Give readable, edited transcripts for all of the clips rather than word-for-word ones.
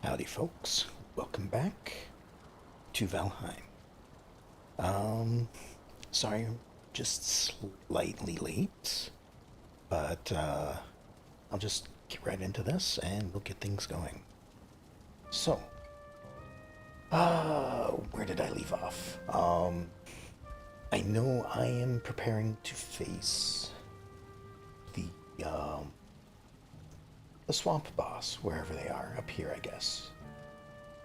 Howdy, folks. Welcome back to Valheim. Um, Sorry, I'm just slightly late, but I'll just get right into this and we'll get things going. So, where did I leave off? I know I am preparing to face the um, the swamp boss, wherever they are, up here, I guess.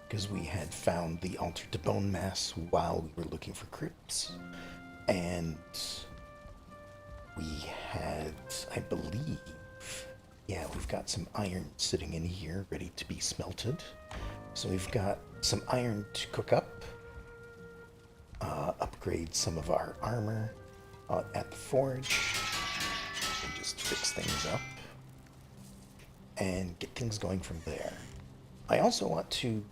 Because we had found the altar to bone mass while we were looking for crypts. And we had, I believe, yeah, we've got some iron sitting in here ready to be smelted. So we've got some iron to cook up, upgrade some of our armor at the forge, and just fix things up and get things going from there. I also want to,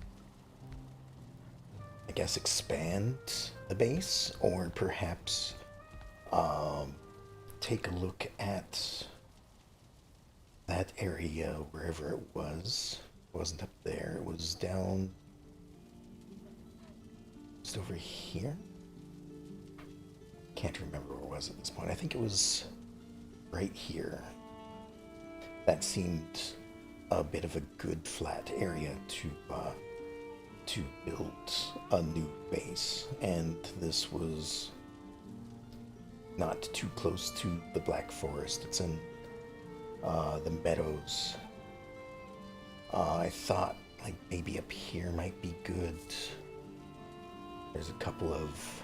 I guess, expand the base, or perhaps take a look at that area wherever it was. It wasn't up there, it was down just over here. Can't remember where it was at this point. I think it was right here. That seemed a bit of a good flat area to build a new base, and this was not too close to the Black Forest. It's in the meadows. I thought like maybe up here might be good. There's a couple of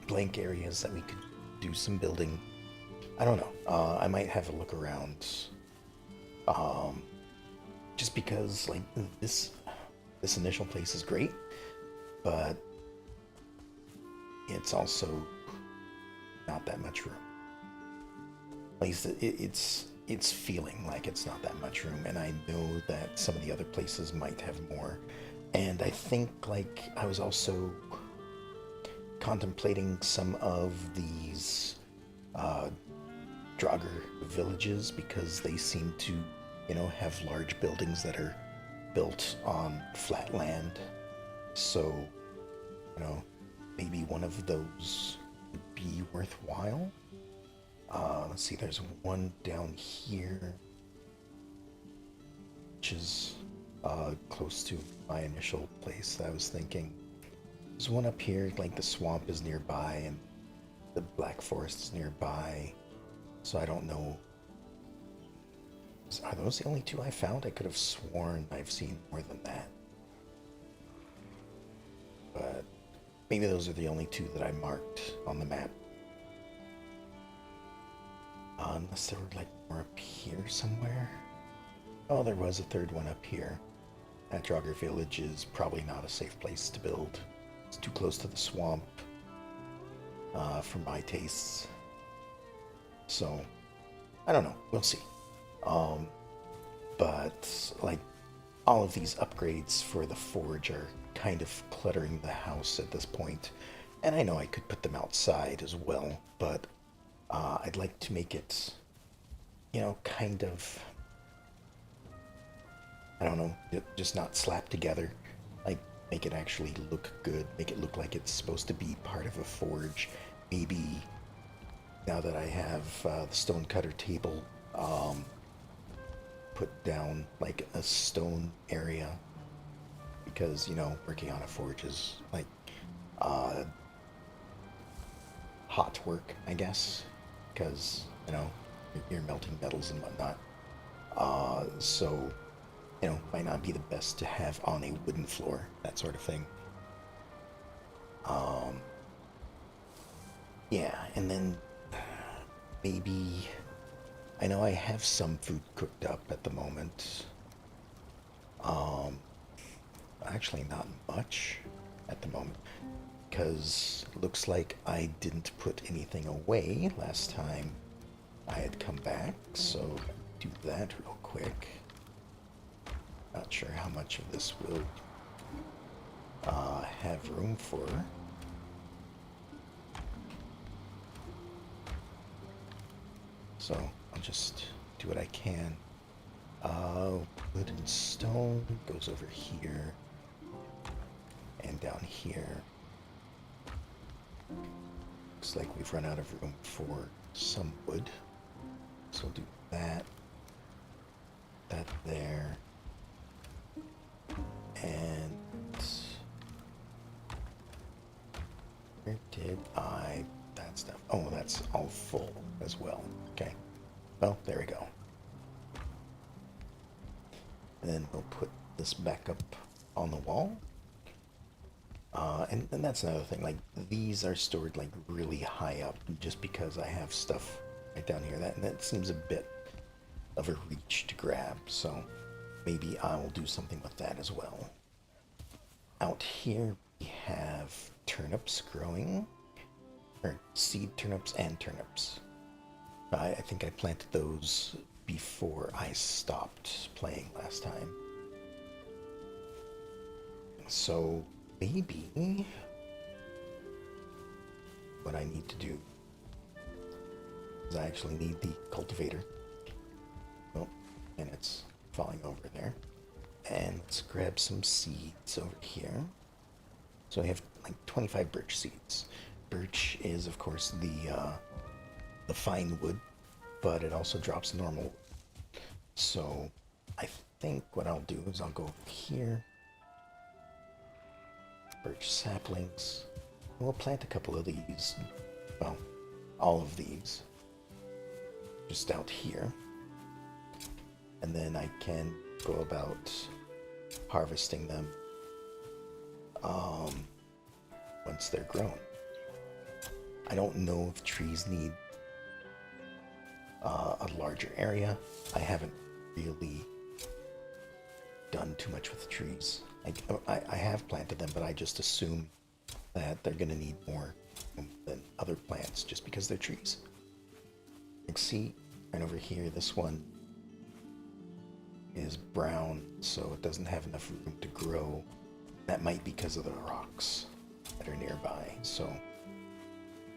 blank areas that we could do some building. I don't know. I might have a look around. Just because like this initial place is great, but it's also not that much room. At least it's feeling like it's not that much room, and I know that some of the other places might have more. And I think like I was also contemplating some of these Draugr villages because they seem to, have large buildings that are built on flat land. So, maybe one of those would be worthwhile. Let's see, there's one down here, which is close to my initial place that I was thinking. There's one up here, like the swamp is nearby and the Black Forest is nearby. So I don't know. Are those the only two I found? I could have sworn I've seen more than that. But maybe those are the only two that I marked on the map. Unless there were like more up here somewhere. Oh, there was a third one up here. That Draugr village is probably not a safe place to build. It's too close to the swamp for my tastes. So, I don't know. We'll see. But like all of these upgrades for the forge are kind of cluttering the house at this point. And I know I could put them outside as well, but I'd like to make it, kind of, I don't know, just not slapped together. Like, make it actually look good, make it look like it's supposed to be part of a forge. Maybe now that I have the stone cutter table, put down like a stone area, because, working on a forge is like hot work, I guess, because, you're melting metals and whatnot. So, might not be the best to have on a wooden floor, that sort of thing. Yeah, and then maybe, I know I have some food cooked up at the moment. Actually not much at the moment, because looks like I didn't put anything away last time I had come back, so do that real quick. Not sure how much of this will have room for. So I'll just do what I can. Wood and stone goes over here and down here. Looks like we've run out of room for some wood. So we'll do that. That there. And where did I... that stuff? Oh, that's all full as well. Okay. Well, there we go. And then we'll put this back up on the wall. And that's another thing, like, these are stored, like, really high up, just because I have stuff right down here. That seems a bit of a reach to grab, so maybe I'll do something with that as well. Out here we have turnips growing, or seed turnips and turnips. I think I planted those before I stopped playing last time. So maybe what I need to do is I actually need the cultivator. Oh, and it's falling over there. And let's grab some seeds over here. So I have like 25 birch seeds. Birch is, of course, the fine wood, but it also drops normal wood. So I think what I'll do is I'll go over here. Birch saplings. We'll plant a couple of these. Well, all of these. Just out here. And then I can go about harvesting them once they're grown. I don't know if trees need a larger area. I haven't really done too much with trees. I have planted them, but I just assume that they're going to need more than other plants just because they're trees. You can see right over here, this one is brown, so it doesn't have enough room to grow. That might be because of the rocks that are nearby, so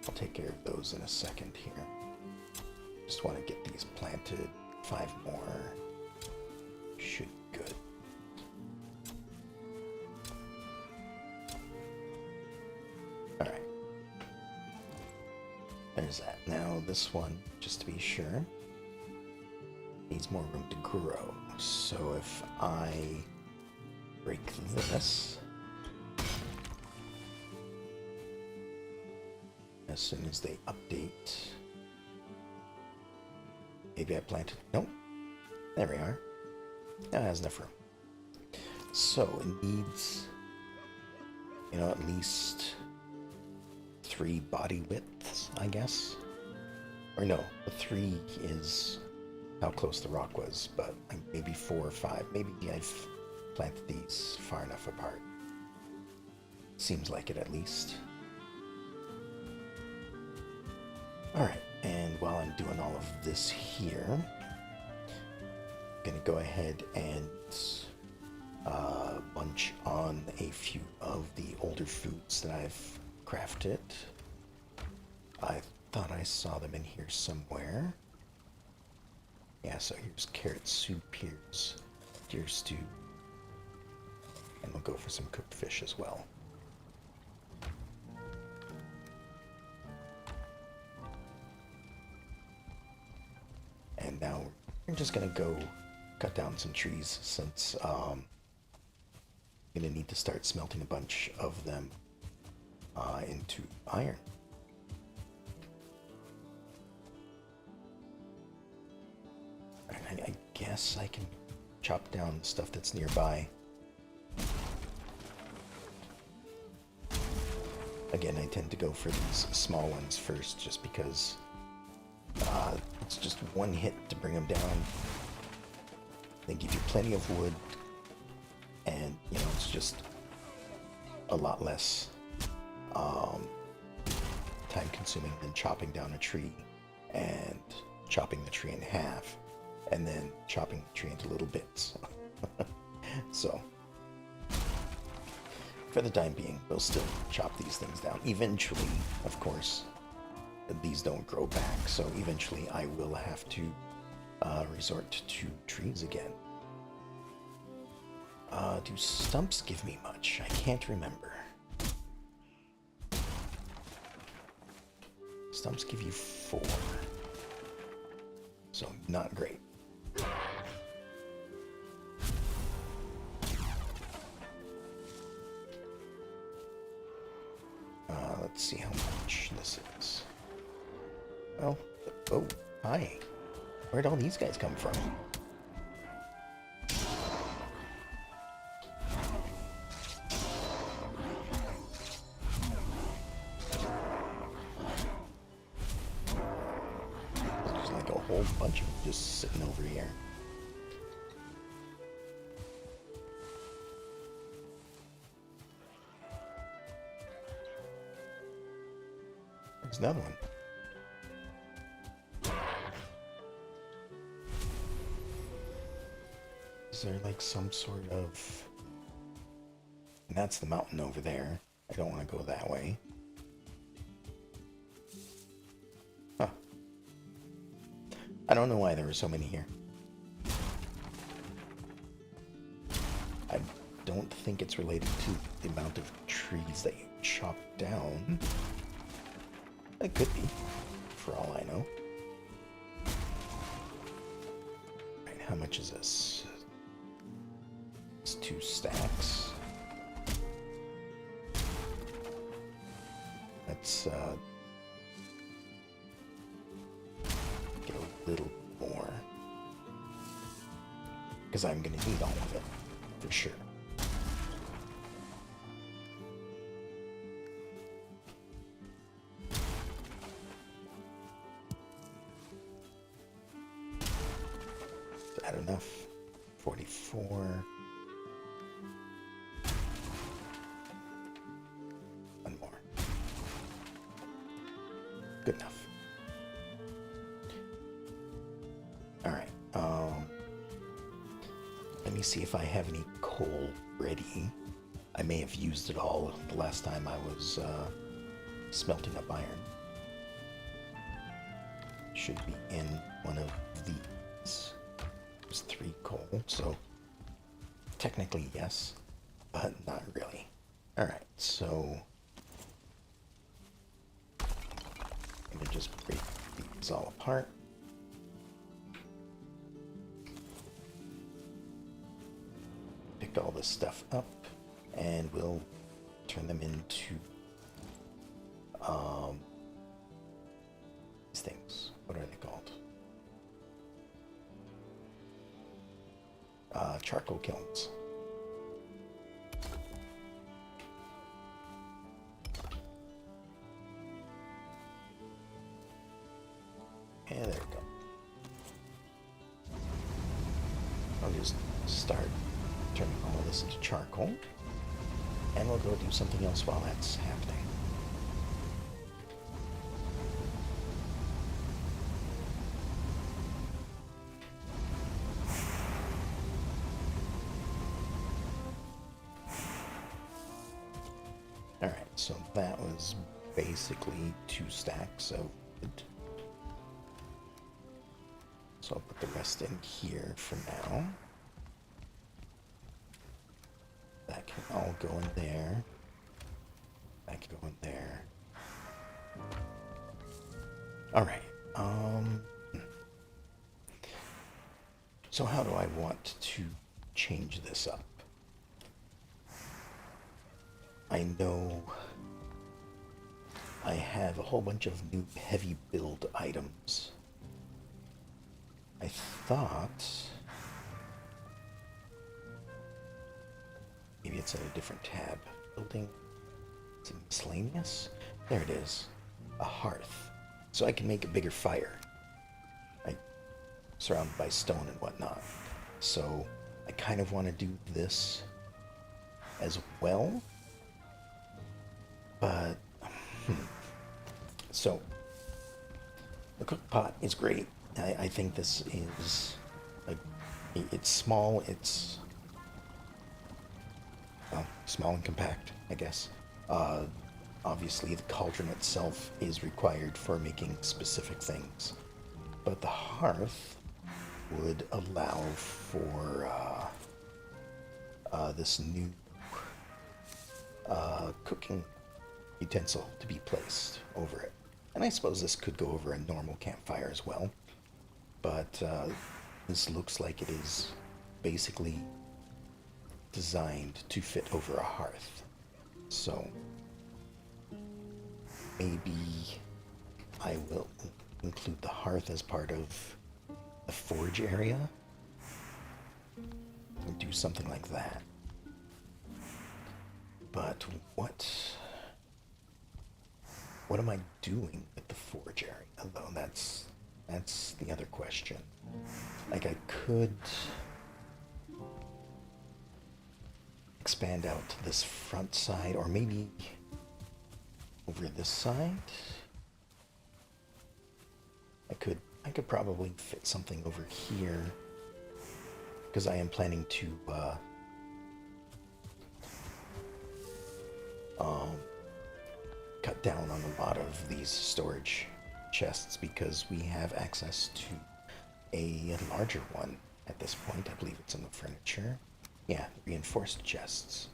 I'll take care of those in a second here. Just want to get these planted. 5 more should be good. Alright. There's that. Now this one, just to be sure, needs more room to grow. So if I break this, as soon as they update, maybe I planted, nope, there we are. That has enough room. So it needs, at least 3 body widths, I guess. Or no, the 3 is how close the rock was, but like maybe 4 or 5. Maybe I've planted these far enough apart. Seems like it, at least. Alright, and while I'm doing all of this here, I'm gonna go ahead and munch on a few of the older foods that I've crafted. I thought I saw them in here somewhere. Yeah, so here's carrot soup, here's deer stew, and we'll go for some cooked fish as well. And now we're just gonna go cut down some trees, since I'm gonna need to start smelting a bunch of them into iron. I guess I can chop down stuff that's nearby. Again, I tend to go for these small ones first, just because it's just one hit to bring them down. They give you plenty of wood, and it's just a lot less time consuming than chopping down a tree and chopping the tree in half and then chopping the tree into little bits. So for the time being, we'll still chop these things down. Eventually, of course, these don't grow back, so eventually I will have to resort to trees again. Do stumps give me much? I can't remember. Stumps give you 4. So, not great. Let's see how much this is. Well, oh, hi. Where'd all these guys come from? There's like a whole bunch of them just sitting over here. There's another one. Is there like some sort of... And that's the mountain over there. I don't want to go that way. Huh. I don't know why there were so many here. I don't think it's related to the amount of trees that you chop down. It could be, for all I know. Right, how much is this? It's 2 stacks. Let's get a little more. Because I'm going to need all of it, for sure. Is that enough? 44. One more. Good enough. Alright, let me see if I have any coal ready. I may have used it all the last time I was smelting up iron. Should be in one of these. There's 3 coal, so technically yes, but not really. Alright, so I'm gonna just break these all apart. Pick all this stuff up, and we'll turn them into these things. What are they called? Charcoal kilns. And there we go. I'll just start turning all this into charcoal, and we'll go do something else while that's happening. Alright, so that was basically 2 stacks of wood. So I'll put the rest in here for now. That can all go in there. That can go in there. Alright, so how do I want to change this up? I know I have a whole bunch of new heavy build items. I thought maybe it's in a different tab. Building, is it miscellaneous? There it is. A hearth. So I can make a bigger fire. Like, surrounded by stone and whatnot. So I kind of want to do this as well. But, so, the cook pot is great. I think this is, like, it's small, it's, well, small and compact, I guess. Obviously, the cauldron itself is required for making specific things. But the hearth would allow for this new cooking utensil to be placed over it. And I suppose this could go over a normal campfire as well, but this looks like it is basically designed to fit over a hearth. So maybe I will include the hearth as part of the forge area and do something like that. But what am I doing with the forge area though? That's the other question. Like, I could expand out to this front side, or maybe over this side. I could probably fit something over here, because I am planning to cut down on a lot of these storage chests, because we have access to a larger one at this point. I believe it's in the furniture. Yeah, reinforced chests.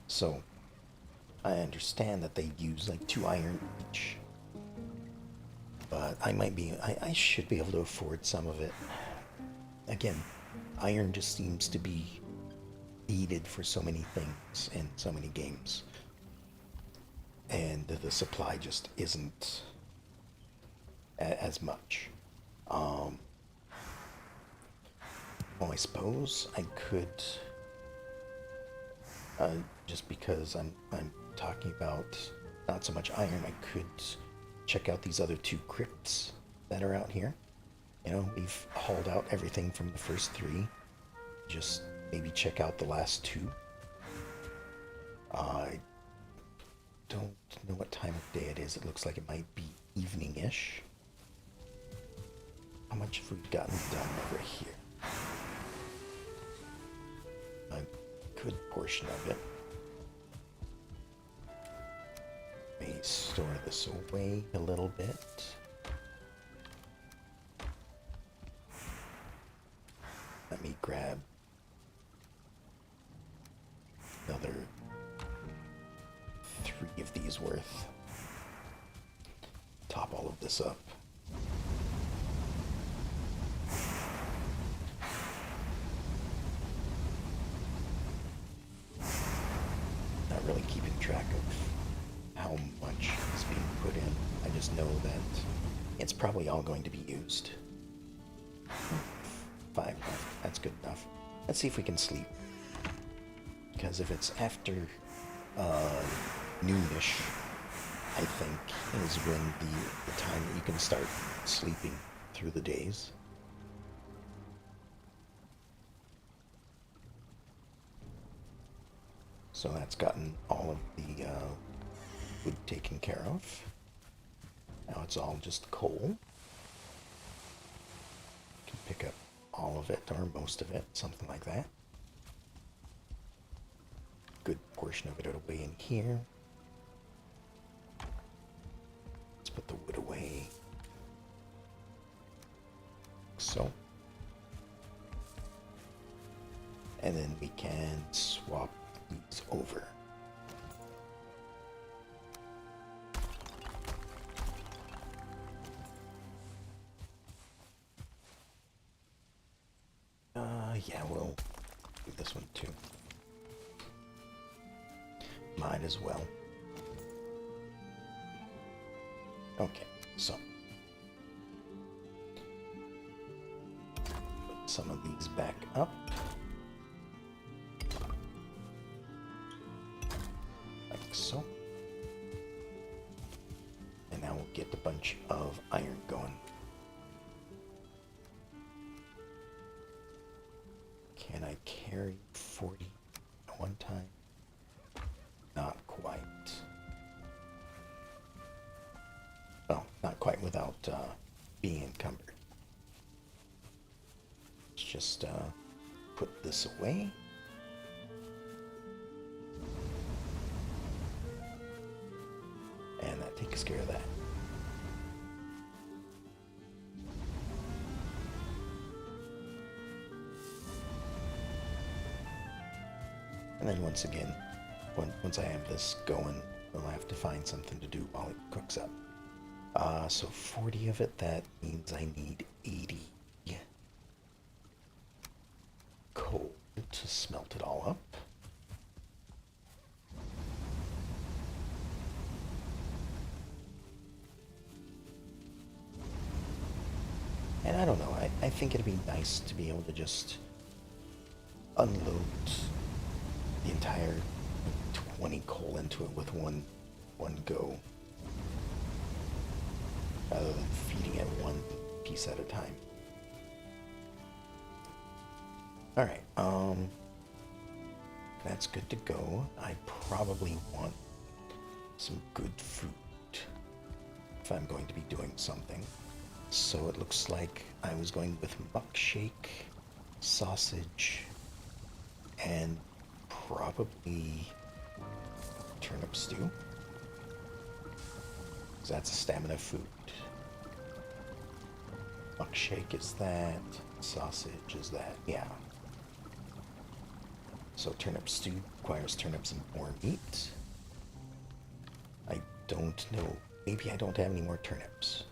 So I understand that they use like 2 iron each, but I should be able to afford some of it. Again, iron just seems to be needed for so many things in so many games, and the supply just isn't as much. Well, I suppose I could, just because I'm talking about not so much iron, I could check out these other 2 crypts that are out here. You know, we've hauled out everything from the first 3. Just maybe check out the last 2. I don't know what time of day it is. It looks like it might be evening-ish. How much have we gotten done over here? A good portion of it. Let me store this away a little bit. Let me grab another 3 of these worth. Top all of this up. Not really keeping track of how much is being put in. I just know that it's probably all going to be used. 5 left. That's good enough. Let's see if we can sleep. Because if it's after noonish, I think, is when the time that you can start sleeping through the days. So that's gotten all of the wood taken care of. Now it's all just coal. Can pick up all of it, or most of it, something like that. Good portion of it away in here. Let's put the wood away. So. And then we can swap these over. Yeah, we'll do this one too. Might as well. Okay, so put some of these back up. Like so. And now we'll get a bunch of iron going. Can I carry 40 at one time? Not quite. Well, not quite without being encumbered. Let's just put this away. And that takes care of that. And then once again, once I have this going, we'll have to find something to do while it cooks up. So 40 of it, that means I need 80 coal to smelt it all up. And I don't know, I think it'd be nice to be able to just unload the entire 20 coal into it with one go, rather than feeding it one piece at a time. Alright, that's good to go. I probably want some good food if I'm going to be doing something. So it looks like I was going with muck shake, sausage, and probably turnip stew. Because that's a stamina food. Muck shake is that, sausage is that, yeah. So turnip stew requires turnips and more meat. I don't know. Maybe I don't have any more turnips.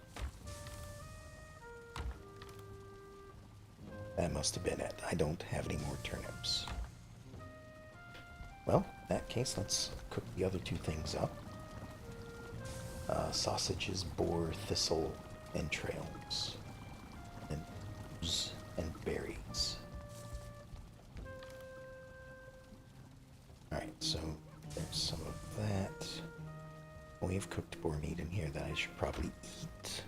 That must have been it. I don't have any more turnips. Well, in that case, let's cook the other two things up. Sausages, boar, thistle, entrails, and ooze and berries. Alright, so there's some of that. We have cooked boar meat in here that I should probably eat.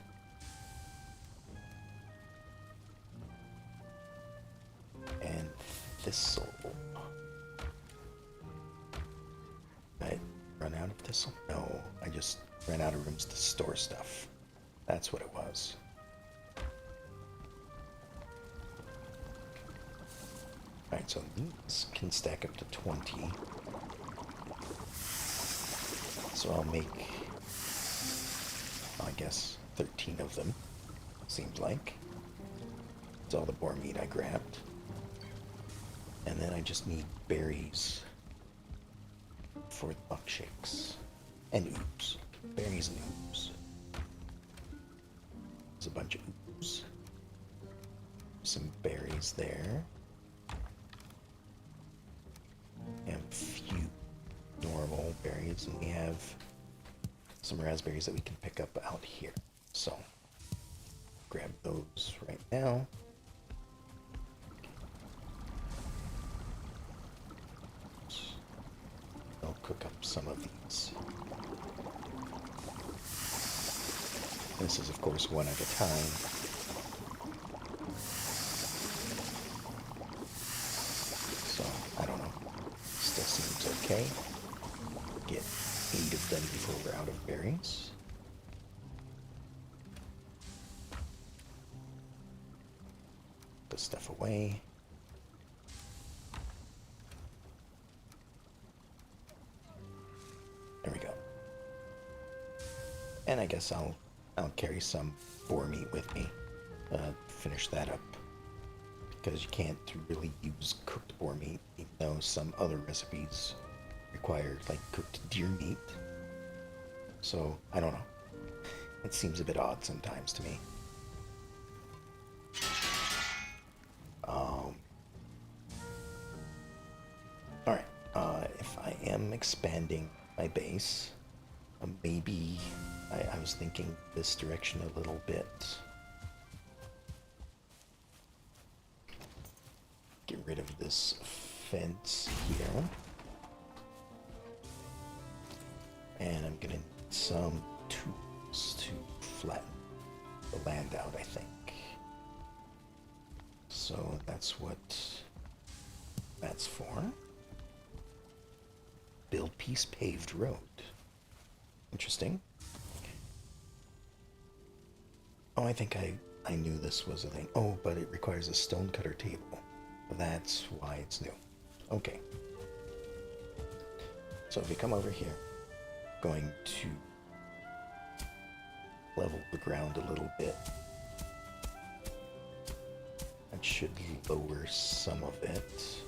And thistle. Did I run out of thistle? No, I just ran out of rooms to store stuff. That's what it was. Alright, so these can stack up to 20. So I'll make, I guess, 13 of them, seems like. It's all the boar meat I grabbed. And then I just need berries for the buck shakes. And ooze. Berries and ooze. There's a bunch of ooze. Some berries there. We have a few normal berries, and we have some raspberries that we can pick up out here. So, grab those right now. I'll cook up some of these. This is, of course, one at a time. So, I don't know. Still seems okay. Get 8 of them before we're out of berries. Put stuff away. There we go. And I guess I'll carry some boar meat with me. Finish that up. Because you can't really use cooked boar meat, even though some other recipes require, like, cooked deer meat. So, I don't know. It seems a bit odd sometimes to me. Alright, if I am expanding my base, maybe I was thinking this direction a little bit. Get rid of this fence here. And I'm gonna need some tools to flatten the land out, I think. So that's what that's for. Build piece paved road. Interesting. Oh, I think I knew this was a thing. Oh, but it requires a stonecutter table. That's why it's new. Okay. So if we come over here, going to level the ground a little bit. That should lower some of it.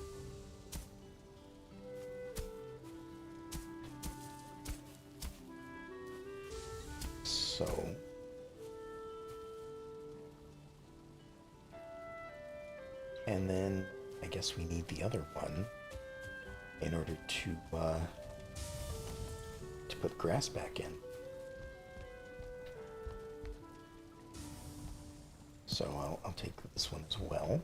And then I guess we need the other one in order to put grass back in. So I'll take this one as well.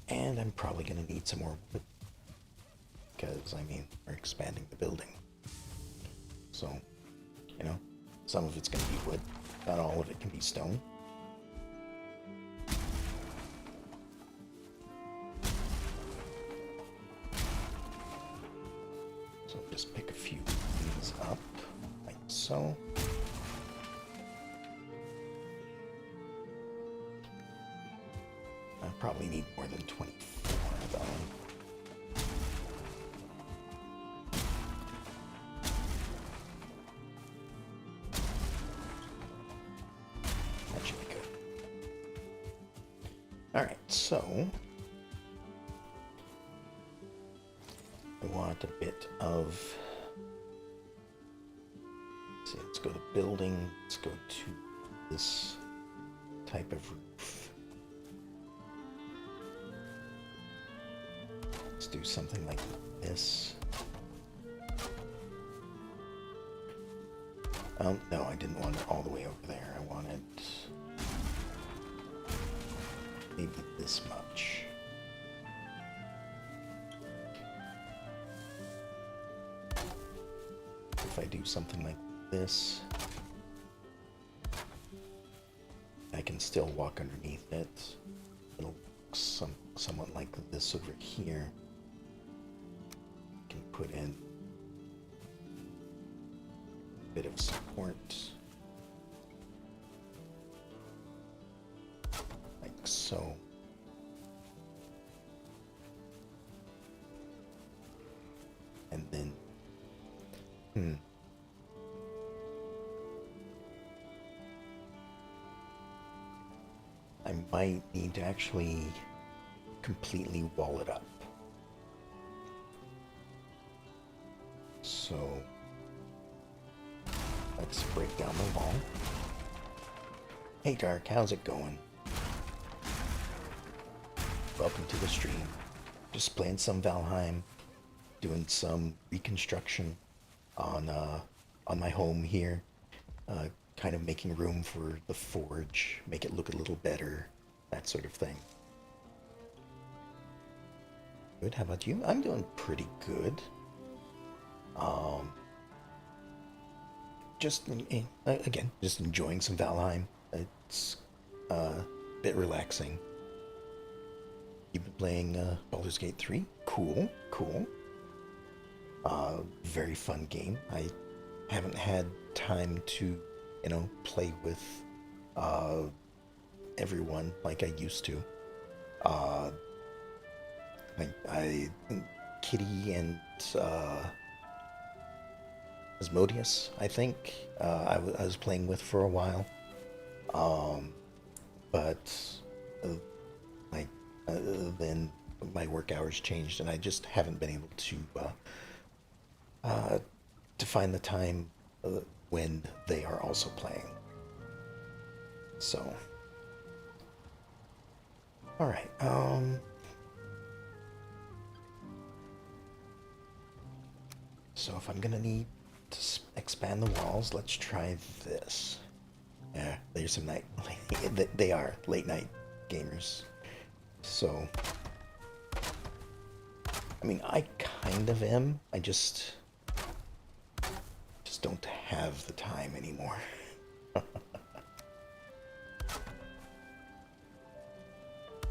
And I'm probably going to need some more wood. Because, I mean, we're expanding the building. So, you know, some of it's going to be wood. Not all of it can be stone. So just pick a few of these up, like so. I probably need more than 24 though. That should be good. Alright, so I want a bit of, let's see, let's go to building, let's go to this type of roof. Let's do something like this. No, I didn't want it all the way over there. I wanted maybe this much. If I do something like this, I can still walk underneath it. It'll look somewhat like this over here. Can put in a bit of support, like so. And then, I might need to actually completely wall it up. So let's break down the wall. Hey Dark, how's it going? Welcome to the stream. Just playing some Valheim, doing some reconstruction on my home here. Kind of making room for the forge, make it look a little better, that sort of thing. Good, how about you? I'm doing pretty good. Just again, just enjoying some Valheim. It's a bit relaxing. You've been playing Baldur's Gate 3? Cool, cool. Very fun game. I haven't had time to, you know, play with everyone like I used to. I Kitty and Asmodeus, I think, I was playing with for a while. But then my work hours changed, and I just haven't been able to find the time when they are also playing. So, all right. So if I'm gonna need to expand the walls, let's try this. Yeah, there's some night. They are late night gamers. So, I mean, I kind of am. I just don't have the time anymore.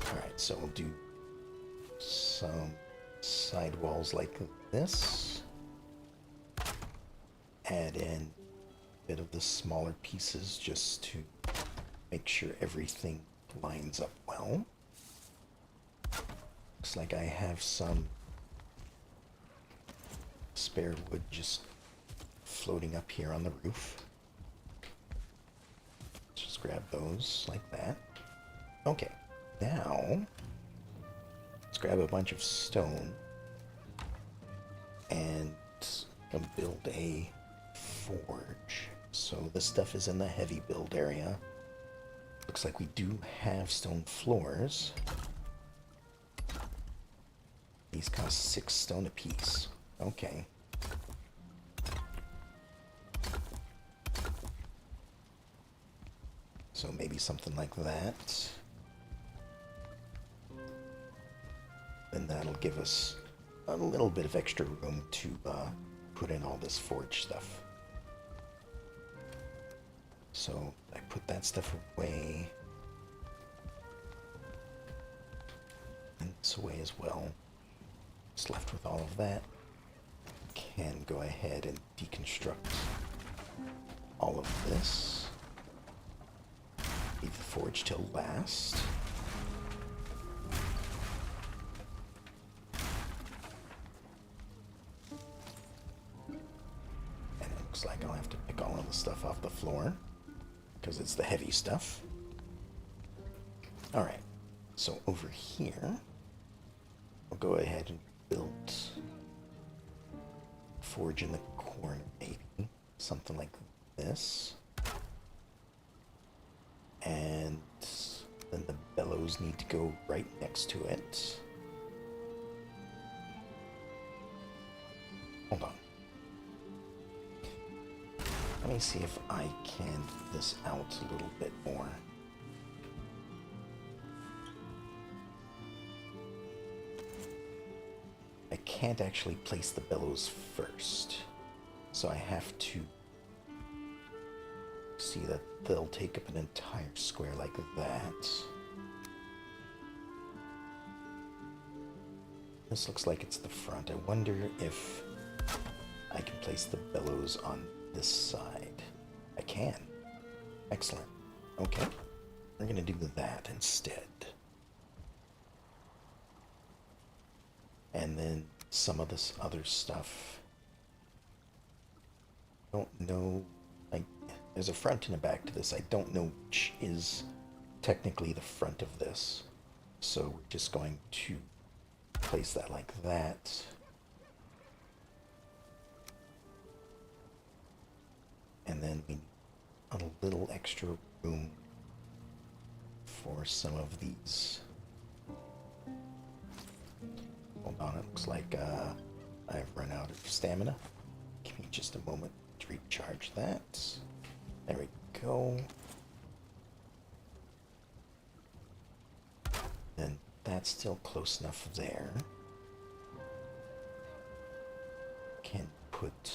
Alright, so we'll do some side walls like this. Add in a bit of the smaller pieces just to make sure everything lines up well. Looks like I have some spare wood just floating up here on the roof. Just grab those like that. Okay, now let's grab a bunch of stone and build a forge. So this stuff is in the heavy build area. Looks like we do have stone floors. These cost 6 stone apiece. Okay. So maybe something like that. And that'll give us a little bit of extra room to put in all this forge stuff. So I put that stuff away. And this away as well. Just left with all of that. Can go ahead and deconstruct all of this. Leave the forge till last. And it looks like I'll have to pick all of the stuff off the floor, because it's the heavy stuff. Alright, so over here, I'll go ahead and build forge in the corner, maybe. Something like this. And then the bellows need to go right next to it. Hold on. Let me see if I can do this out a little bit more. I can't actually place the bellows first, so I have to see that they'll take up an entire square like that. This looks like it's the front. I wonder if I can place the bellows on this side. I can. Excellent. Okay. We're gonna do that instead. And then some of this other stuff. I don't know. There's a front and a back to this. I don't know which is technically the front of this. So we're just going to place that like that. And then we need a little extra room for some of these. Hold on, it looks like I've run out of stamina. Give me just a moment to recharge that. There we go. And that's still close enough there. Can put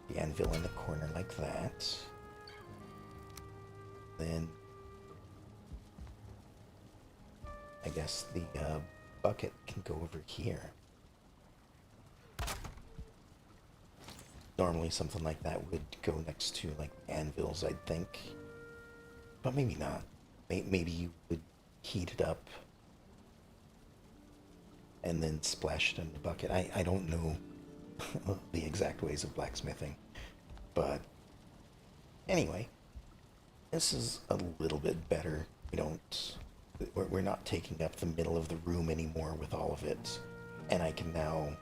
the anvil in the corner like that. Then I guess the bucket can go over here. Normally something like that would go next to like anvils, I'd think. But maybe not. Maybe you would heat it up and then splash it in the bucket. I don't know the exact ways of blacksmithing. But anyway, this is a little bit better. We're not taking up the middle of the room anymore with all of it. And I can now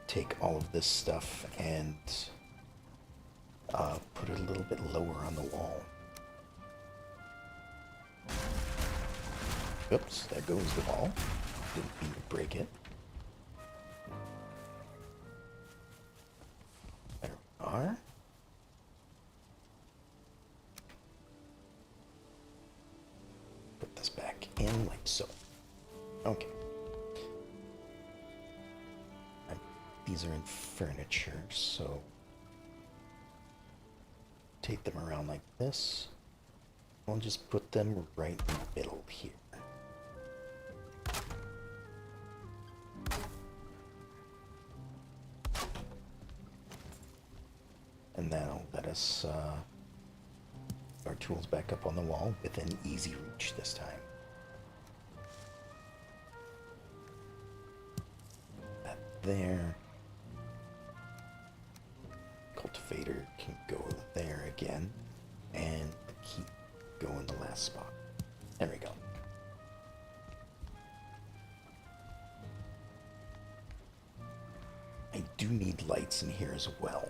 take all of this stuff and put it a little bit lower on the wall. Oops, there goes the wall. Didn't mean to break it. There we are. Put this back in like so. Okay. These are in furniture, so take them around like this. I'll just put them right in the middle here. And that'll let us our tools back up on the wall within easy reach this time. That there. Cultivator can go there again, and the key go in the last spot. There we go. I do need lights in here as well.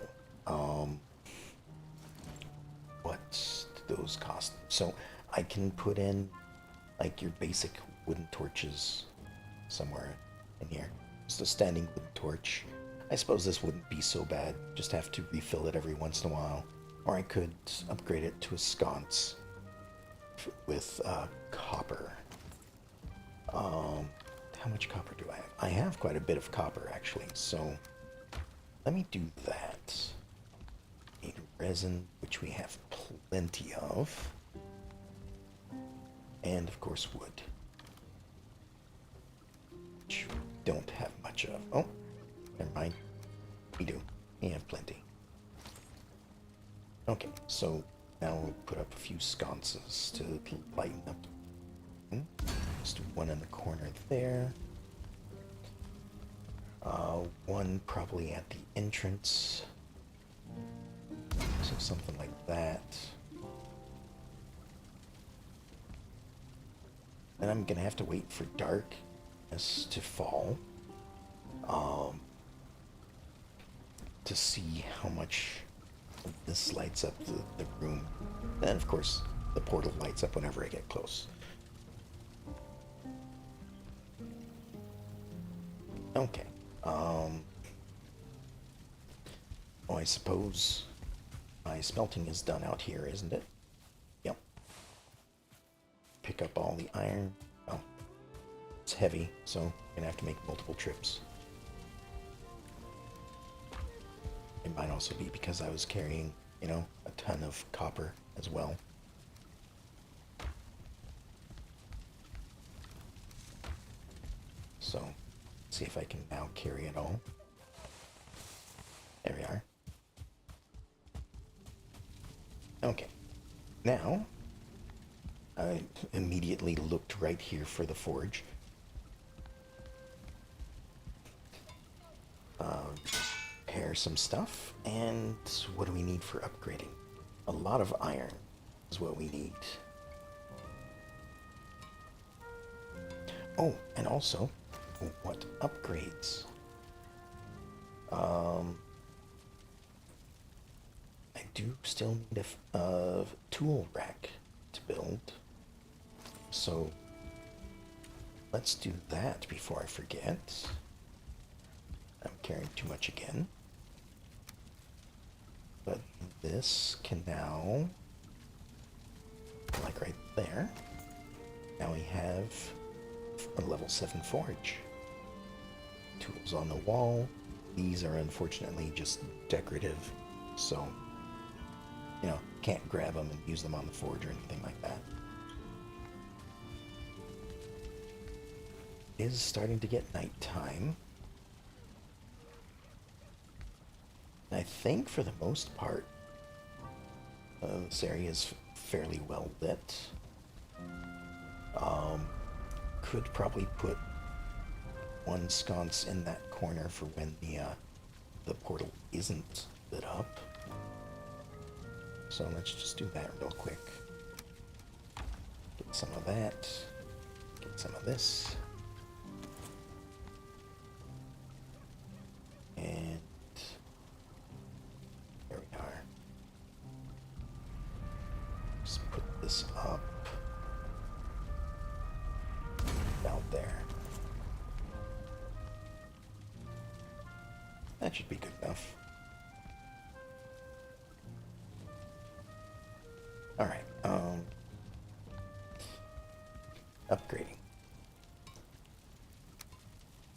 What do those cost? So I can put in like your basic wooden torches somewhere in here. Just a standing wooden torch. I suppose this wouldn't be so bad. Just have to refill it every once in a while. Or I could upgrade it to a sconce with copper. How much copper do I have? I have quite a bit of copper, actually, so let me do that. Need resin, which we have plenty of. And, of course, wood. Which we don't have much of. Oh, never mind. We do. We have plenty. Okay, so now we'll put up a few sconces to lighten up. Just one in the corner there. One probably at the entrance. So something like that. Then I'm gonna have to wait for darkness to fall. To see how much this lights up the room. And of course, the portal lights up whenever I get close. Okay. Oh, I suppose my smelting is done out here, isn't it? Yep. Pick up all the iron. Oh, it's heavy, so I'm gonna have to make multiple trips. It might also be because I was carrying, you know, a ton of copper as well. So, see if I can now carry it all. There we are. Okay. Now, I immediately looked right here for the forge. Repair some stuff, and what do we need for upgrading? A lot of iron is what we need. Oh, and also, what upgrades? I do still need a tool rack to build, so let's do that before I forget. I'm carrying too much again. But this can now, like right there, now we have a level 7 forge. Tools on the wall. These are unfortunately just decorative, so, you know, can't grab them and use them on the forge or anything like that. It is starting to get nighttime. I think for the most part, this area is fairly well lit. Could probably put one sconce in that corner for when the portal isn't lit up. So let's just do that real quick. Get some of that. Get some of this. And there we are. Just put this up. Out there. That should be good enough. Alright, upgrading.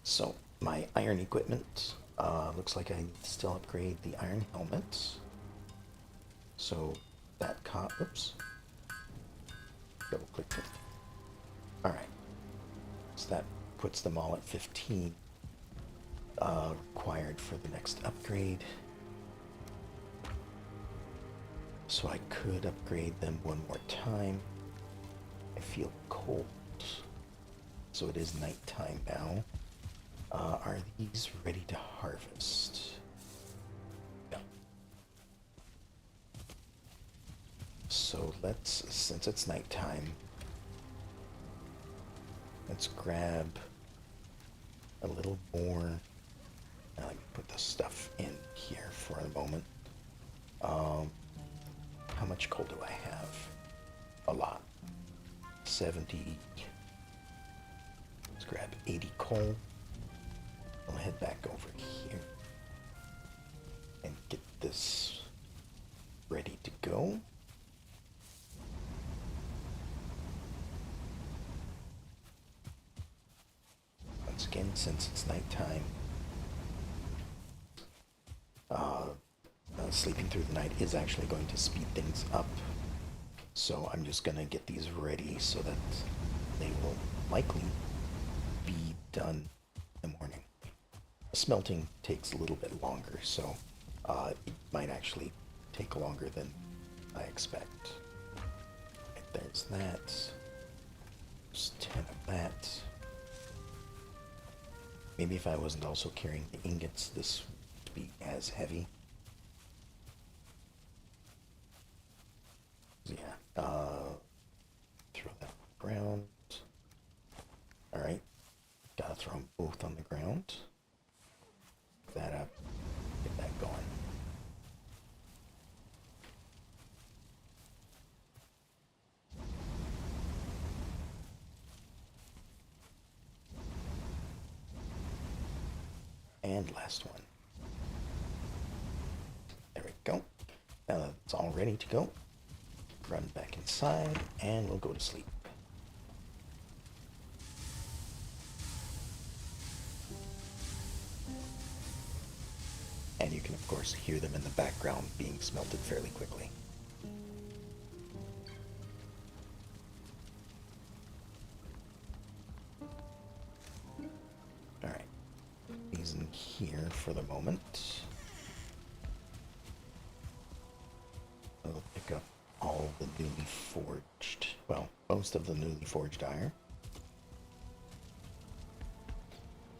So, my iron equipment, looks like I need to still upgrade the iron helmet. So, that oops. Double click it. Alright. So that puts them all at 15 required for the next upgrade. So I could upgrade them one more time. I feel cold. So it is nighttime now. Are these ready to harvest? No. So let's, since it's nighttime, let's grab a little more. Let me put the stuff in here for a moment. How much coal do I have? A lot. 70. Let's grab 80 coal. I'll head back over here and get this ready to go. Once again, since it's nighttime, sleeping through the night is actually going to speed things up. So I'm just going to get these ready so that they will likely be done in the morning. Smelting takes a little bit longer, so it might actually take longer than I expect. Right, there's that. There's 10 of that. Maybe if I wasn't also carrying the ingots, this would be as heavy. Yeah, throw that on the ground. Alright, gotta throw them both on the ground. Pick that up, get that going. And last one. There we go. Now that it's all ready to go, run back inside and we'll go to sleep. And you can of course hear them in the background being smelted fairly quickly. Alright, these in here for the moment. I'll pick up all the newly forged, well, most of the newly forged iron.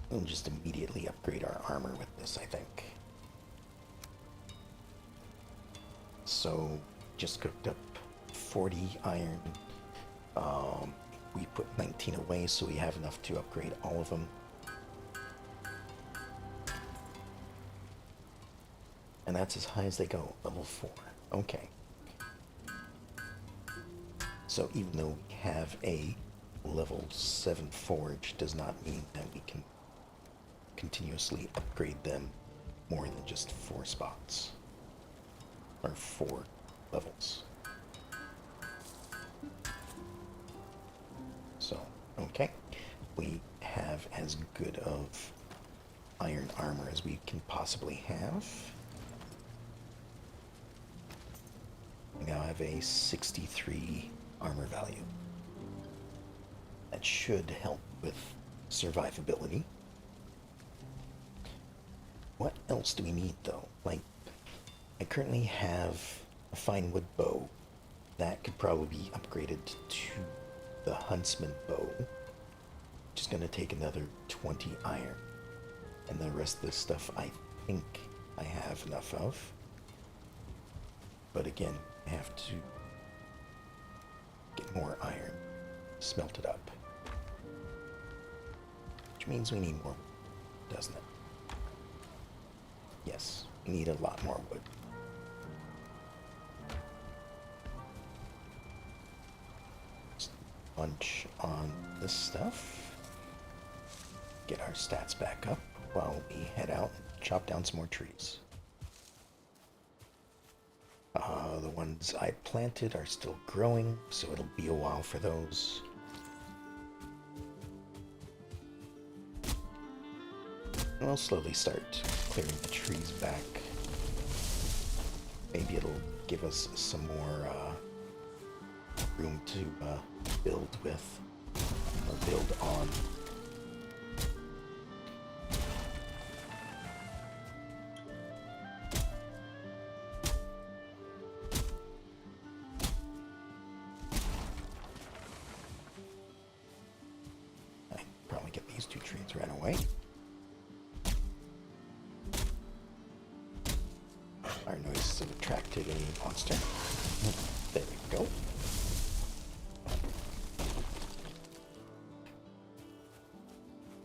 We'll just immediately upgrade our armor with this, I think. So, just cooked up 40 iron. We put 19 away, so we have enough to upgrade all of them. And that's as high as they go, level 4. Okay. So even though we have a level 7 forge, does not mean that we can continuously upgrade them more than just 4 spots. Or 4 levels. So, okay. We have as good of iron armor as we can possibly have. We now have a 63 armor value. That should help with survivability. What else do we need though? Like, I currently have a fine wood bow. That could probably be upgraded to the huntsman bow, which is going to take another 20 iron. And the rest of this stuff I think I have enough of. But again, I have to get more iron, smelt it up. Which means we need more wood, doesn't it? Yes, we need a lot more wood. Just bunch on this stuff. Get our stats back up while we head out and chop down some more trees. The ones I planted are still growing, so it'll be a while for those. And I'll slowly start clearing the trees back. Maybe it'll give us some more room to build with, or build on. Our noises have attracted a monster. There we go.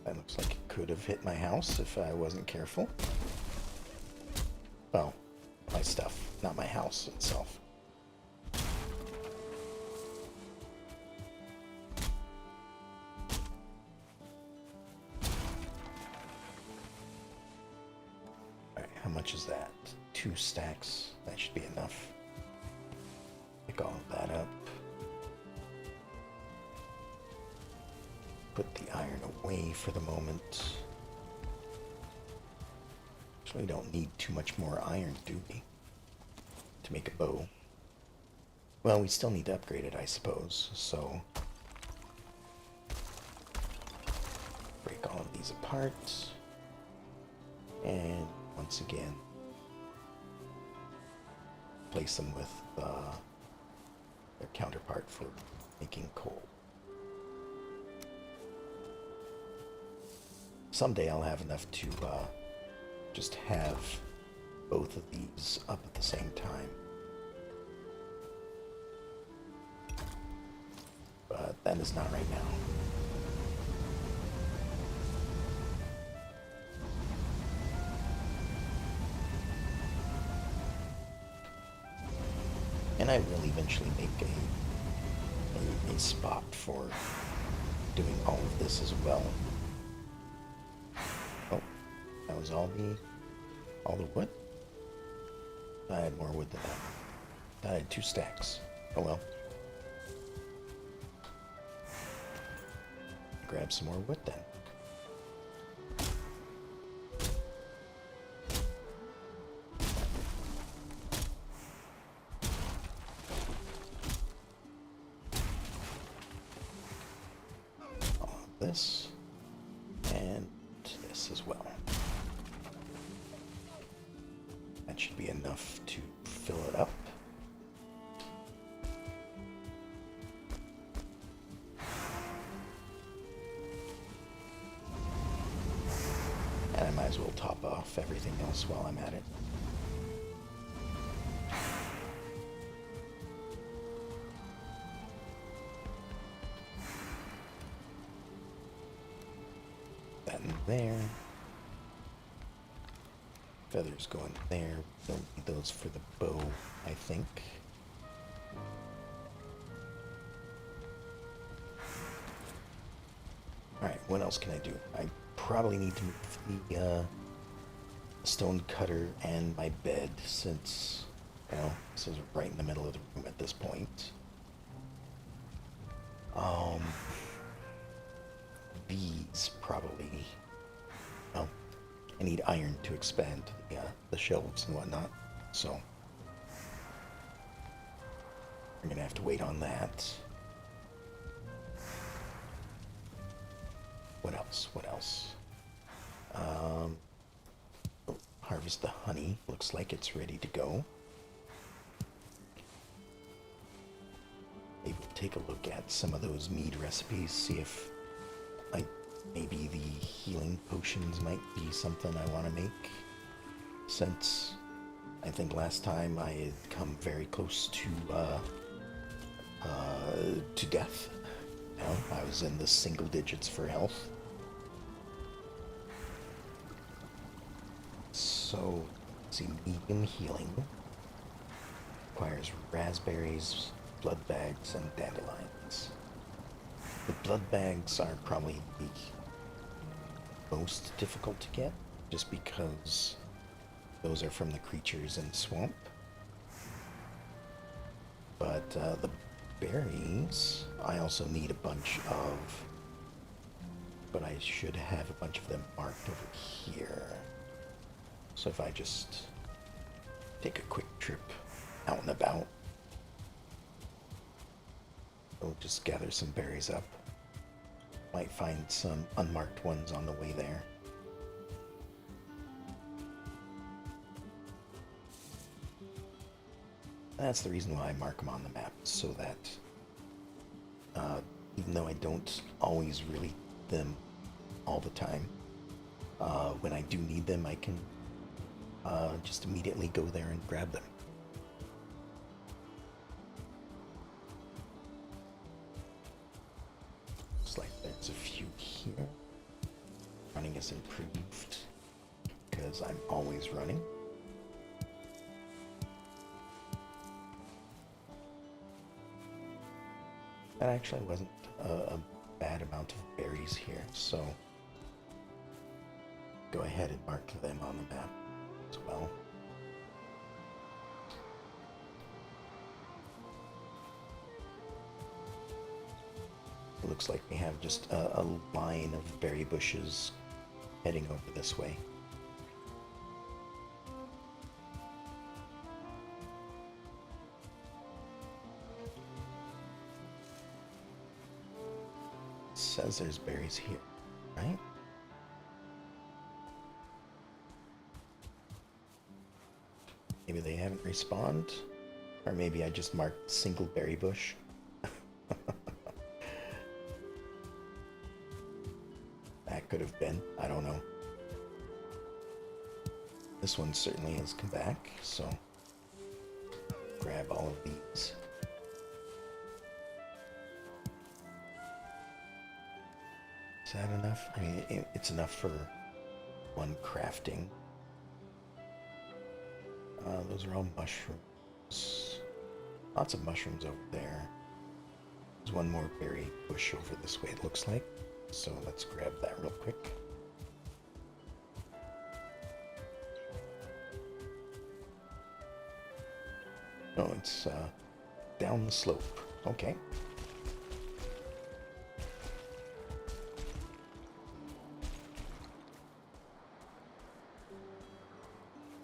That looks like it could have hit my house if I wasn't careful. Well, my stuff, not my house itself. much is that? 2 stacks. That should be enough. Pick all of that up. Put the iron away for the moment. Actually, we don't need too much more iron, do we? To make a bow. Well, we still need to upgrade it, I suppose, so... break all of these apart. And once again, place them with their counterpart for making coal. Someday I'll have enough to just have both of these up at the same time. But that is not right now. And I will eventually make a spot for doing all of this as well. Oh, that was all the wood? I had more wood than that. I had 2 stacks. Oh well. Grab some more wood then. This and this as well. That should be enough to fill it up. And I might as well top off everything else while I'm at it. There. Feathers going there. Don't need those for the bow, I think. Alright, what else can I do? I probably need to move the stone cutter and my bed, since, you know, this is right in the middle of the room at this point. These probably... Oh, I need iron to expand the shelves and whatnot, so we're gonna have to wait on that. What else? What else? Harvest the honey. Looks like it's ready to go. Maybe take a look at some of those mead recipes, see if maybe the healing potions might be something I want to make, since I think last time I had come very close to death. You know, I was in the single digits for health. So, let's see, medium healing requires raspberries, blood bags, and dandelions. The blood bags are probably the most difficult to get, just because those are from the creatures in the swamp. But the berries, I also need a bunch of, but I should have a bunch of them marked over here. So if I just take a quick trip out and about, we'll just gather some berries up. Might find some unmarked ones on the way there. That's the reason why I mark them on the map, so that even though I don't always really need them all the time, when I do need them, I can just immediately go there and grab them. Looks like there's a few here. Running is improved because I'm always running. That actually wasn't a bad amount of berries here, so go ahead and mark them on the map. as well. It looks like we have just a line of berry bushes heading over this way. It says there's berries here, right? Maybe they haven't respawned, or maybe I just marked single berry bush. That could have been, I don't know. This one certainly has come back, so grab all of these. Is that enough? I mean, it's enough for one crafting. Those are all mushrooms. Lots of mushrooms over there. There's one more berry bush over this way, it looks like. So let's grab that real quick. Oh, it's down the slope. Okay.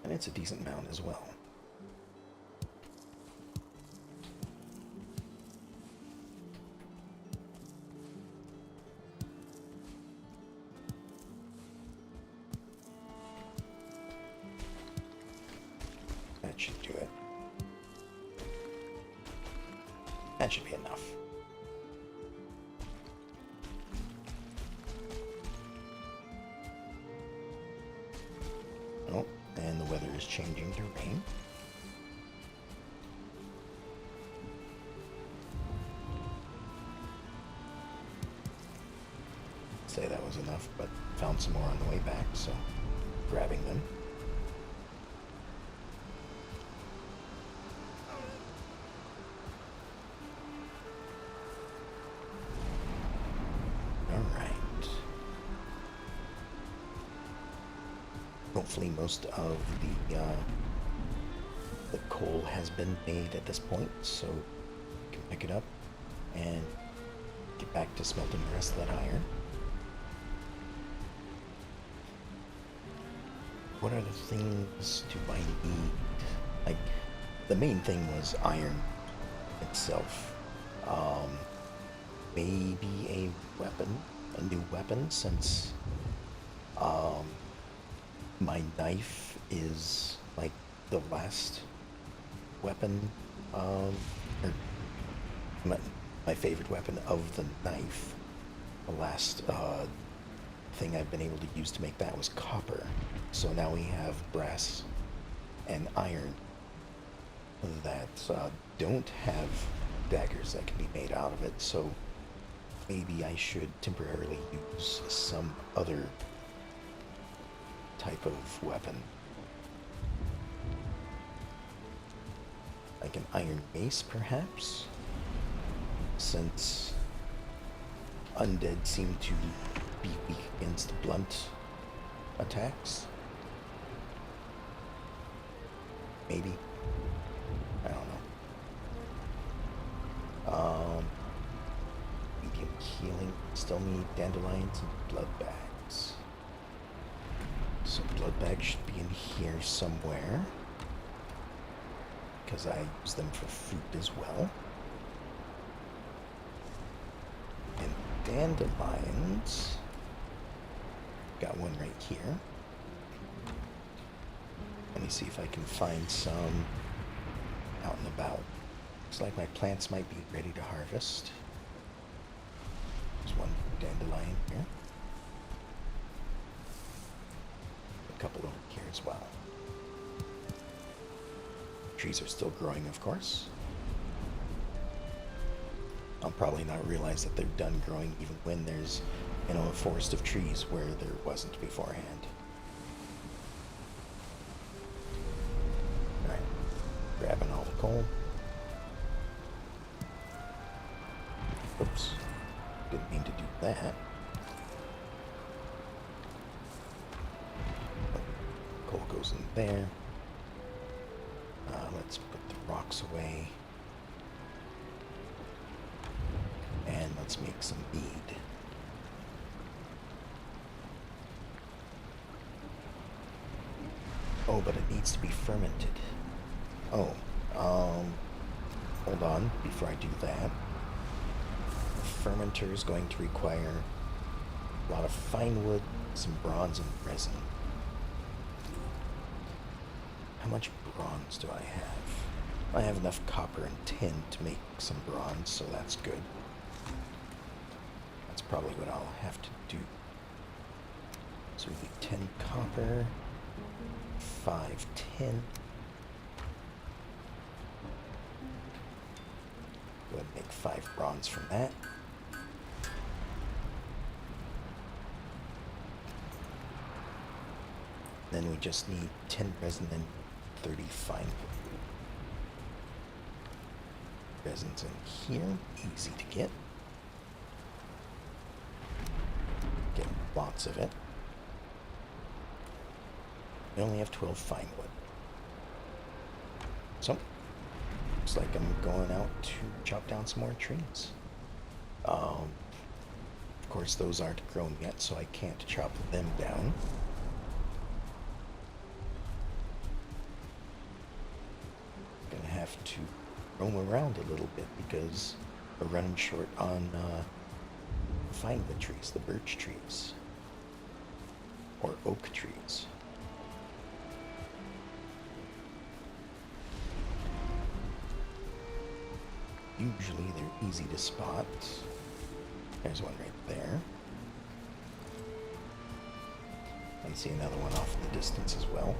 And it's a decent mount as well. That should do it. That should be enough. Oh, and the weather is changing to rain. Say that was enough, but found some more on the way back, so grabbing them. Hopefully most of the coal has been made at this point, so we can pick it up and get back to smelting the rest of that iron. What are the things do I need? Like, the main thing was iron itself. Maybe a weapon, a new weapon, since my knife is like the last weapon, or my favorite weapon of the knife. The last thing I've been able to use to make that was copper. So now we have brass and iron that don't have daggers that can be made out of it. So maybe I should temporarily use some other type of weapon. Like an iron mace, perhaps? Since undead seem to be weak against blunt attacks. Maybe. I don't know. Medium healing. Still need dandelions and blood bags. So blood bags should be in here somewhere, because I use them for food as well. And dandelions, got one right here. Let me see if I can find some out and about. Looks like my plants might be ready to harvest. There's one dandelion here. Couple over here as well. Trees are still growing, of course. I'll probably not realize that they're done growing even when there's, you know, a forest of trees where there wasn't beforehand. Alright, grabbing all the coal. Oops, didn't mean to do that. Coal goes in there. Let's put the rocks away. And let's make some bead. Oh, but it needs to be fermented. Oh, hold on before I do that. The fermenter is going to require a lot of fine wood, some bronze, and resin. How much bronze do I have? I have enough copper and tin to make some bronze, so that's good. That's probably what I'll have to do. So it'll be 10 copper, 5 tin. Go ahead and make 5 bronze from that. Then we just need 10 resin and 30 fine wood. Resin's in here, easy to get. Get lots of it. I only have 12 fine wood. So, looks like I'm going out to chop down some more trees. Of course, those aren't grown yet, so I can't chop them down. Gonna have to roam around a little bit because we're running short on fine wood trees, the birch trees, or oak trees. Usually they're easy to spot. There's one right there. I see another one off in the distance as well.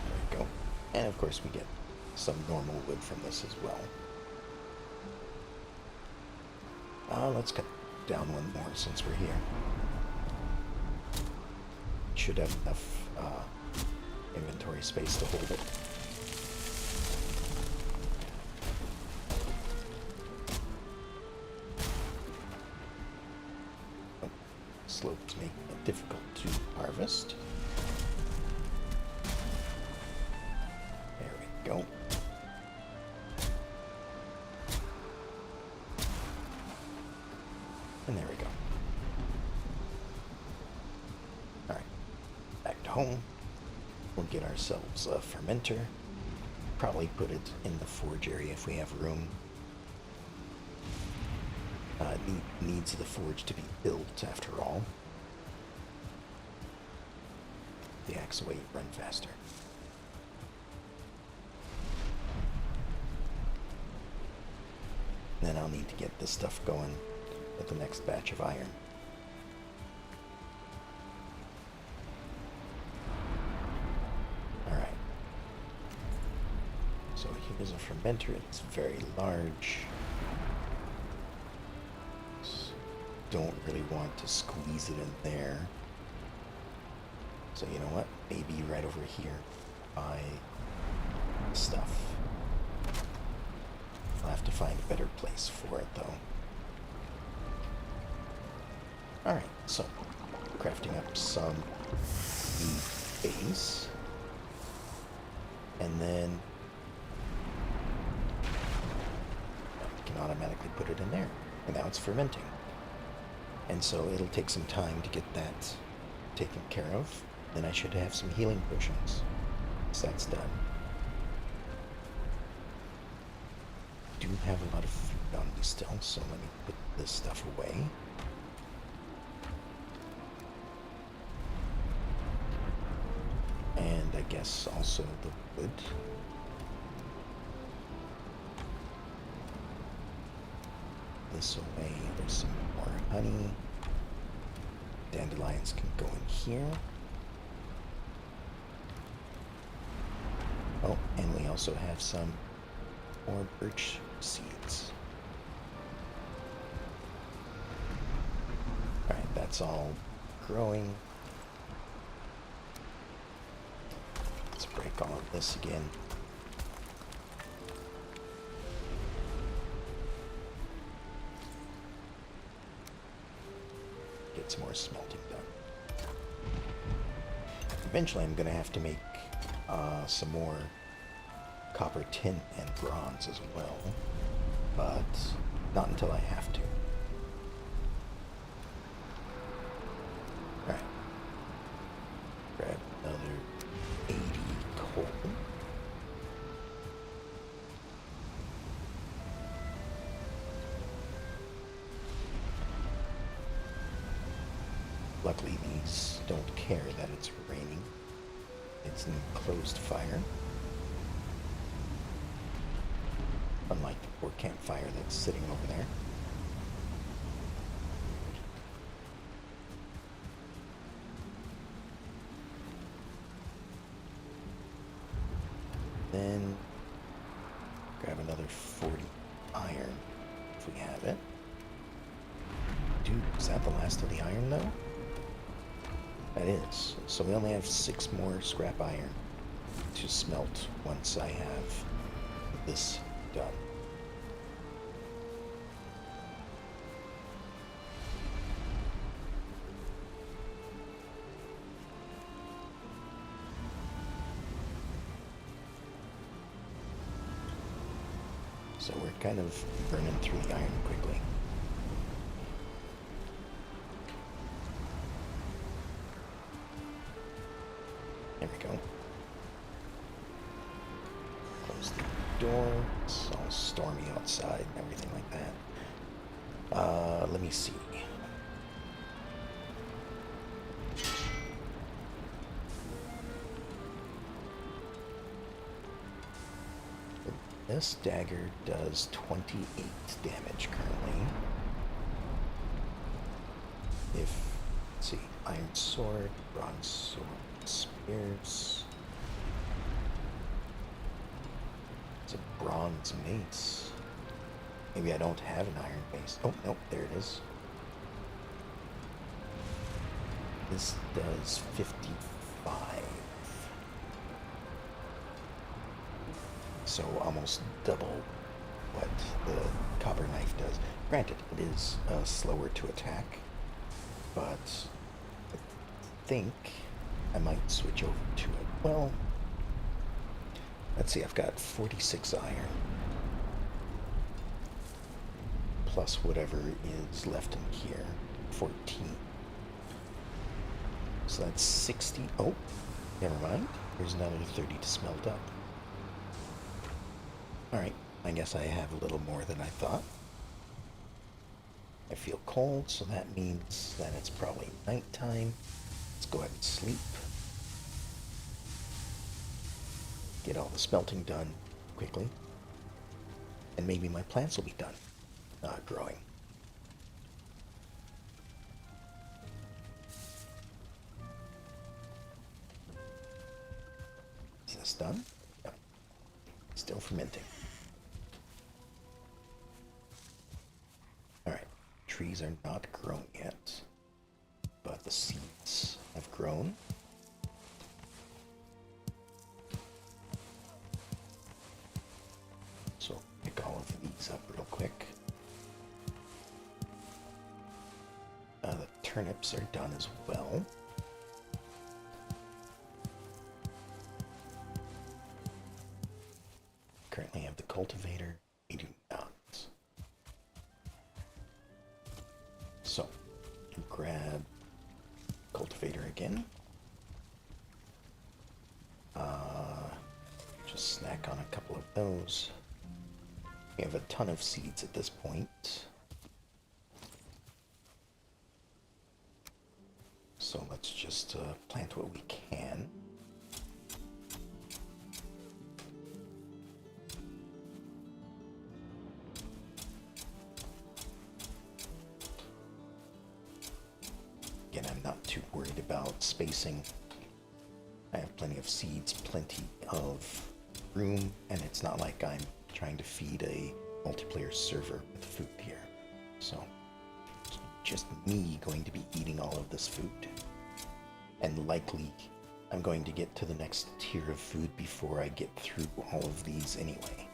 There we go. And of course we get some normal wood from this as well. Let's cut down one more since we're here. Should have enough inventory space to hold it. Oh, slopes make it difficult to harvest. There we go. And there we go. Alright, back to home. We'll get ourselves a fermenter. Probably put it in the forge area if we have room. Needs the forge to be built after all. The axe away, run faster. Then I'll need to get this stuff going with the next batch of iron. Alright. So here's a fermenter. It's very large. Don't really want to squeeze it in there. So you know what? Maybe right over here by stuff. I'll have to find a better place for it though. Alright, so crafting up some base. And then I can automatically put it in there. And now it's fermenting. And so it'll take some time to get that taken care of. Then I should have some healing potions. So that's done. I do have a lot of food on me still, so let me put this stuff away. And I guess also the wood. This away. There's some more honey. Dandelions can go in here. Oh, and we also have some more birch seeds. Alright, that's all growing. break all of this again. Get some more smelting done. Eventually I'm going to have to make some more copper, tin, and bronze as well, but not until I have to. Alright. Grab another 80 coal. Luckily, these don't care that it's raining. It's an enclosed fire. Unlike the poor campfire that's sitting over there. Then grab another 40 iron if we have it. Dude, is that the last of the iron though? That is. So we only have 6 more scrap iron to smelt once I have this done. So we're kind of burning through the iron quickly. There we go. Close the door. It's all stormy outside and everything like that. Let me see. This dagger does 28 damage currently. Let's see, iron sword, bronze sword, spears. It's a bronze mace. Maybe I don't have an iron base. Oh, no, there it is. This does 55. So almost double what the copper knife does. Granted, it is slower to attack, but I think I might switch over to it. Well, let's see, I've got 46 iron, plus whatever is left in here, 14. So that's 60. Oh, never mind. There's another 30 to smelt up. Alright, I guess I have a little more than I thought. I feel cold, so that means that it's probably nighttime. Let's go ahead and sleep. Get all the smelting done quickly. And maybe my plants will be done growing. Is this done? No. Still fermenting. Alright, trees are not grown yet, but the seeds have grown. So pick all of these up real quick. The turnips are done as well. Currently have the cultivator. We do not. So, grab cultivator again. Just snack on a couple of those. We have a ton of seeds at this point. So let's just plant what we can. Again, I'm not too worried about spacing. I have plenty of seeds, plenty of room, and it's not like I'm trying to feed a multiplayer server with food here. So, it's just me going to be eating all of this food. And likely I'm going to get to the next tier of food before I get through all of these anyway.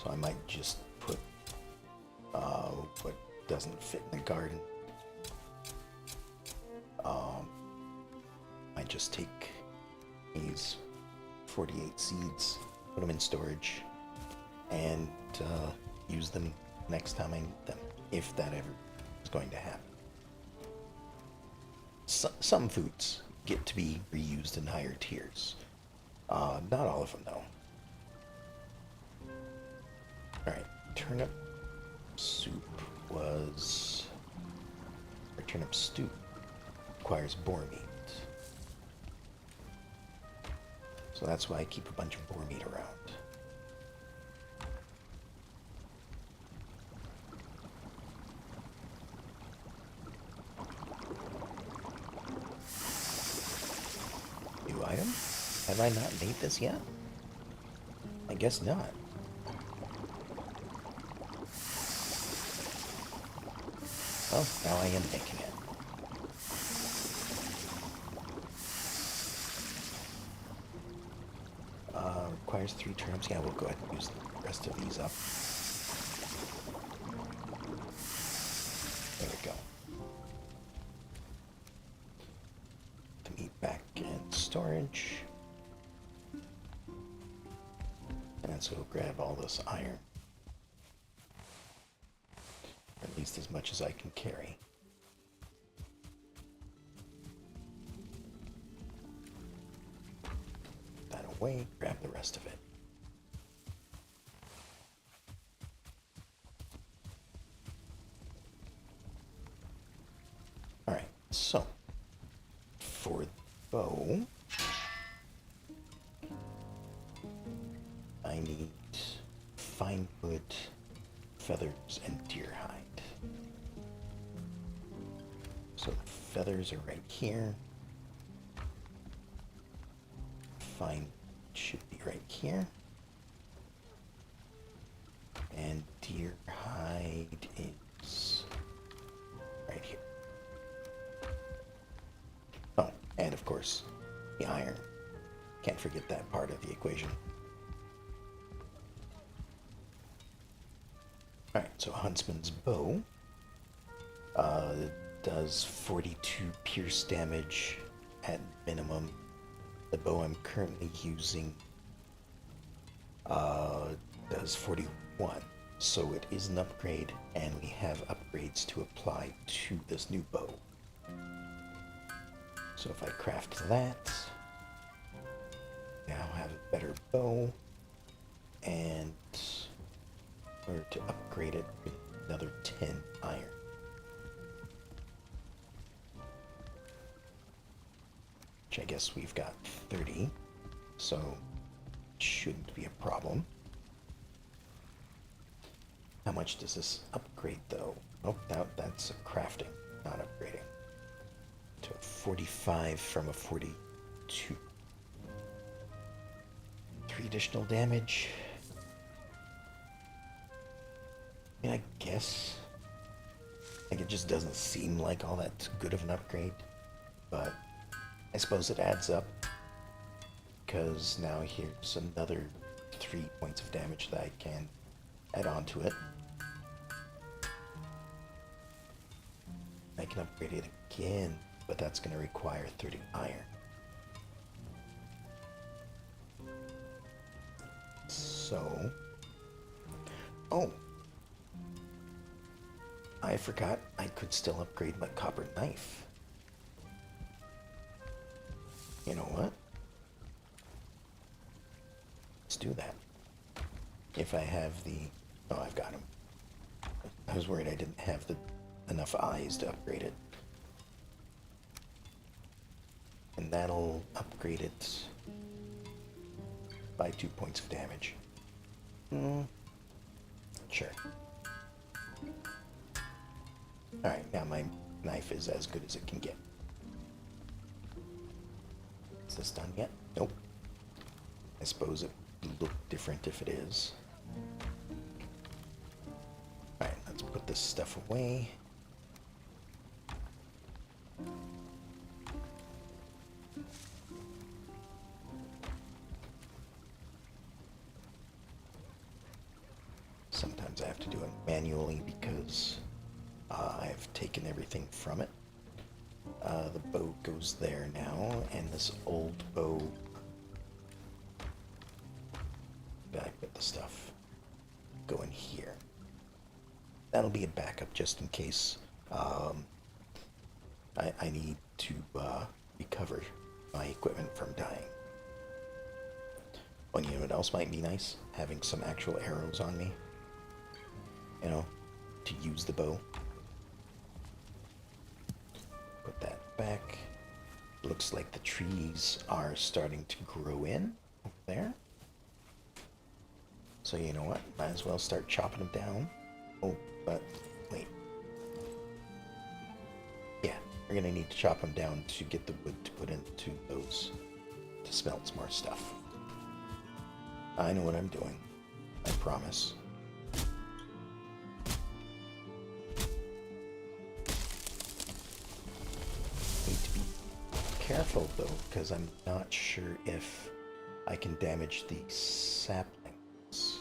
So I might just put what doesn't fit in the garden. Might just take these 48 seeds, put them in storage, and use them next time I need them, if that ever is going to happen. Some foods get to be reused in higher tiers. Not all of them, though. Alright, turnip soup was... or turnip stew requires boar meat. So that's why I keep a bunch of boar meat around. New item? Have I not made this yet? I guess not. Oh, now I am making it. Requires 3 turnips. Yeah, we'll go ahead and use the rest of these up. There we go. The meat back in storage. And so we'll grab all this iron. Or at least as much as I can carry. That away, grab the rest of it. Alright, so for the bow, I need fine wood, feathers, and deer hide. So the feathers are right here. Fine should be right here. And deer hide is right here. Oh, and of course, the iron. Can't forget that part of the equation. Alright, so Huntsman's bow does 42 pierce damage at minimum. The bow I'm currently using does 41, so it is an upgrade, and we have upgrades to apply to this new bow. So if I craft that, now have a better bow, and or to upgrade it with another 10 iron. Which I guess we've got 30, so it shouldn't be a problem. How much does this upgrade though? Oh, that's a crafting, not upgrading. To a 45 from a 42. 3 additional damage. I mean, I guess, like, it just doesn't seem like all that good of an upgrade, but I suppose it adds up, because now here's another 3 points of damage that I can add on to it. I can upgrade it again, but that's going to require 30 iron. So, oh, I forgot I could still upgrade my copper knife. You know what? Let's do that. If I have the... Oh, I've got him. I was worried I didn't have enough eyes to upgrade it. And that'll upgrade it by 2 points of damage. Sure. Alright, now my knife is as good as it can get. Is this done yet? Nope. I suppose it would look different if it is. Alright, let's put this stuff away. Sometimes I have to do it manually because I've taken everything from it. The bow goes there now, and this old bow. Did I put the stuff? Go in here. That'll be a backup just in case I need to recover my equipment from dying. Oh, you know what else might be nice? Having some actual arrows on me. You know, to use the bow. Put that back. Looks like the trees are starting to grow in over there. So you know what? Might as well start chopping them down. Oh, but wait. Yeah, we're gonna need to chop them down to get the wood to put into those, to smelt some more stuff. I know what I'm doing. I promise. Need to be careful though, because I'm not sure if I can damage the saplings.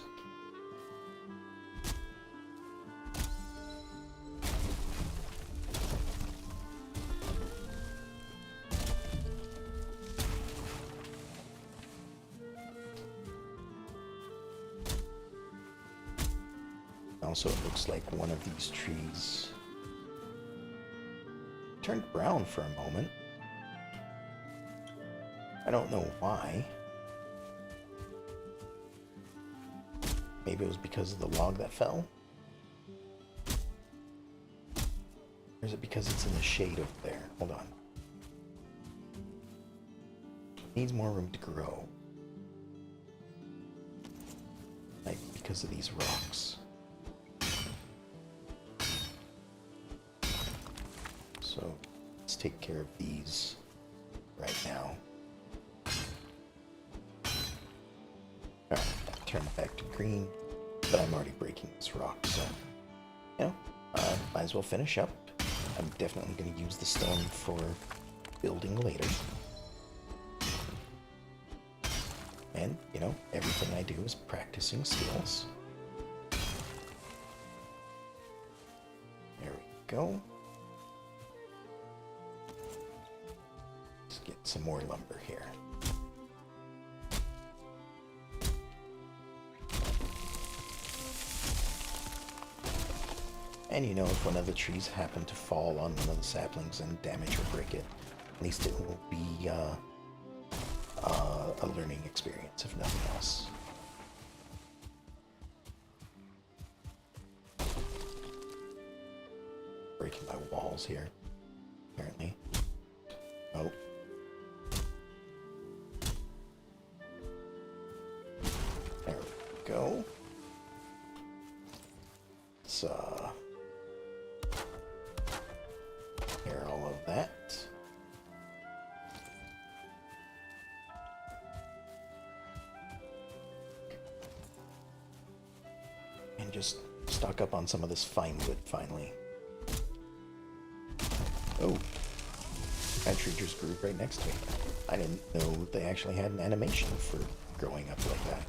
Also, it looks like one of these trees turned brown for a moment. I don't know why. Maybe it was because of the log that fell? Or is it because it's in the shade over there? Hold on. Needs more room to grow. Like, because of these rocks. So, let's take care of these right now. Alright, turn it back to green, but I'm already breaking this rock, so, you know, might as well finish up. I'm definitely going to use the stone for building later. And, you know, everything I do is practicing skills. There we go. Let's get some more lumber here. And you know, if one of the trees happen to fall on one of the saplings and damage or break it, at least it will be a learning experience, if nothing else. Breaking my walls here, apparently. Oh. There we go. Let's clear all of that. And just stock up on some of this fine wood finally. Oh, that tree just grew right next to me. I didn't know they actually had an animation for growing up like that.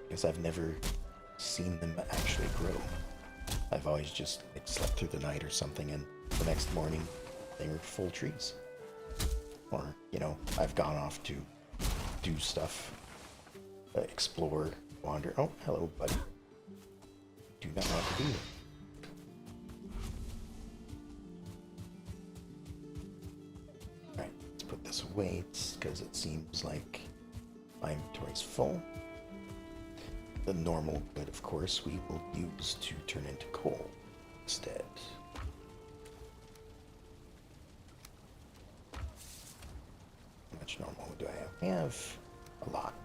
Guess I've never seen them actually grow. I've always just like, slept through the night or something, and the next morning they were full trees. Or, you know, I've gone off to do stuff, explore, wander. Oh, hello, buddy. Do not want to do it. Alright, let's put this away because it seems like my inventory's full. The normal wood, of course, we will use to turn into coal instead. How much normal wood do I have? I have a lot.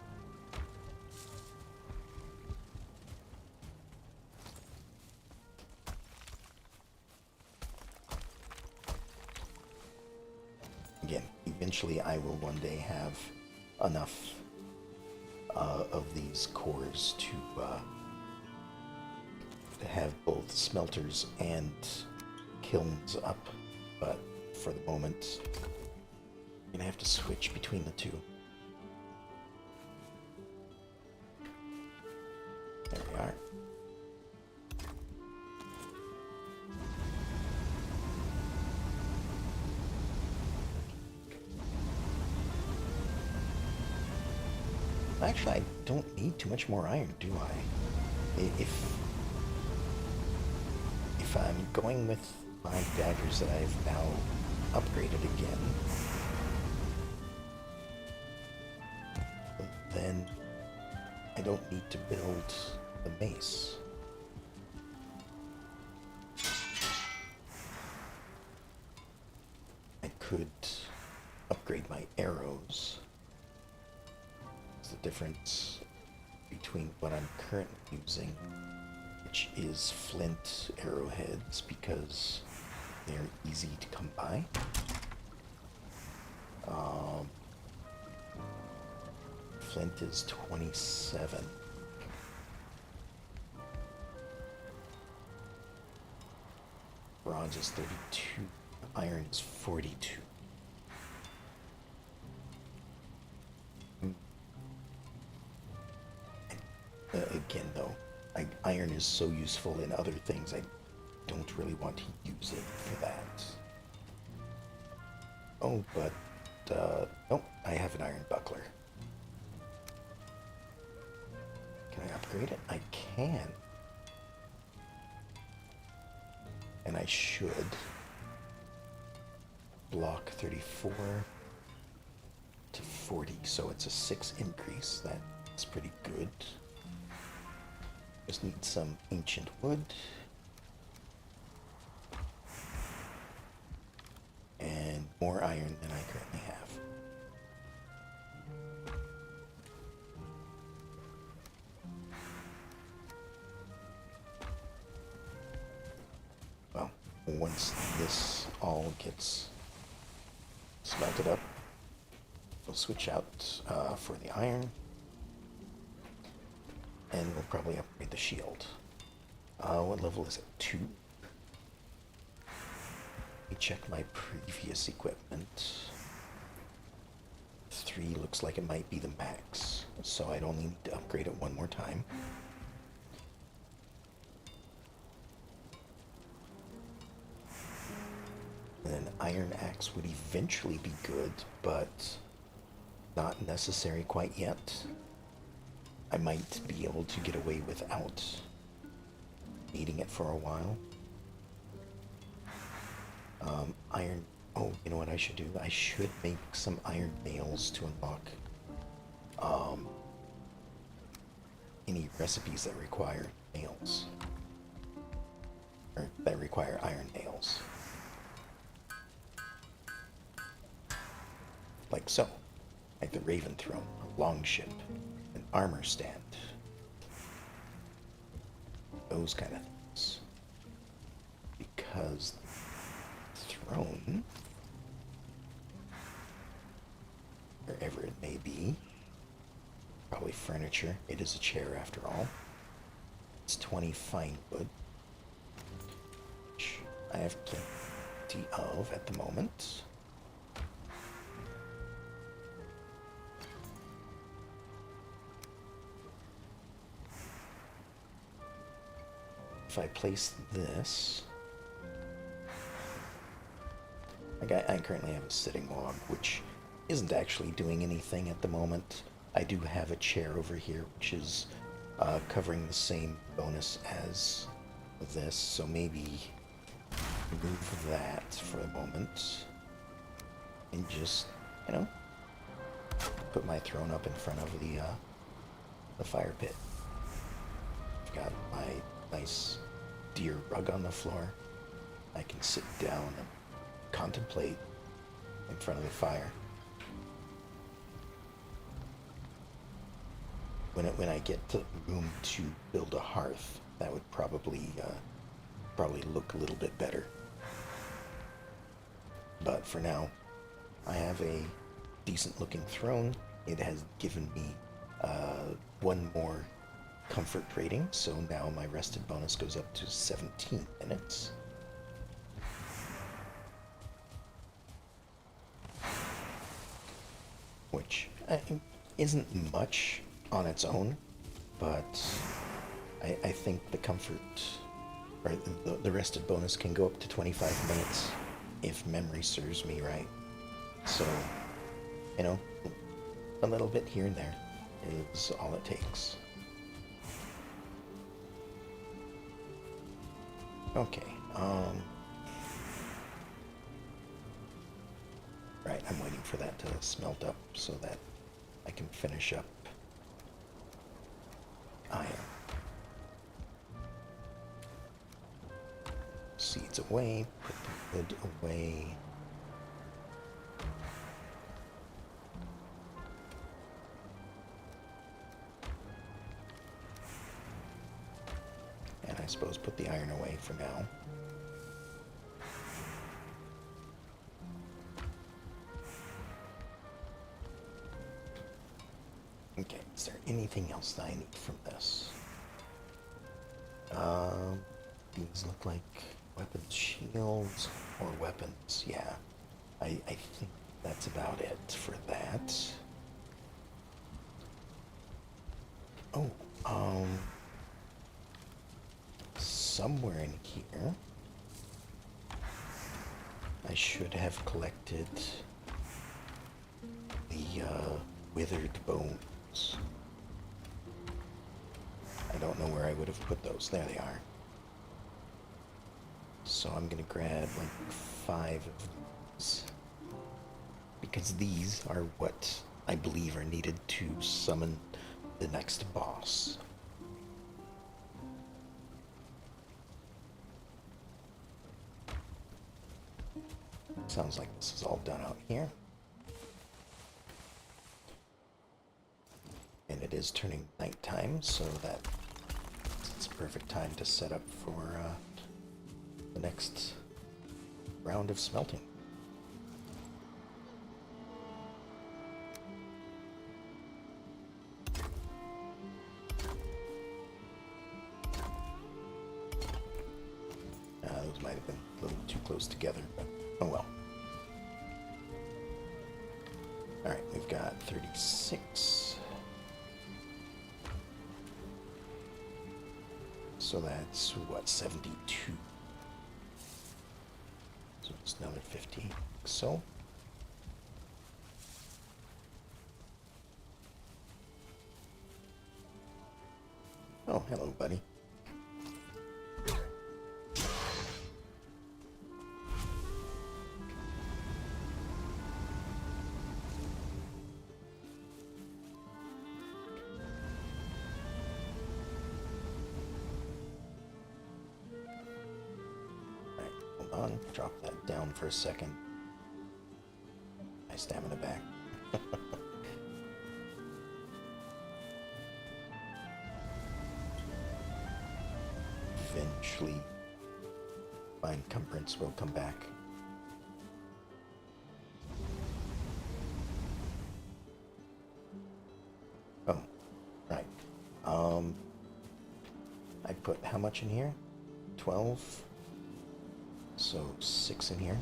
Again, eventually I will one day have enough of these cores to have both smelters and kilns up, but for the moment I'm gonna have to switch between the two. we are. Actually, I don't need too much more iron, do I? If I'm going with my daggers that I've now upgraded again, then I don't need to build the mace. I could upgrade my arrows. It's the difference between what I'm currently using, which is flint arrowheads because they're easy to come by. Flint is 27. Bronze is 32. Iron is 42. Again, though, iron is so useful in other things, I don't really want to use it for that. Oh, but, oh, I have an iron buckler. Can I upgrade it? I can. And I should. Block 34 to 40, so it's a 6 increase. That's pretty good. Just need some ancient wood. And more iron than I currently have. Well, once this all gets smelted up, we'll switch out for the iron. And we'll probably upgrade the shield. What level is it? 2? Let me check my previous equipment. 3 looks like it might be the max, so I'd only need to upgrade it one more time. And then iron axe would eventually be good, but not necessary quite yet. I might be able to get away without needing it for a while. Iron... Oh, you know what I should do? I should make some iron nails to unlock any recipes that require nails. Or that require iron nails. Like so. Like the Raven Throne, a longship, an armor stand. Those kind of things. Because the throne, wherever it may be, probably furniture. It is a chair after all. It's 20 fine wood, which I have plenty of at the moment. If I place this, I currently have a sitting log, which isn't actually doing anything at the moment. I do have a chair over here, which is covering the same bonus as this, so maybe move that for a moment, and just, you know, put my throne up in front of the fire pit. I've got my nice deer rug on the floor. I can sit down and contemplate in front of the fire. When I get the room to build a hearth, that would probably look a little bit better. But for now, I have a decent looking throne. It has given me one more comfort rating, so now my rested bonus goes up to 17 minutes. Which isn't much on its own, but I think the comfort, or the rested bonus can go up to 25 minutes if memory serves me right. So, you know, a little bit here and there is all it takes. Okay, right, I'm waiting for that to smelt up so that I can finish up iron. Seeds away, put the wood away. And I suppose put the iron away for now. Okay, is there anything else that I need from this? These look like weapons, shields, or weapons. Yeah, I think that's about it for that. Oh, somewhere in here, I should have collected the withered bones. I don't know where I would have put those. There they are. So I'm gonna grab like 5 of these, because these are what I believe are needed to summon the next boss. Sounds like this is all done out here. And it is turning nighttime, so that it's a perfect time to set up for the next round of smelting. Those might have been a little too close together, but oh well. Alright, we've got 36. So that's, what, 72? So just another 50. So. Oh, hello, buddy. Drop that down for a second. My stamina back. Eventually, my encumbrance will come back. Oh, right. I put how much in here? 12? So 6 in here.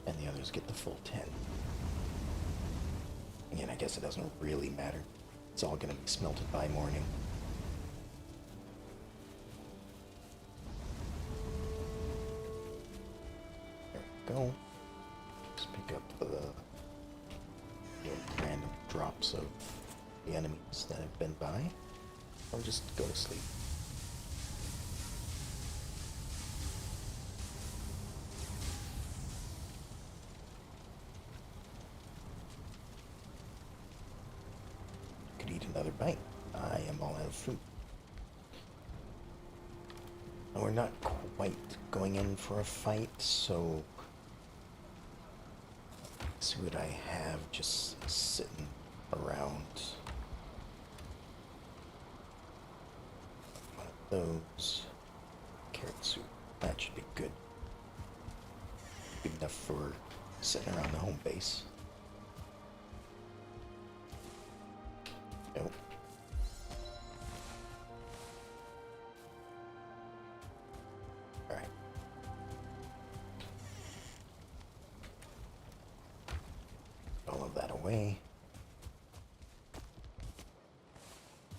And the others get the full 10. Again, I guess it doesn't really matter. It's all gonna be smelted by morning. There we go. Just pick up the random drops of the enemies that have been by. Or just go to sleep. Another bite. I am all out of food. We're not quite going in for a fight, so let's see what I have just sitting around. One of those. Carrot soup. That should be good. Good enough for sitting around the home base. Nope. Alright. All of that away.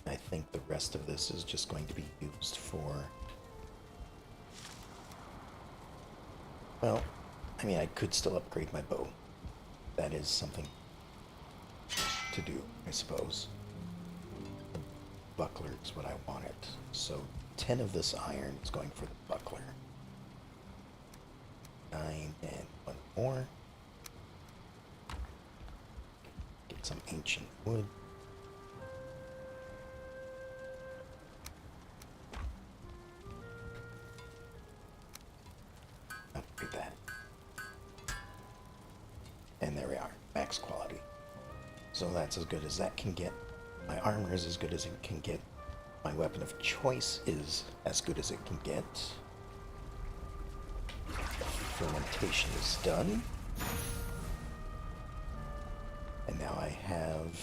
I think the rest of this is just going to be used for... Well, I mean, I could still upgrade my bow. That is something to do, I suppose. The buckler is what I wanted. So 10 of this iron is going for the buckler. 9 and 1 more. Get some ancient wood. Upgrade that. And there we are, max quality. So that's as good as that can get. My armor is as good as it can get. My weapon of choice is as good as it can get. Fermentation is done. And now I have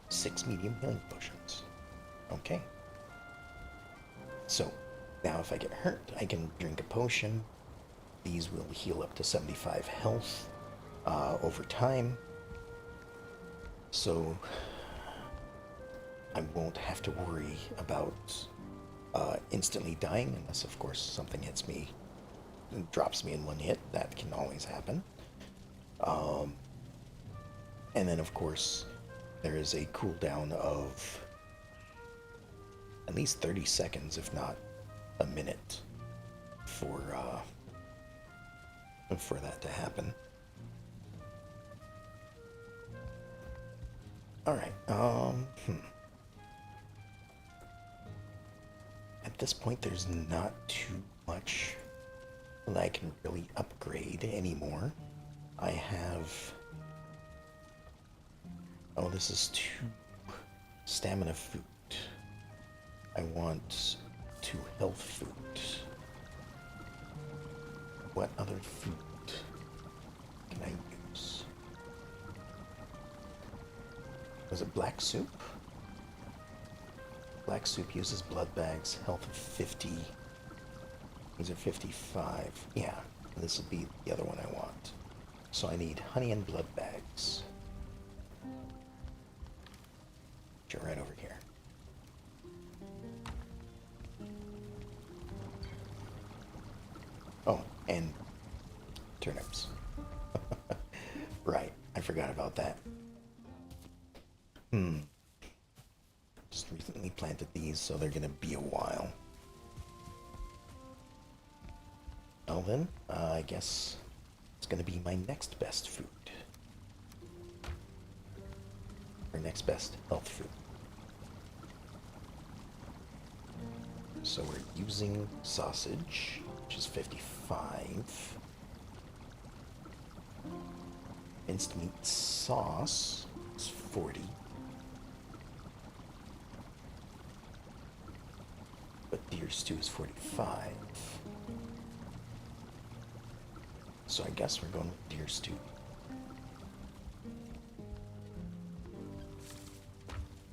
6 medium healing potions. Okay. So, now if I get hurt, I can drink a potion. These will heal up to 75 health over time. So, I won't have to worry about instantly dying, unless, of course, something hits me and drops me in one hit. That can always happen. And then, of course, there is a cooldown of at least 30 seconds, if not a minute, for that to happen. All right. At this point, there's not too much that I can really upgrade anymore. I have... Oh, this is 2 stamina food. I want 2 health food. What other food can I use? Was it black soup? Black soup uses blood bags, health of 50. These are 55. Yeah, this would be the other one I want. So I need honey and blood bags. Which are right over here. Oh, and turnips. Right, I forgot about that. Just recently planted these, so they're gonna be a while. Well then, I guess it's gonna be my next best food. Or next best health food. So we're using sausage, which is 55. Minced meat sauce is 40. But deer stew is 45. So I guess we're going with deer stew.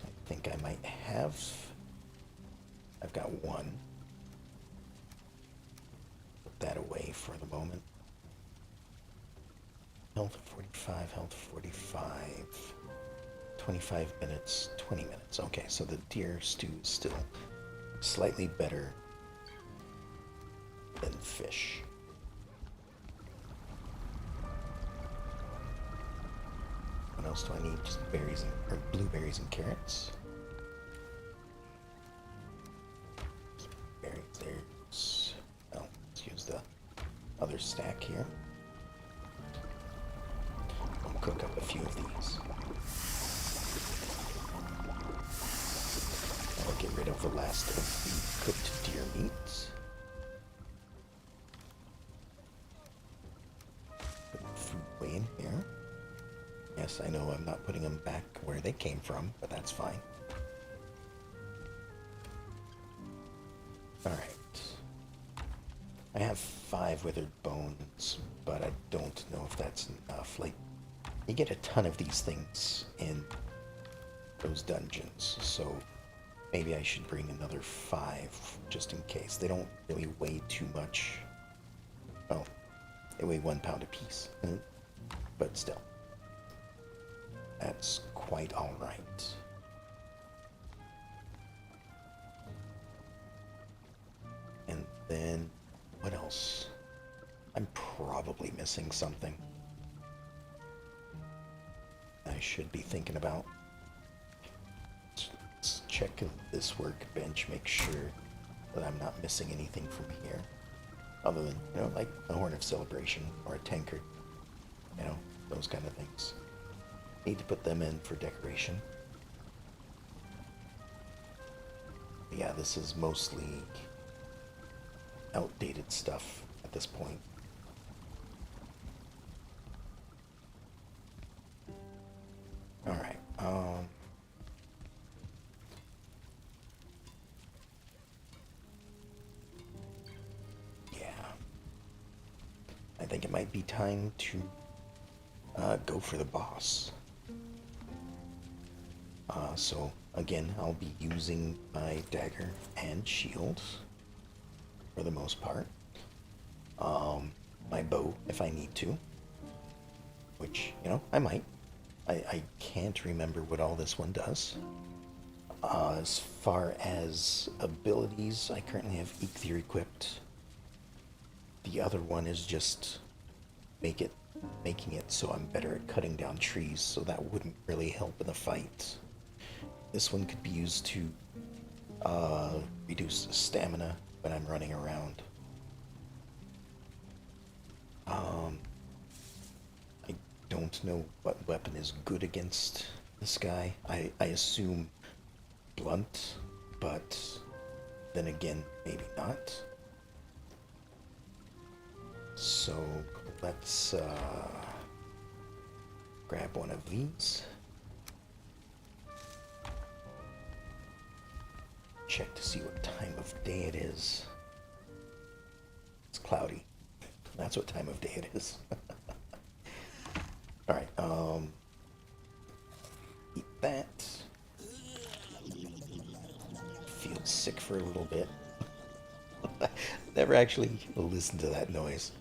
I think I might have... I've got 1. Put that away for the moment. Health 45, health 45. 25 minutes, 20 minutes. Okay, so the deer stew is still slightly better than fish. What else do I need? Just berries and, or blueberries and carrots. Berries, there's... Well, let's use the other stack here. I'll cook up a few of these. I'll get rid of the last of the cooked deer meats. Put the food way in here. Yes, I know I'm not putting them back where they came from, but that's fine. Alright. I have 5 withered bones, but I don't know if that's enough. Like, you get a ton of these things in those dungeons, so maybe I should bring another 5 just in case. They don't really weigh too much. Oh, they weigh 1 pound apiece, but still. That's quite alright. And then, what else? I'm probably missing something I should be thinking about. Let's check this workbench, make sure that I'm not missing anything from here. Other than, like a Horn of Celebration or a tankard. Those kind of things. Need to put them in for decoration. But yeah, this is mostly outdated stuff at this point. Alright, yeah. I think it might be time to go for the boss. So again, I'll be using my dagger and shield for the most part. My bow if I need to, which, I might. I can't remember what all this one does. As far as abilities, I currently have Eikthyr equipped. The other one is just making it so I'm better at cutting down trees, so that wouldn't really help in the fight. This one could be used to reduce stamina when I'm running around. I don't know what weapon is good against this guy. I assume blunt, but then again, maybe not. So let's grab one of these. Check to see what time of day it is. It's cloudy. That's what time of day it is. Alright, eat that. Feel sick for a little bit. Never actually listened to that noise.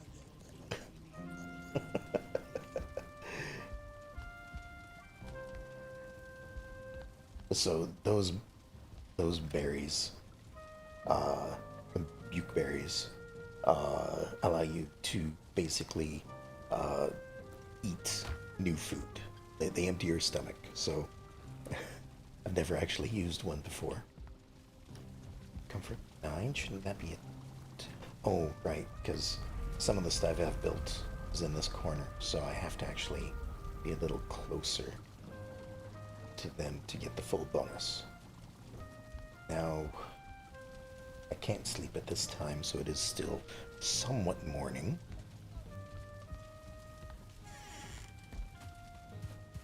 So those berries, buke berries, allow you to basically eat new food. They empty your stomach, so I've never actually used one before. Comfort 9, shouldn't that be it? Oh, right, because some of the stuff I've built is in this corner, so I have to actually be a little closer to them to get the full bonus. Now, I can't sleep at this time, so it is still somewhat morning.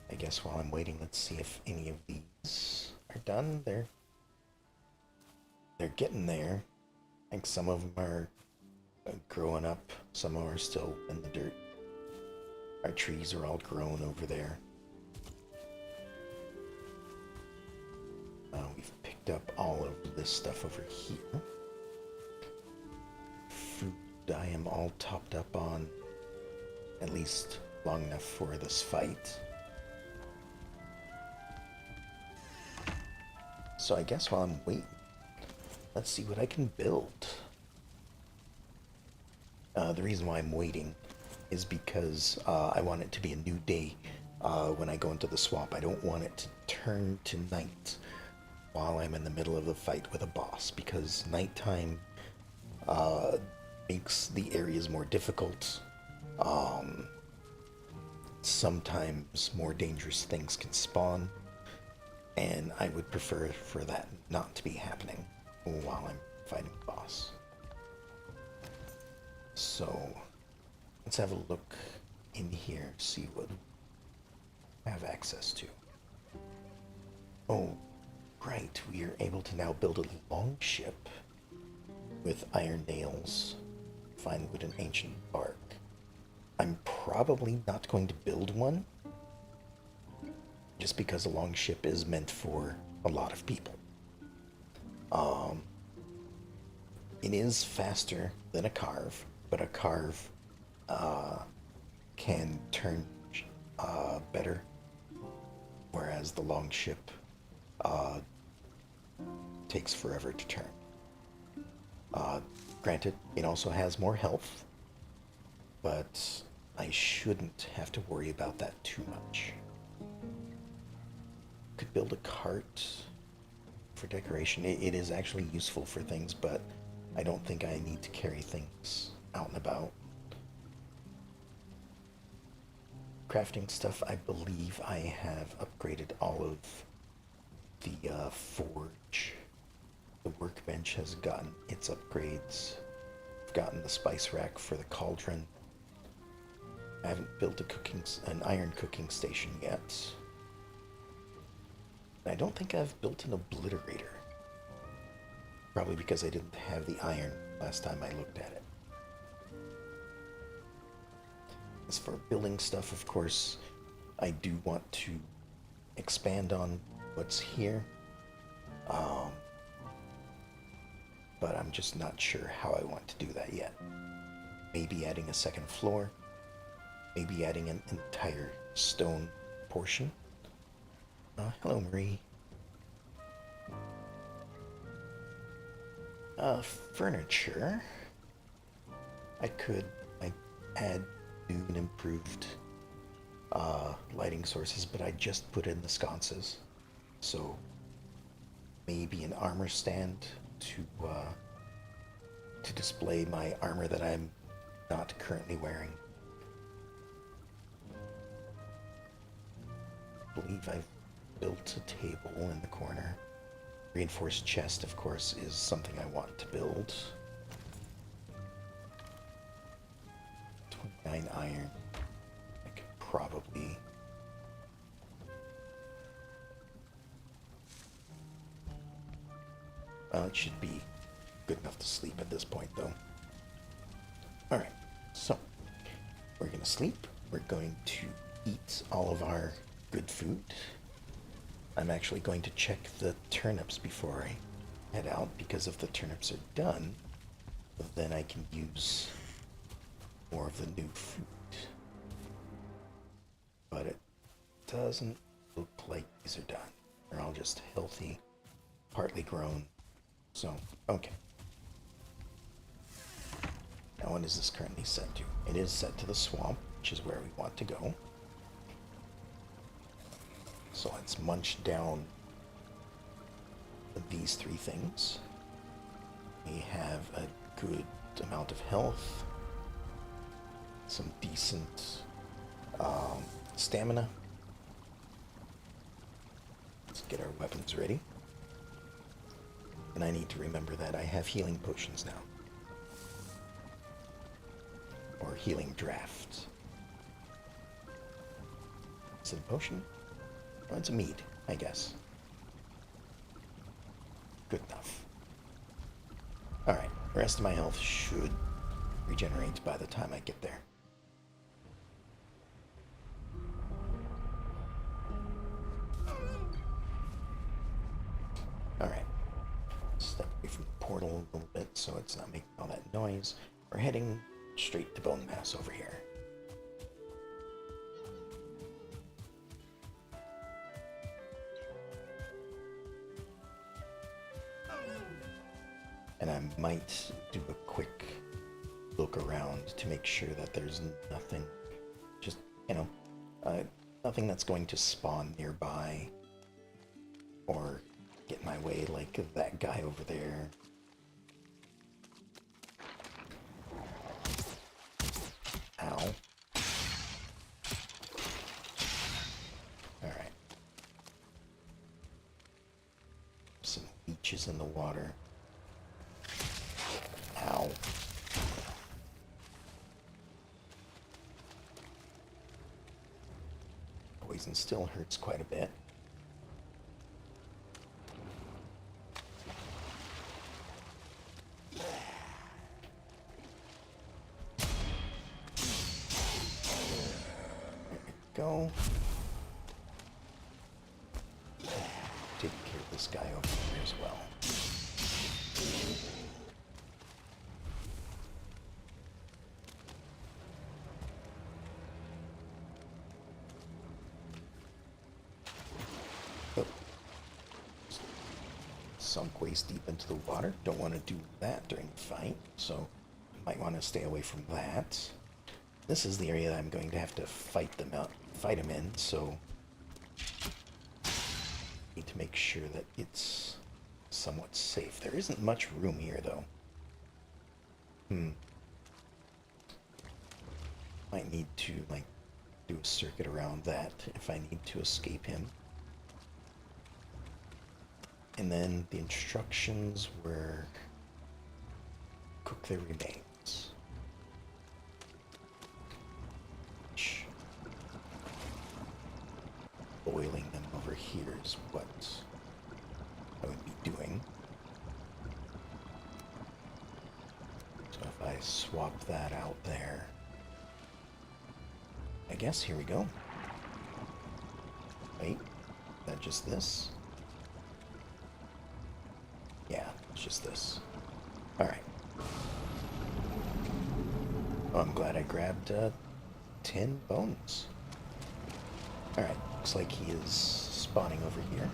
I guess while I'm waiting, let's see if any of these are done. They're getting there. I think some of them are growing up. Some of them are still in the dirt. Our trees are all grown over there. We've picked up all of this stuff over here. Food I am all topped up on, at least long enough for this fight. So I guess while I'm waiting, let's see what I can build. The reason why I'm waiting is because I want it to be a new day when I go into the swamp. I don't want it to turn to night while I'm in the middle of the fight with a boss, because nighttime makes the areas more difficult. Sometimes more dangerous things can spawn, and I would prefer for that not to be happening while I'm fighting the boss. So let's have a look in here, see what I have access to. Oh, right, we are able to now build a long ship with iron nails, fine wood, and ancient bark. I'm probably not going to build one, just because a long ship is meant for a lot of people. It is faster than a carve, but a carve can turn better, whereas as the longship uh, takes forever to turn. Granted, it also has more health, but I shouldn't have to worry about that too much. Could build a cart for decoration. It is actually useful for things, but I don't think I need to carry things out and about. Crafting stuff, I believe I have upgraded all of the forge. The workbench has gotten its upgrades. I've gotten the spice rack for the cauldron. I haven't built an iron cooking station yet. I don't think I've built an obliterator. Probably because I didn't have the iron last time I looked at it. As for building stuff, of course, I do want to expand on what's here. But I'm just not sure how I want to do that yet. Maybe adding a second floor. Maybe adding an entire stone portion. Hello, Marie. Furniture. I add new and improved lighting sources, but I just put in the sconces. So maybe an armor stand to display my armor that I'm not currently wearing. I believe I've built a table in the corner. Reinforced chest, of course, is something I want to build. 29 iron. I could probably... Well, it should be good enough to sleep at this point, though. Alright, so we're going to sleep. We're going to eat all of our good food. I'm actually going to check the turnips before I head out, because if the turnips are done, then I can use more of the new food. But it doesn't look like these are done. They're all just healthy, partly grown. So, okay. Now what is this currently set to? It is set to the swamp, which is where we want to go. So let's munch down these three things. We have a good amount of health, some decent stamina. Let's get our weapons ready. And I need to remember that I have healing potions now. Or healing drafts. Is it a potion? Well, it's a mead, I guess. Good enough. Alright, the rest of my health should regenerate by the time I get there. Alright. Step away from the portal a little bit so it's not making all that noise. We're heading straight to Bone Mass over here. And I might do a quick look around to make sure that there's nothing, just, nothing that's going to spawn nearby or get in my way like that guy over there. Ow. Alright. Some leeches in the water. Ow. Poison still hurts quite a bit. Go. Take care of this guy over here as well. sunk waist deep into the water. Don't want to do that during the fight, so might want to stay away from that. This is the area that I'm going to have to fight them in, so need to make sure that it's somewhat safe. There isn't much room here, though. Might need to, like, do a circuit around that if I need to escape him. And then the instructions were cook their remains. Boiling them over here is what I would be doing. So if I swap that out there, I guess here we go. Wait, is that just this? Yeah, it's just this. Alright. Oh, I'm glad I grabbed 10 bones. Alright, looks like he is spawning over here.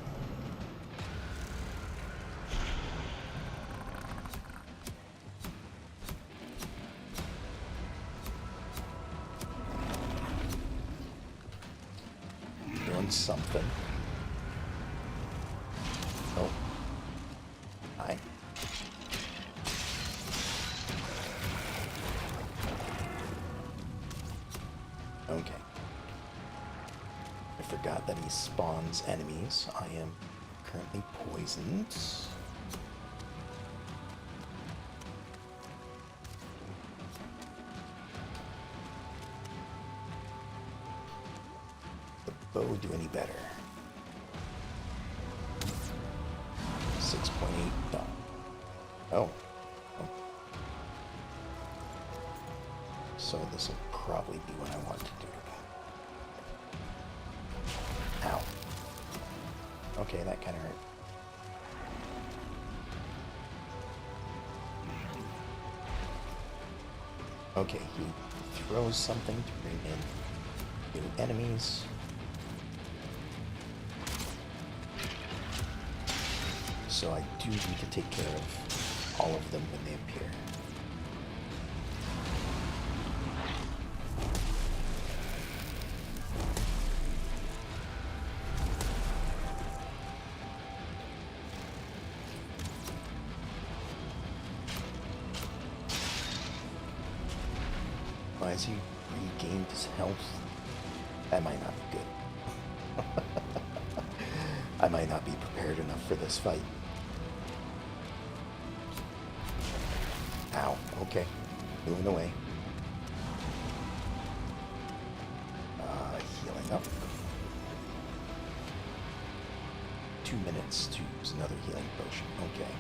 Doing something. Oh. Hi. Okay. I forgot that he spawns enemies. I am currently poisoned. The bow do any better? 6.8 done. Oh. So this will probably be what I want to do. Ow. Okay, that kind of hurt. Okay, he throws something to bring in new enemies. So I do need to take care of all of them when they appear. As he regained his health, that might not be good. I might not be prepared enough for this fight. Ow, okay. Moving away. Healing up. 2 minutes to use another healing potion. Okay.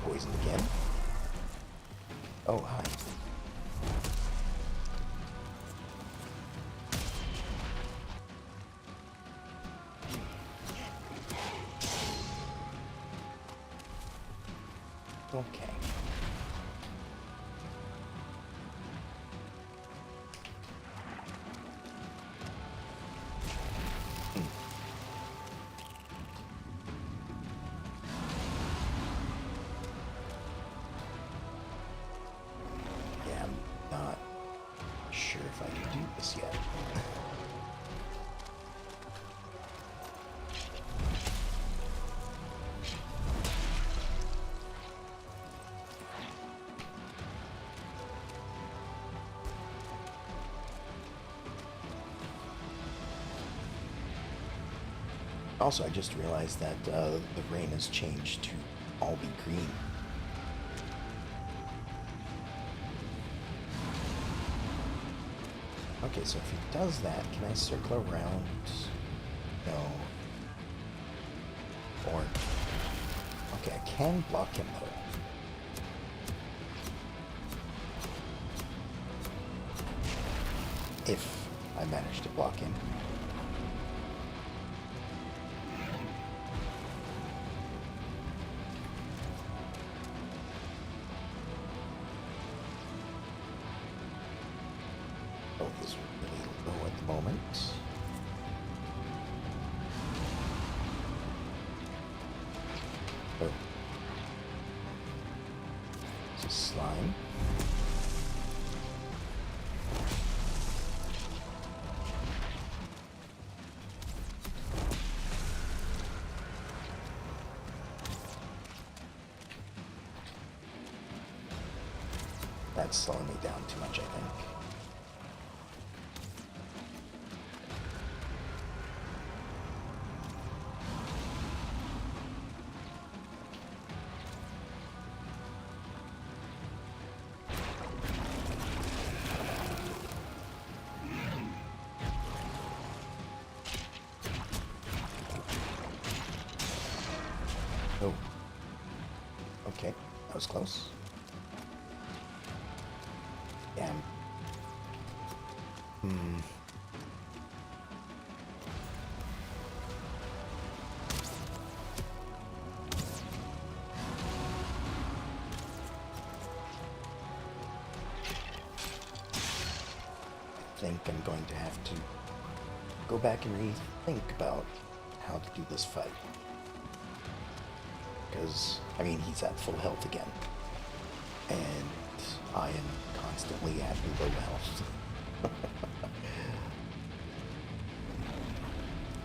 Poisoned again. Oh, hi. Okay. Sure if I can do this yet. Also, I just realized that the rain has changed to all be green. Okay, so if he does that, can I circle around? No. Or... Okay, I can block him, though. If I managed to block him. Health is really low at the moment. Oh. It's a slime. That's slowing me down too much, I think. Oh. Okay, that was close. Damn. I think I'm going to have to go back and rethink about how to do this fight. Because, I mean, he's at full health again. And I am constantly at low health.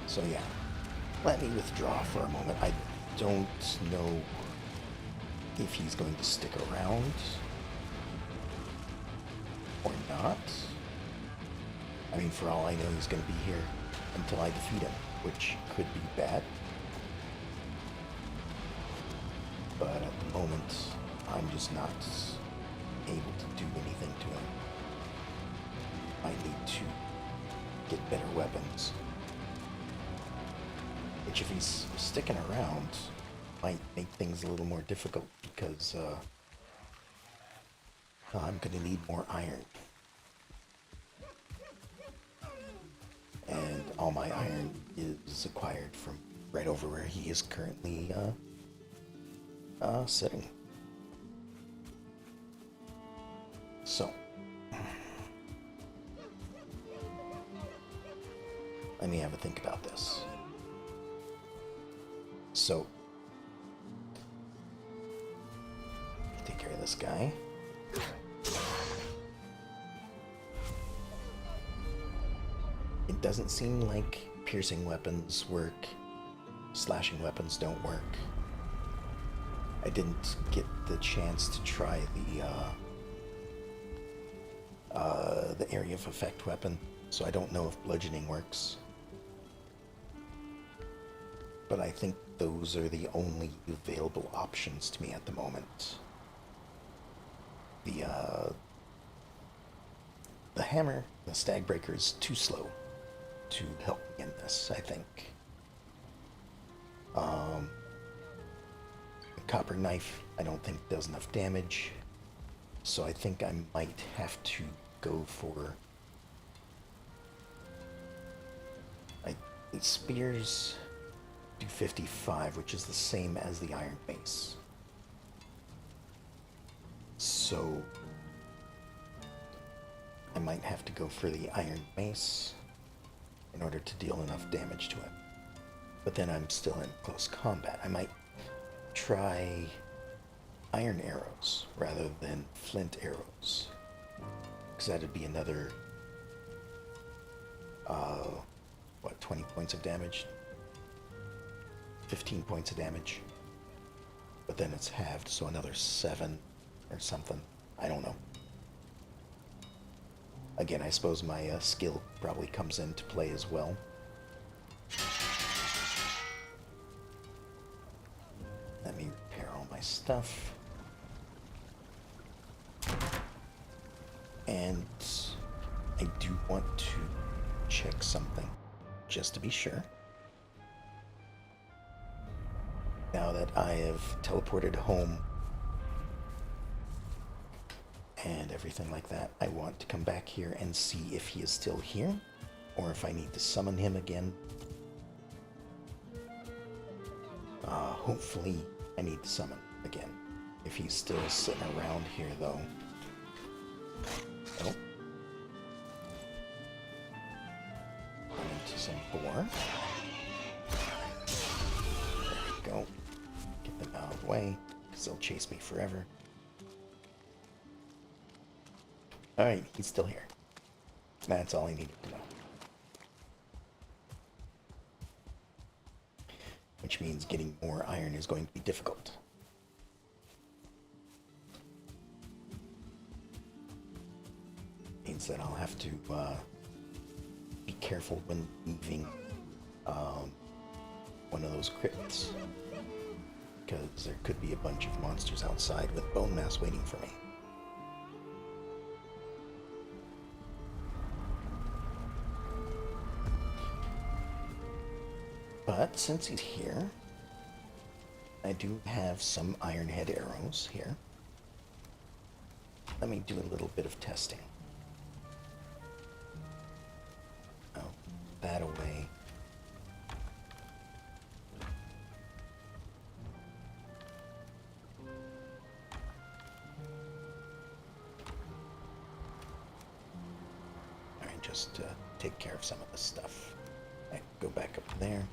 So yeah, let me withdraw for a moment. I don't know if he's going to stick around or not. I mean, for all I know, he's going to be here until I defeat him, which could be bad. But at the moment, I'm just not able to do anything to him. I need to get better weapons. Which, if he's sticking around, might make things a little more difficult because I'm going to need more iron. And all my iron is acquired from right over where he is currently sitting. So, let me have a think about this. So, take care of this guy. It doesn't seem like piercing weapons work. Slashing weapons don't work. I didn't get the chance to try the area of effect weapon, so I don't know if bludgeoning works. But I think those are the only available options to me at the moment. The hammer, the stag breaker, is too slow to help me in this, I think. The copper knife, I don't think does enough damage, so I think I might have to go for spears. Do 55, which is the same as the iron mace. So I might have to go for the iron mace in order to deal enough damage to him. But then I'm still in close combat. I might try iron arrows rather than flint arrows, because that'd be another 20 points of damage, 15 points of damage, but then it's halved, so another 7 or something. I don't know. Again, I suppose my skill probably comes into play as well. Let me repair all my stuff. And I do want to check something, just to be sure. Now that I have teleported home and everything like that, I want to come back here and see if he is still here. or if I need to summon him again. Hopefully I need to summon again. If he's still sitting around here, though. Oh. Run into some boar. There we go. Get them out of the way, because they'll chase me forever. Alright, he's still here. That's all I needed to know. Which means getting more iron is going to be difficult. Means that I'll have to be careful when leaving one of those crypts. Because there could be a bunch of monsters outside with bone mass waiting for me. But since he's here, I do have some iron head arrows here. Let me do a little bit of testing. Oh, that away. Alright, just take care of some of this stuff. I go back up there.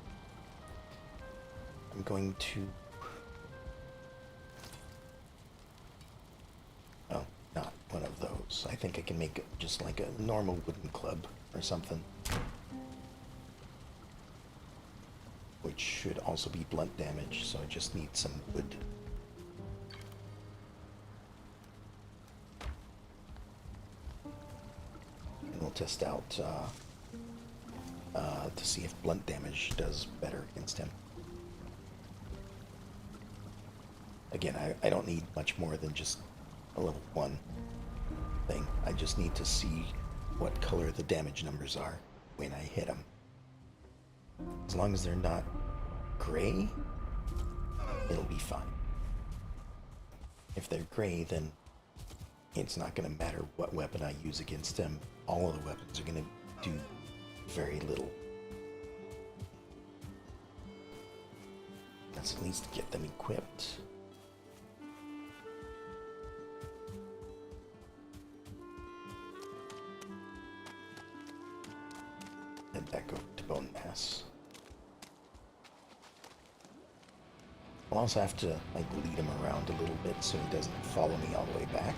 I'm going to... Oh, not one of those. I think I can make just like a normal wooden club or something. Which should also be blunt damage, so I just need some wood. And we'll test out to see if blunt damage does better against him. Again, I don't need much more than just a level 1 thing. I just need to see what color the damage numbers are when I hit them. As long as they're not gray, it'll be fine. If they're gray, then it's not going to matter what weapon I use against them. All of the weapons are going to do very little. Let's at least get them equipped. Head back over to bone mass. I'll also have to like lead him around a little bit so he doesn't follow me all the way back.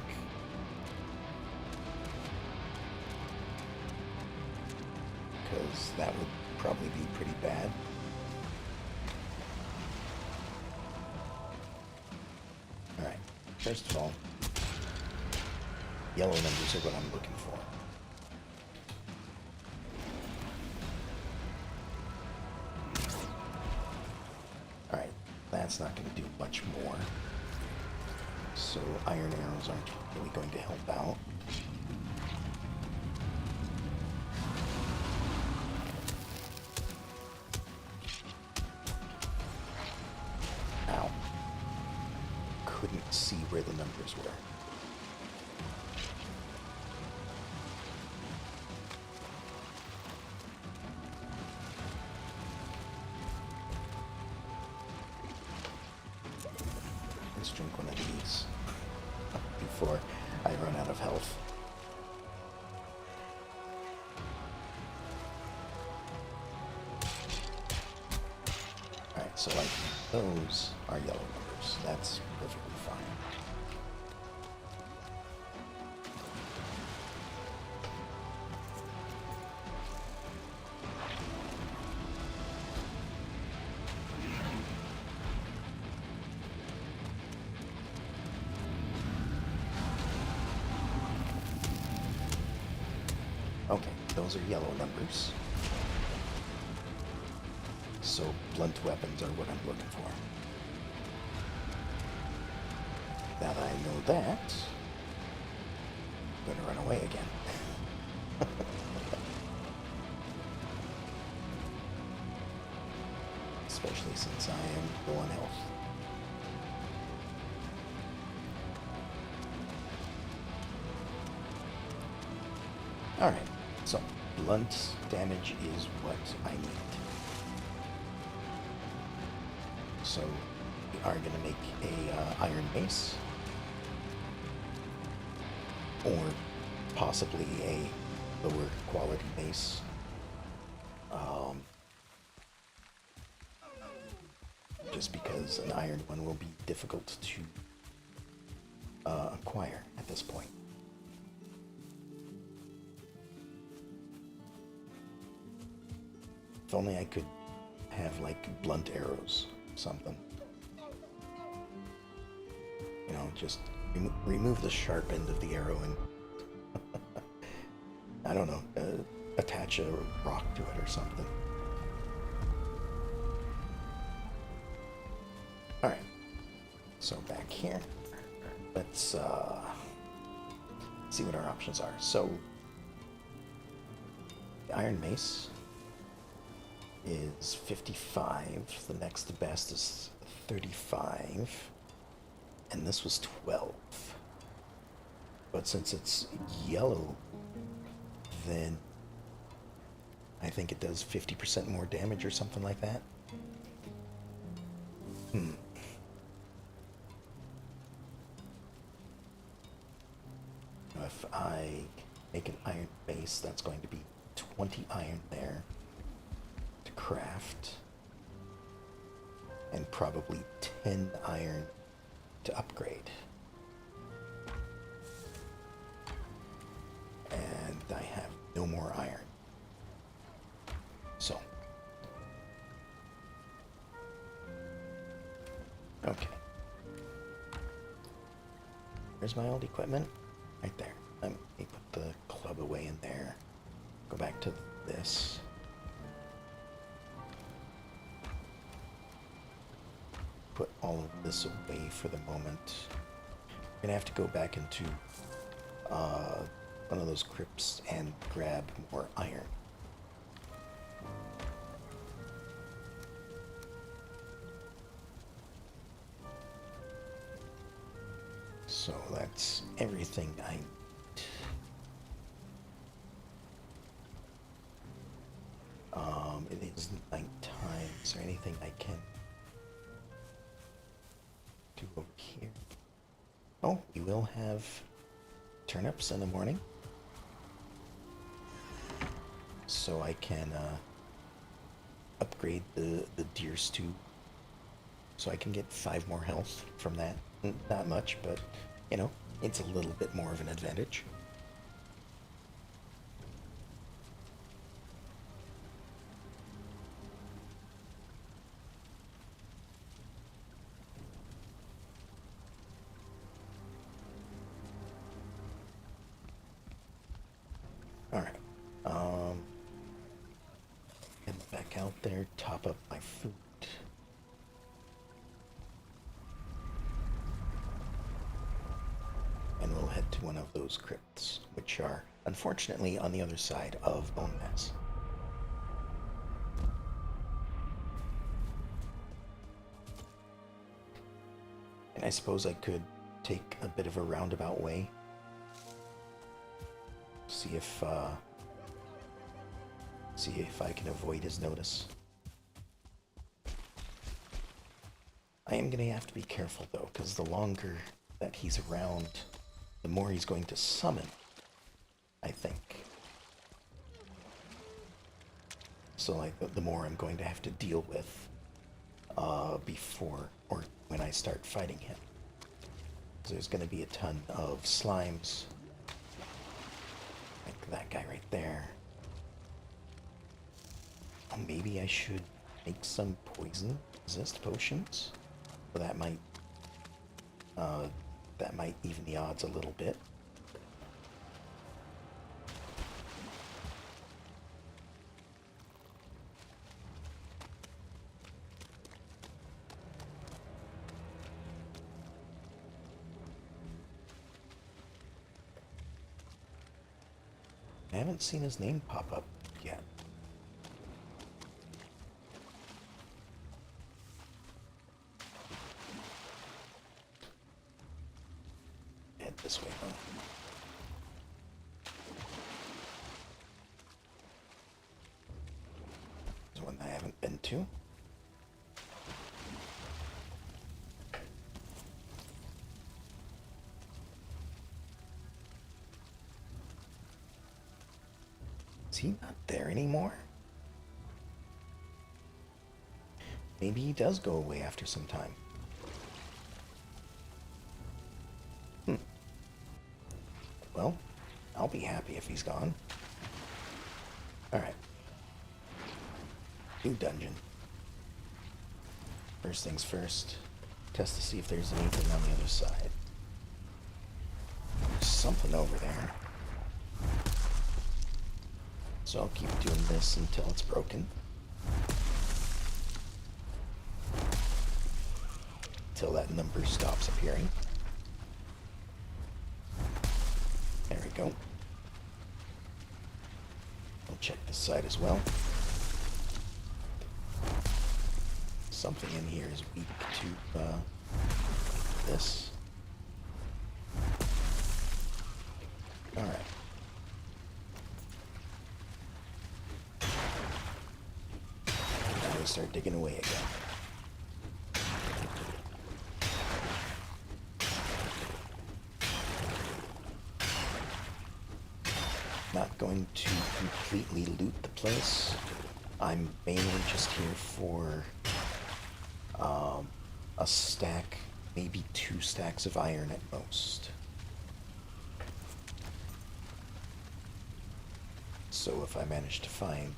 Because that would probably be pretty bad. Alright, first of all, yellow numbers are what I'm looking for. Alright, that's not going to do much more. So iron arrows aren't really going to help out. Ow. Couldn't see where the numbers were. Let's drink one of these before I run out of health. Alright, so like those are yellow numbers. That's perfectly fine. Okay, those are yellow numbers. So blunt weapons are what I'm looking for. Now that I know that, I'm gonna run away again. Especially since I am low on health. Alright, so blunt damage is what I need. So we are going to make a iron mace, or possibly a lower quality mace. Just because an iron one will be difficult to acquire at this point. If only I could have like blunt arrows, something. You know, just remove the sharp end of the arrow and I don't know, attach a rock to it or something. Alright, so back here, let's see what our options are. So, the Iron Mace is 55, the next best is 35, and this was 12. But since it's yellow, then I think it does 50% more damage or something like that. If I make an iron base, that's going to be 20 iron there to craft, and probably 10 iron to upgrade. And I have no more iron. So, okay. Here's my old equipment. Right there. Let me put the club away in there. Go back to this. Put all of this away for the moment. I'm gonna have to go back into one of those crypts and grab more iron. So that's everything I need. It is nighttime. Is there anything I can do over here? Oh, we will have turnips in the morning. So I can upgrade the deer stew. So I can get 5 more health from that. Not much, but, you know, it's a little bit more of an advantage. Alright. Head back out there, top up my food. And we'll head to one of those crypts, which are, unfortunately, on the other side of Bone Mass. And I suppose I could take a bit of a roundabout way. See if I can avoid his notice. I am gonna have to be careful though, because the longer that he's around, the more he's going to summon, I think. So like the more I'm going to have to deal with before or when I start fighting him. So there's going to be a ton of slimes, like that guy right there. Oh, maybe I should make some poison resist potions. Well, that might even the odds a little bit. I haven't seen his name pop up yet. Head this way though. one I haven't been to. Is he not there anymore? Maybe he does go away after some time. Well, I'll be happy if he's gone. Alright. New dungeon. First things first, test to see if there's anything on the other side. There's something over there. So I'll keep doing this until it's broken. Until that number stops appearing. There we go. I'll check this side as well. Something in here is weak to this. Alright. Now we start digging away again. Not going to completely loot the place. I'm mainly just here for a stack, maybe 2 stacks of iron at most. So if I manage to find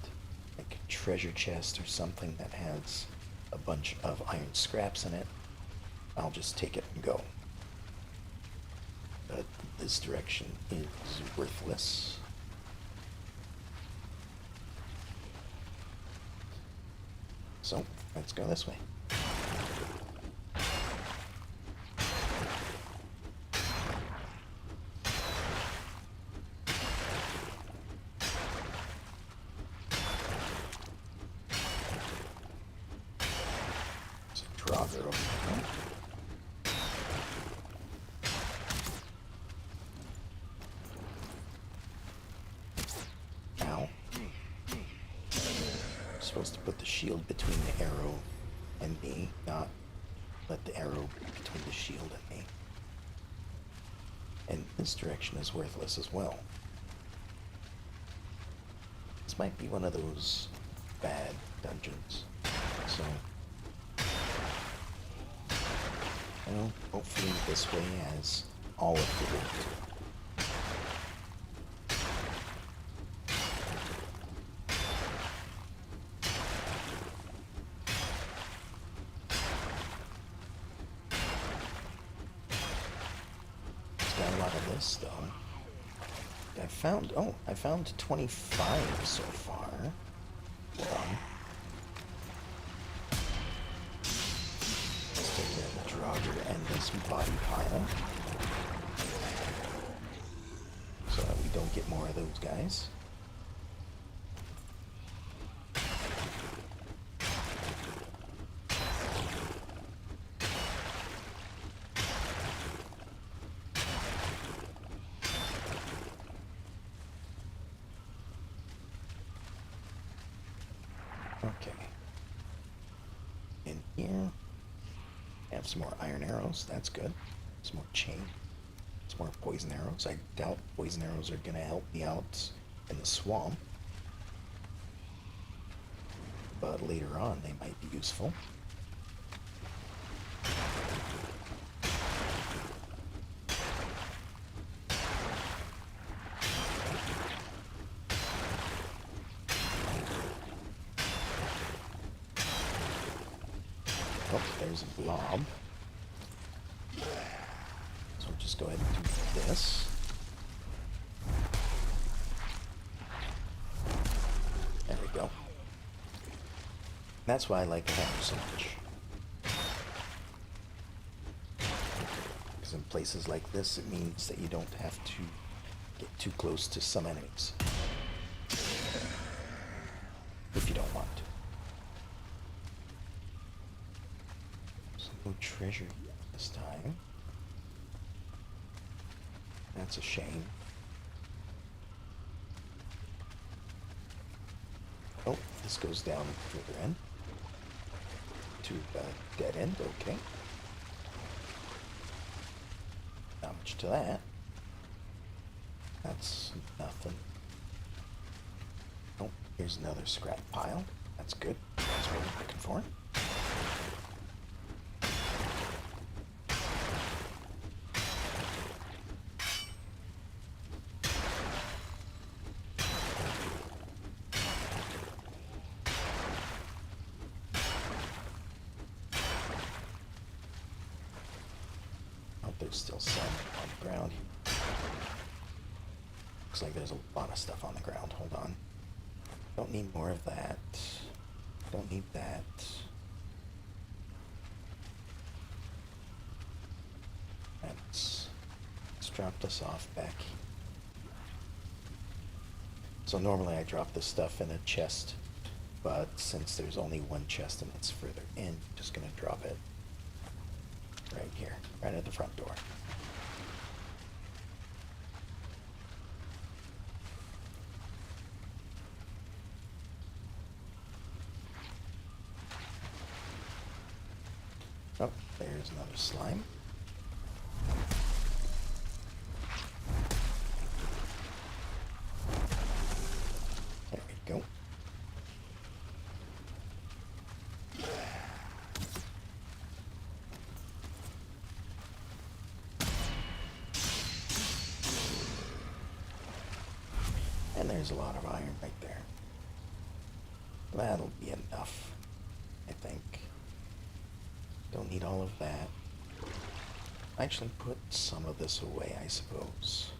like a treasure chest or something that has a bunch of iron scraps in it, I'll just take it and go. But this direction is worthless. So, let's go this way. There's a Draugr over there. Ow. Supposed to put the shield between the arrow and me, not let the arrow between the shield and me. And this direction is worthless as well. This might be one of those bad dungeons. So, well, hopefully this way has all of the loot. Though. I found 25 so far. Hold on. Let's take care of the Draugr and this body pile. So that we don't get more of those guys. Okay. In here, I have some more iron arrows. That's good. Some more chain. Some more poison arrows. I doubt poison arrows are going to help me out in the swamp. But later on, they might be useful. Oh, there's a blob. So we'll just go ahead and do this. There we go. That's why I like hammer so much. Because in places like this, it means that you don't have to get too close to some enemies. If you don't want to. No treasure this time. That's a shame. Oh, this goes down further in. To the dead end, okay. Not much to that. That's nothing. Oh, here's another scrap pile. That's good. That's what I'm looking for. Oh, there's still some on the ground. Looks like there's a lot of stuff on the ground. Hold on. Don't need more of that. Don't need that. Let's drop this off back. So normally I drop this stuff in a chest, but since there's only one chest and it's further in, I'm just gonna drop it right here, right at the front door. Oh, there's another slime. There we go. And there's a lot of iron right there. That'll be enough, I think. Don't need all of that. Actually put some of this away, I suppose.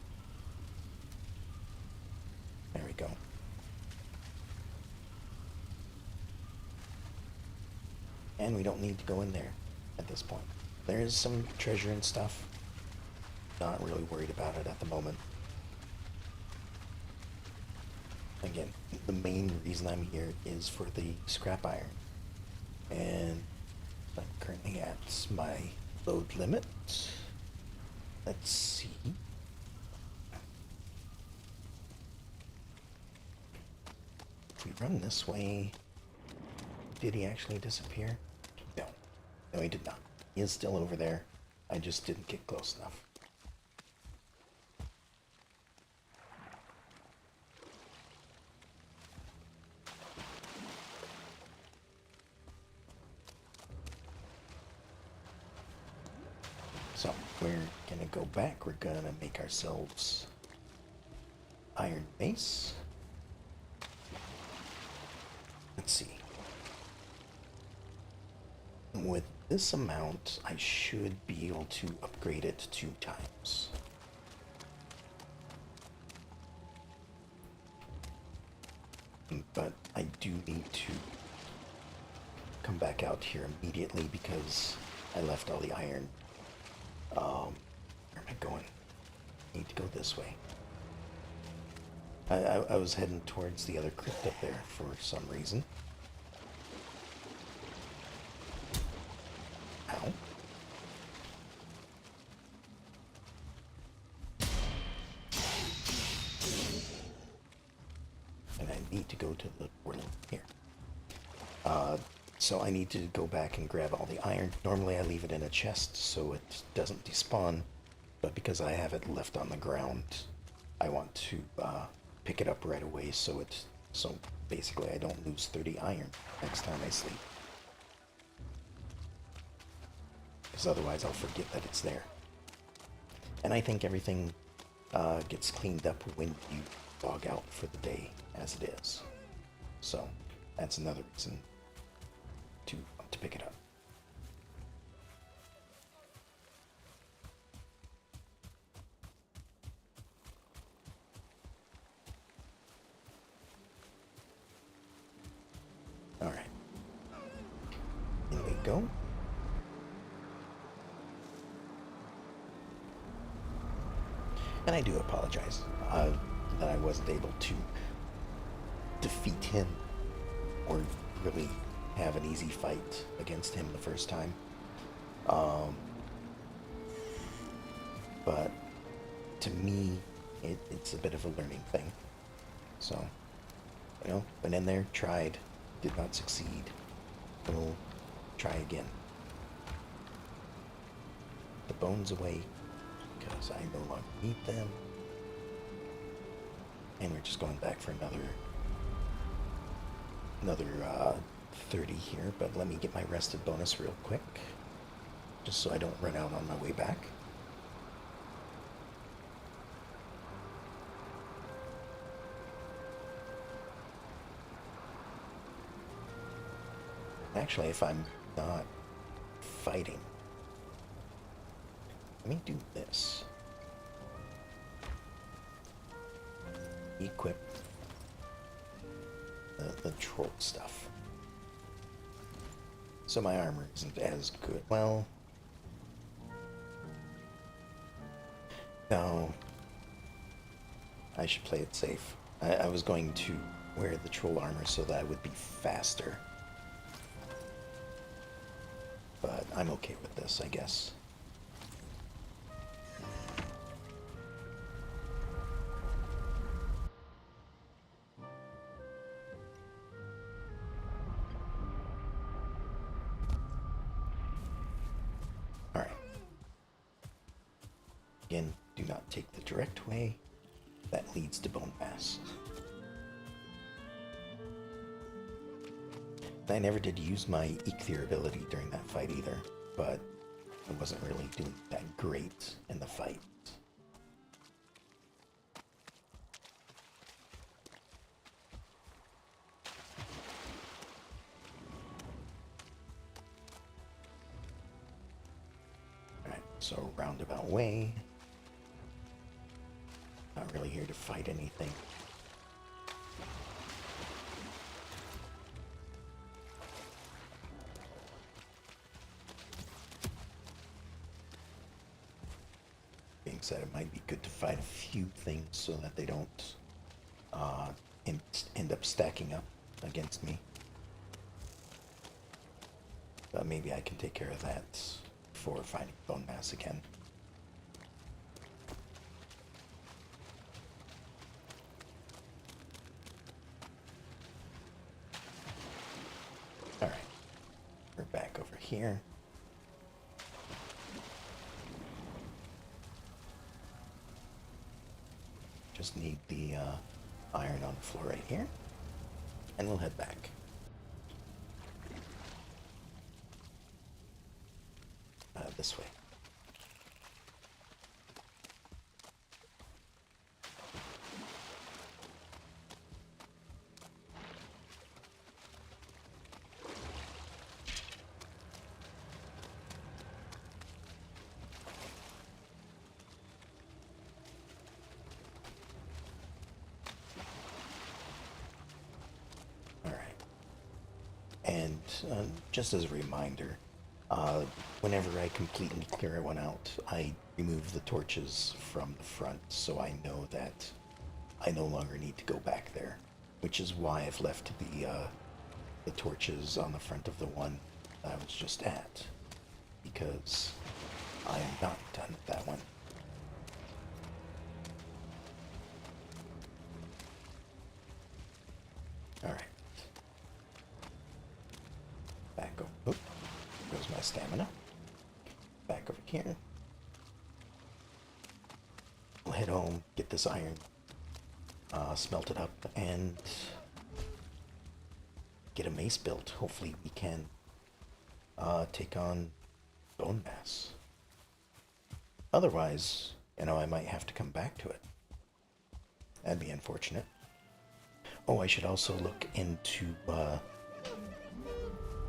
There we go. And we don't need to go in there at this point. There is some treasure and stuff. Not really worried about it at the moment. Again, the main reason I'm here is for the scrap iron. And I'm currently at my load limit. Let's see. If we run this way, did he actually disappear? No. No, he did not. He is still over there. I just didn't get close enough. So we're gonna go back. We're gonna make ourselves iron base. Let's see. With this amount, I should be able to upgrade it 2 times. But I do need to come back out here immediately because I left all the iron. Where am I going? I need to go this way. I was heading towards the other crypt up there for some reason. Ow. And I need to go to the portal here. So I need to go back and grab all the iron. Normally I leave it in a chest so it doesn't despawn, but because I have it left on the ground, I want to pick it up right away so basically I don't lose 30 iron next time I sleep. Because otherwise I'll forget that it's there. And I think everything gets cleaned up when you log out for the day as it is. So that's another reason to pick it up. All right. In we go. And I do apologize that I wasn't able to defeat him or really have an easy fight against him the first time. But to me, it's a bit of a learning thing. So, went in there, tried, did not succeed. We'll try again. The bones away, because I no longer need them. And we're just going back for another 30 here, but let me get my rested bonus real quick, just so I don't run out on my way back. Actually, if I'm not fighting, let me do this. Equip the troll stuff. So my armor isn't as good. Well, no. I should play it safe. I was going to wear the troll armor so that I would be faster. But I'm okay with this, I guess. Alright. Again, do not take the direct way. That leads to bone mass. I never did use my Eikthyr ability during that fight either, but I wasn't really doing that great in the fight. Alright, so roundabout way. Not really here to fight anything. Being said, it might be good to fight a few things so that they don't end up stacking up against me. But maybe I can take care of that before fighting bone mass again. Alright, we're back over here. Just need the iron on the floor right here, and we'll head back. This way. And just as a reminder, whenever I completely clear one out, I remove the torches from the front so I know that I no longer need to go back there, which is why I've left the torches on the front of the one I was just at, because I am not done with that one. Alright. Back over. Oop. Goes my stamina. Back over here. We'll head home, get this iron smelted up, and get a mace built. Hopefully we can take on bone mass. Otherwise, I might have to come back to it. That'd be unfortunate. Oh, I should also look into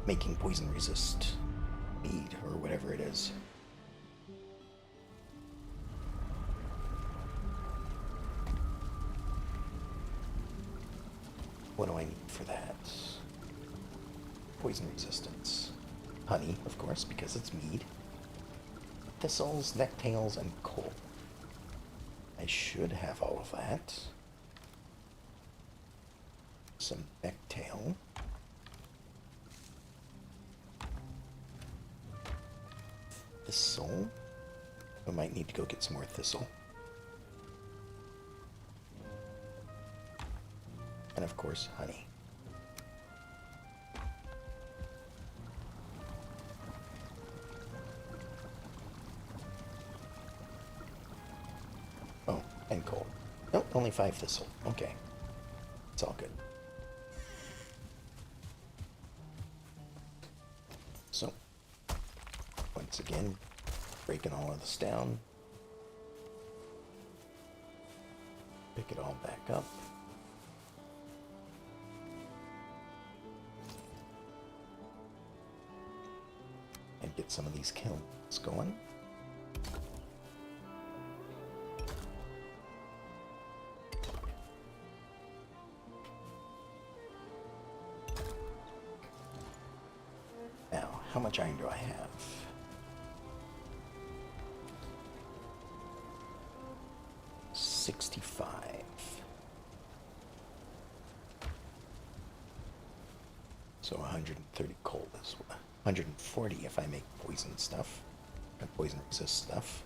making poison resist mead or whatever it is. What do I need for that? Poison resistance. Honey, of course, because it's mead. Thistles, necktails, and coal. I should have all of that. Some necktail. Thistle. I might need to go get some more thistle. And of course, honey. Nope, only 5 thistle. Okay. It's all good. So, once again, breaking all of this down. Pick it all back up. And get some of these kilns going. Now, how much iron do I have? $65. So 130 coal is 140 if I make poison stuff, or poison resist stuff.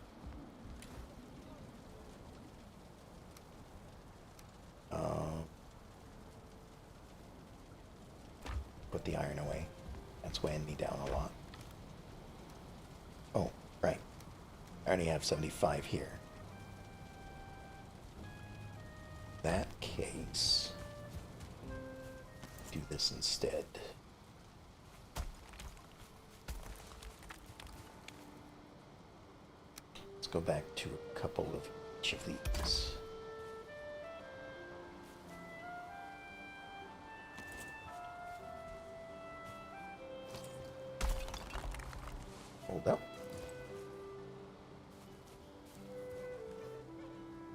Put the iron away. That's weighing me down a lot. Oh, right. I already have 75 here. That case, do this instead. Let's go back to a couple of each of these. Hold up.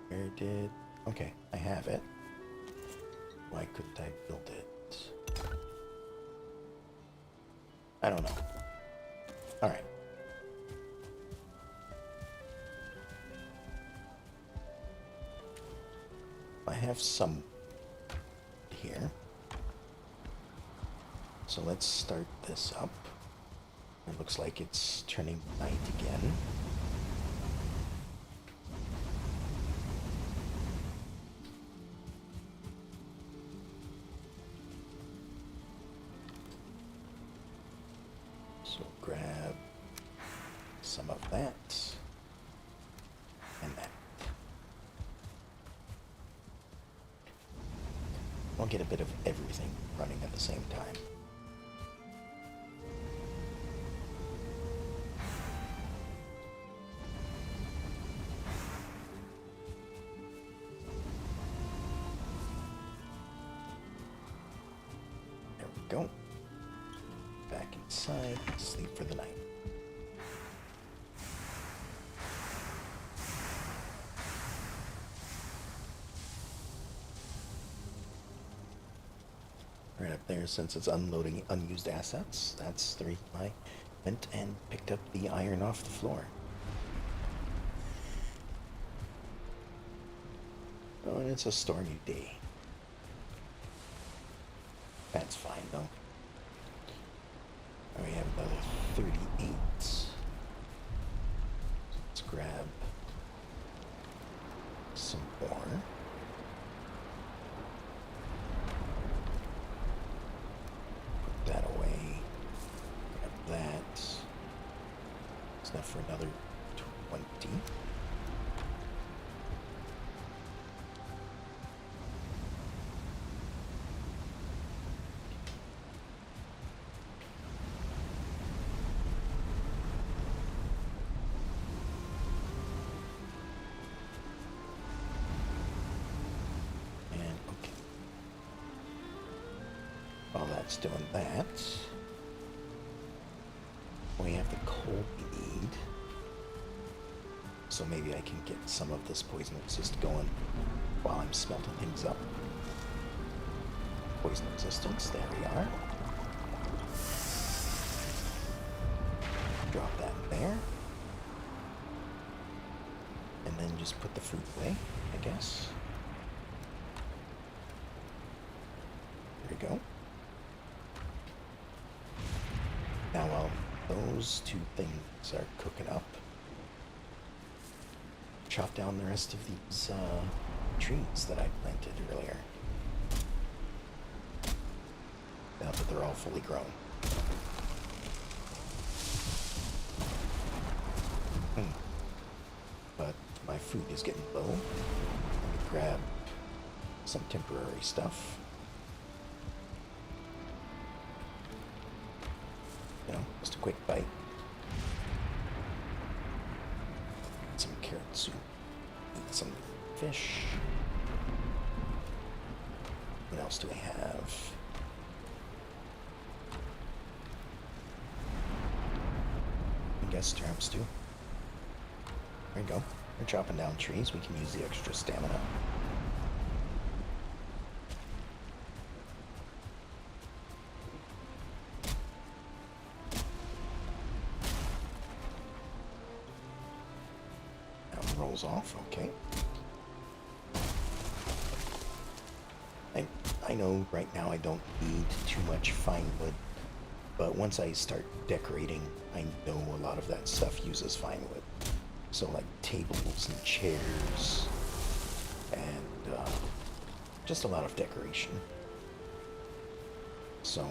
Where did... Okay, I have it. Why couldn't I build it? I don't know. Alright. I have some here. So let's start this up. It looks like it's turning night again. So grab some of that and that. I'll get a bit of everything running at the same time. There we go. Back inside, sleep for the night. Right up there, since it's unloading unused assets, that's the reason I went and picked up the iron off the floor. Oh, and it's a stormy day. That's fine, though. We have another 38. Let's grab some more. Put that away. Grab that. It's enough for another 20. While that's doing that, we have the coal we need. So maybe I can get some of this poison resist going while I'm smelting things up. Poison resistance, there we are. Drop that in there. And then just put the fruit away, I guess. There we go. Now, while those two things are cooking up, chop down the rest of these trees that I planted earlier. Now that they're all fully grown. But my food is getting low. Let me grab some temporary stuff. You know, just a quick bite. Some carrot soup. Eat some fish. What else do we have? I guess trap stew. There you go. We're chopping down trees. We can use the extra stamina. That one rolls off. Okay. I know right now I don't need too much fine wood, but once I start decorating, I know a lot of that stuff uses fine wood. So like tables and chairs and just a lot of decoration. So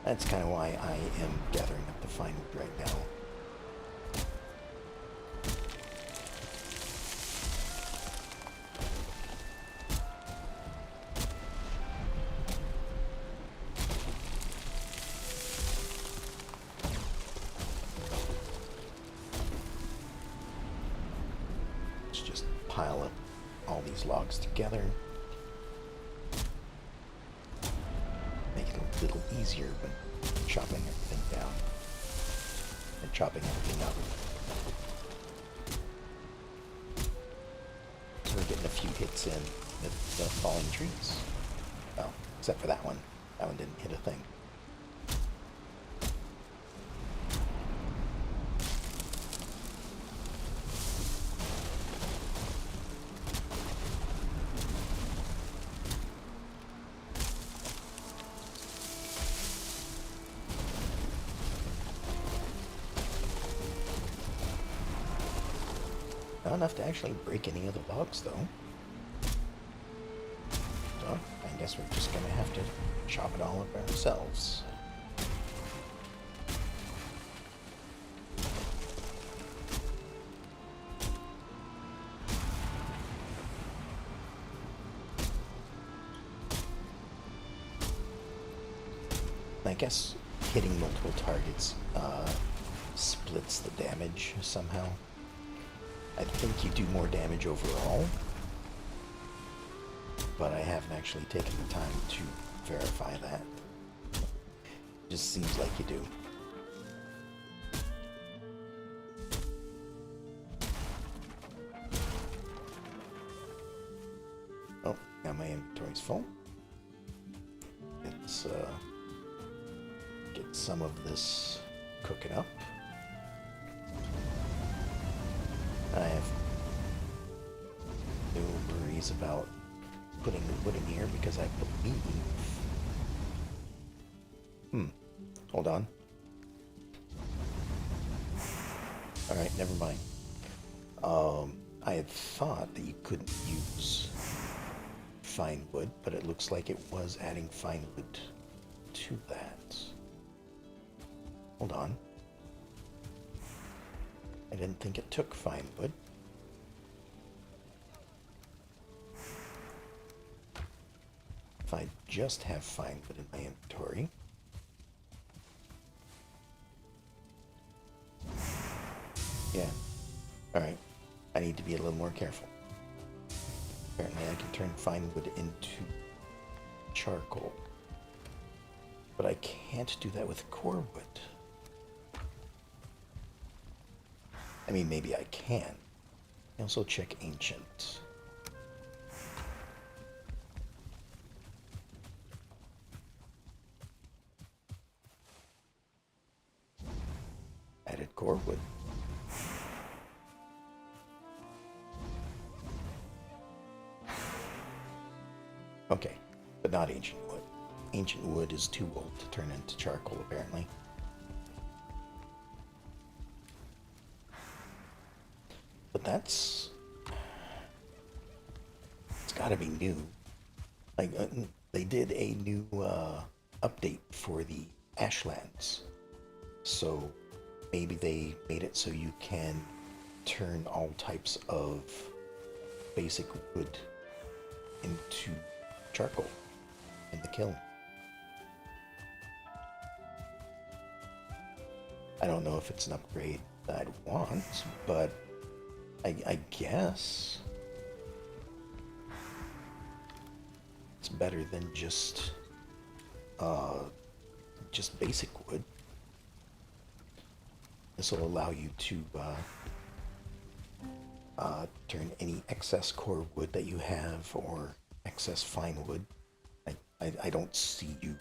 that's kind of why I am gathering up the fine wood right now. Pile up all these logs together. Make it a little easier when chopping everything down and chopping everything up. So we're getting a few hits in with the falling trees. Well, except for that one. That one didn't hit a thing. Not enough to actually break any of the logs, though. So, I guess we're just gonna have to chop it all up ourselves. I guess hitting multiple targets splits the damage somehow. I think you do more damage overall, but I haven't actually taken the time to verify that. Just seems like you do. Oh, now my inventory's full. Let's get some of this cooking up. I have no worries about putting the wood in here because I believe... Hold on. Alright, never mind. I had thought that you couldn't use fine wood, but it looks like it was adding fine wood to that. Hold on. I didn't think it took fine wood. If I just have fine wood in my inventory. Yeah. Alright. I need to be a little more careful. Apparently I can turn fine wood into charcoal. But I can't do that with core wood. I mean, maybe I can. I also check ancient. Added core wood. Okay, but not ancient wood. Ancient wood is too old to turn into charcoal, apparently. But that's... it's gotta be new. Like, they did a new update for the Ashlands. So maybe they made it so you can turn all types of basic wood into charcoal in the kiln. I don't know if it's an upgrade that I'd want, but I guess it's better than just basic wood. This will allow you to turn any excess core wood that you have or excess fine wood. I don't see you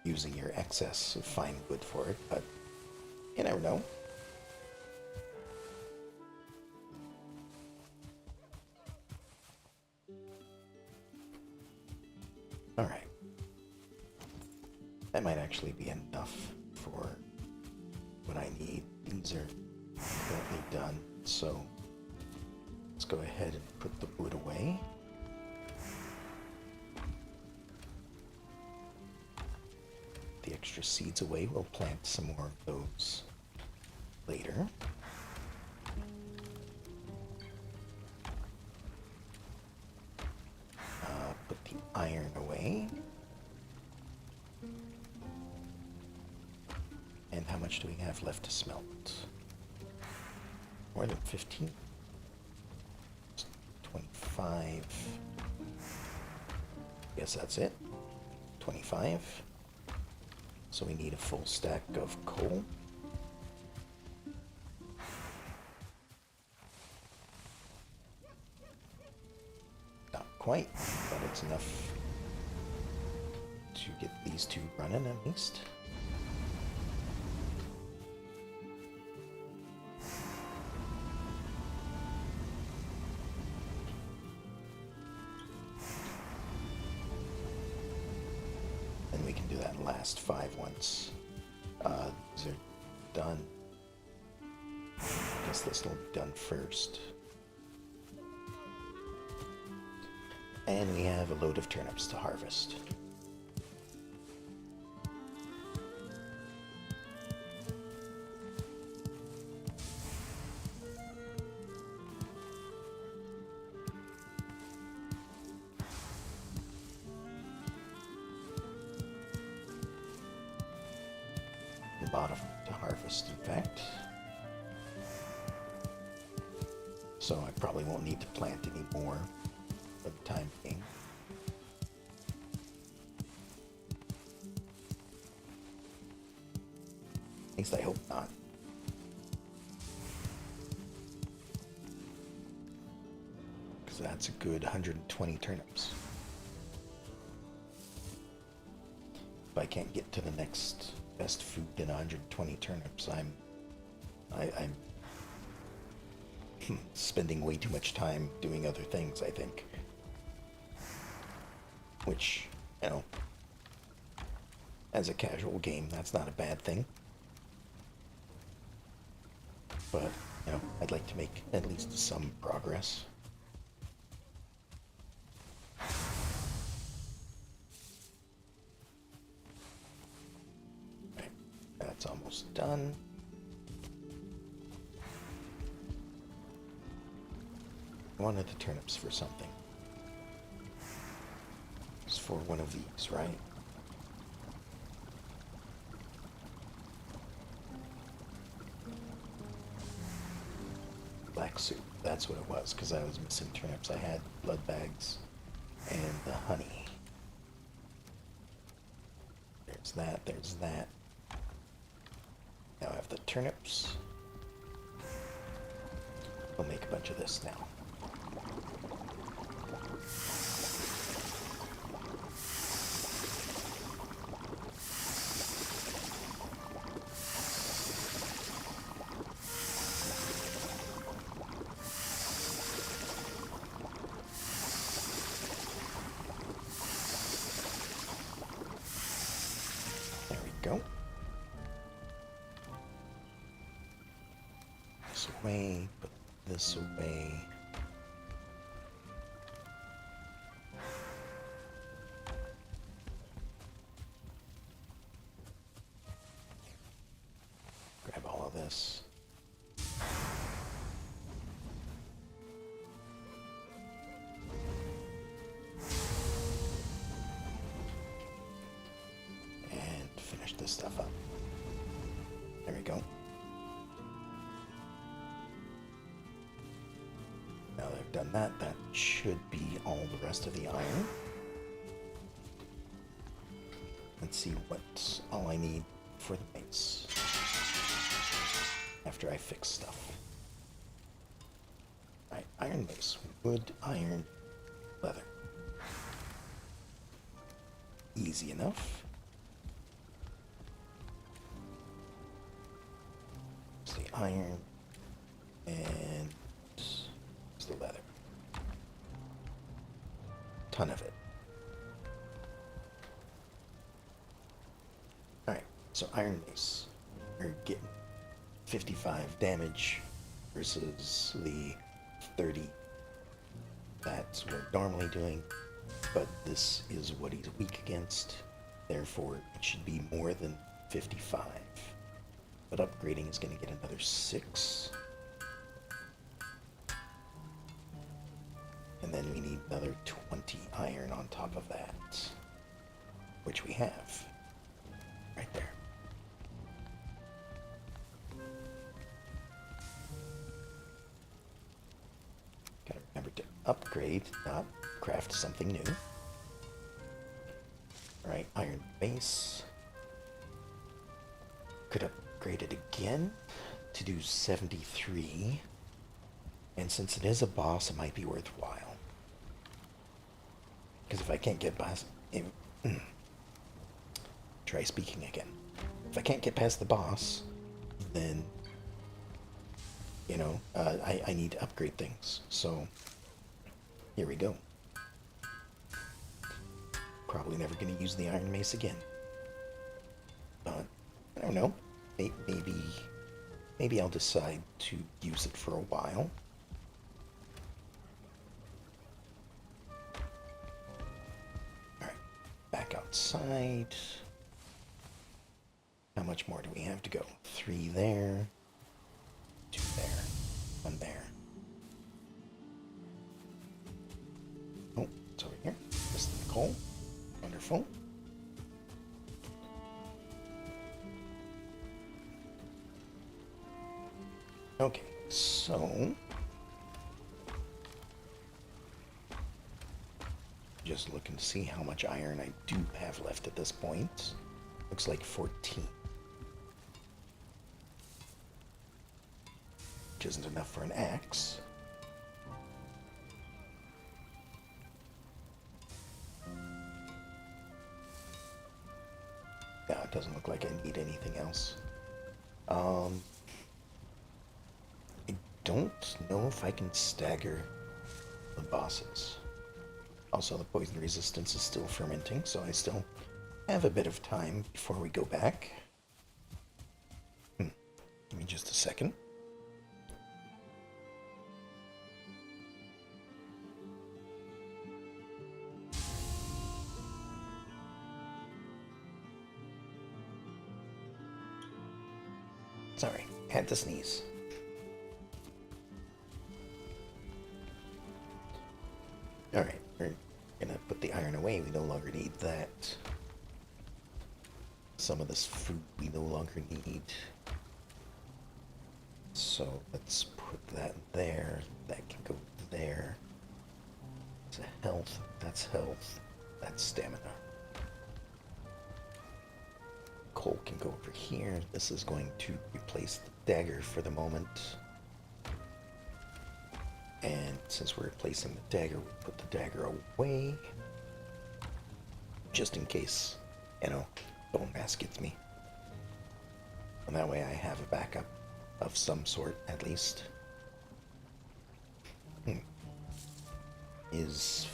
using your excess of fine wood for it, but you never know. Alright. That might actually be enough for what I need. These are currently done, so let's go ahead and put the wood away. The extra seeds away. We'll plant some more of those later. Put the iron away. And how much do we have left to smelt? More than 15. 25. Guess that's it. 25. So we need a full stack of coal. Not quite, but it's enough to get these two running at least. And we can do that last 5 once these are done. I guess this will be done first. And we have a load of turnips to harvest. A lot of to harvest, in fact. So I probably won't need to plant any more for the time being. At least I hope not. Because that's a good 120 turnips. If I can't get to the next best food in 120 turnips, I'm spending way too much time doing other things, I think. Which, you know, as a casual game, that's not a bad thing. But, you know, I'd like to make at least some progress. Okay, that's almost done. I wanted the turnips for something. It's for one of these, right? Black soup, that's what it was, because I was missing turnips. I had blood bags and the honey. There's that, there's that. Now I have the turnips. We'll make a bunch of this now. There we go. This away, put this away. Grab all of this. this stuff up. There we go. Now that I've done that, that should be all the rest of the iron. Let's see what all I need for the mace after I fix stuff. Alright, iron mace, wood, iron, leather. Easy enough. It's the iron and it's the leather. Ton of it. Alright, so iron mace. We're getting 55 damage versus the 30 that we're normally doing, but this is what he's weak against, therefore it should be more than 55. But upgrading is going to get another 6. And then we need another 20 iron on top of that, which we have right there. Gotta remember to upgrade, not craft something new. Alright, iron base. Could upgrade it again to do 73. And since it is a boss, it might be worthwhile. Because if I can't get past... try speaking again. If I can't get past the boss, then, you know, I need to upgrade things. So, here we go. Probably never going to use the iron mace again. But, I don't know. Maybe I'll decide to use it for a while. Alright, back outside. How much more do we have to go? 3 there, 2 there, 1 there. Oh, it's over here. This is the coal. Wonderful. Okay, so just looking to see how much iron I do have left at this point. Looks like 14. Which isn't enough for an axe. Yeah, it doesn't look like I need anything else. I don't know if I can stagger the bosses. Also, the poison resistance is still fermenting, so I still have a bit of time before we go back. Give me just a second. Sorry, had to sneeze. Alright, we're gonna put the iron away. We no longer need that. Some of this food we no longer need. So let's put that there. That can go there. It's a health. That's health. That's stamina. Coal can go over here. This is going to replace the dagger for the moment. And since we're replacing the dagger, we'll put the dagger away. Just in case, you know, bone mass gets me. And that way I have a backup of some sort, at least. Is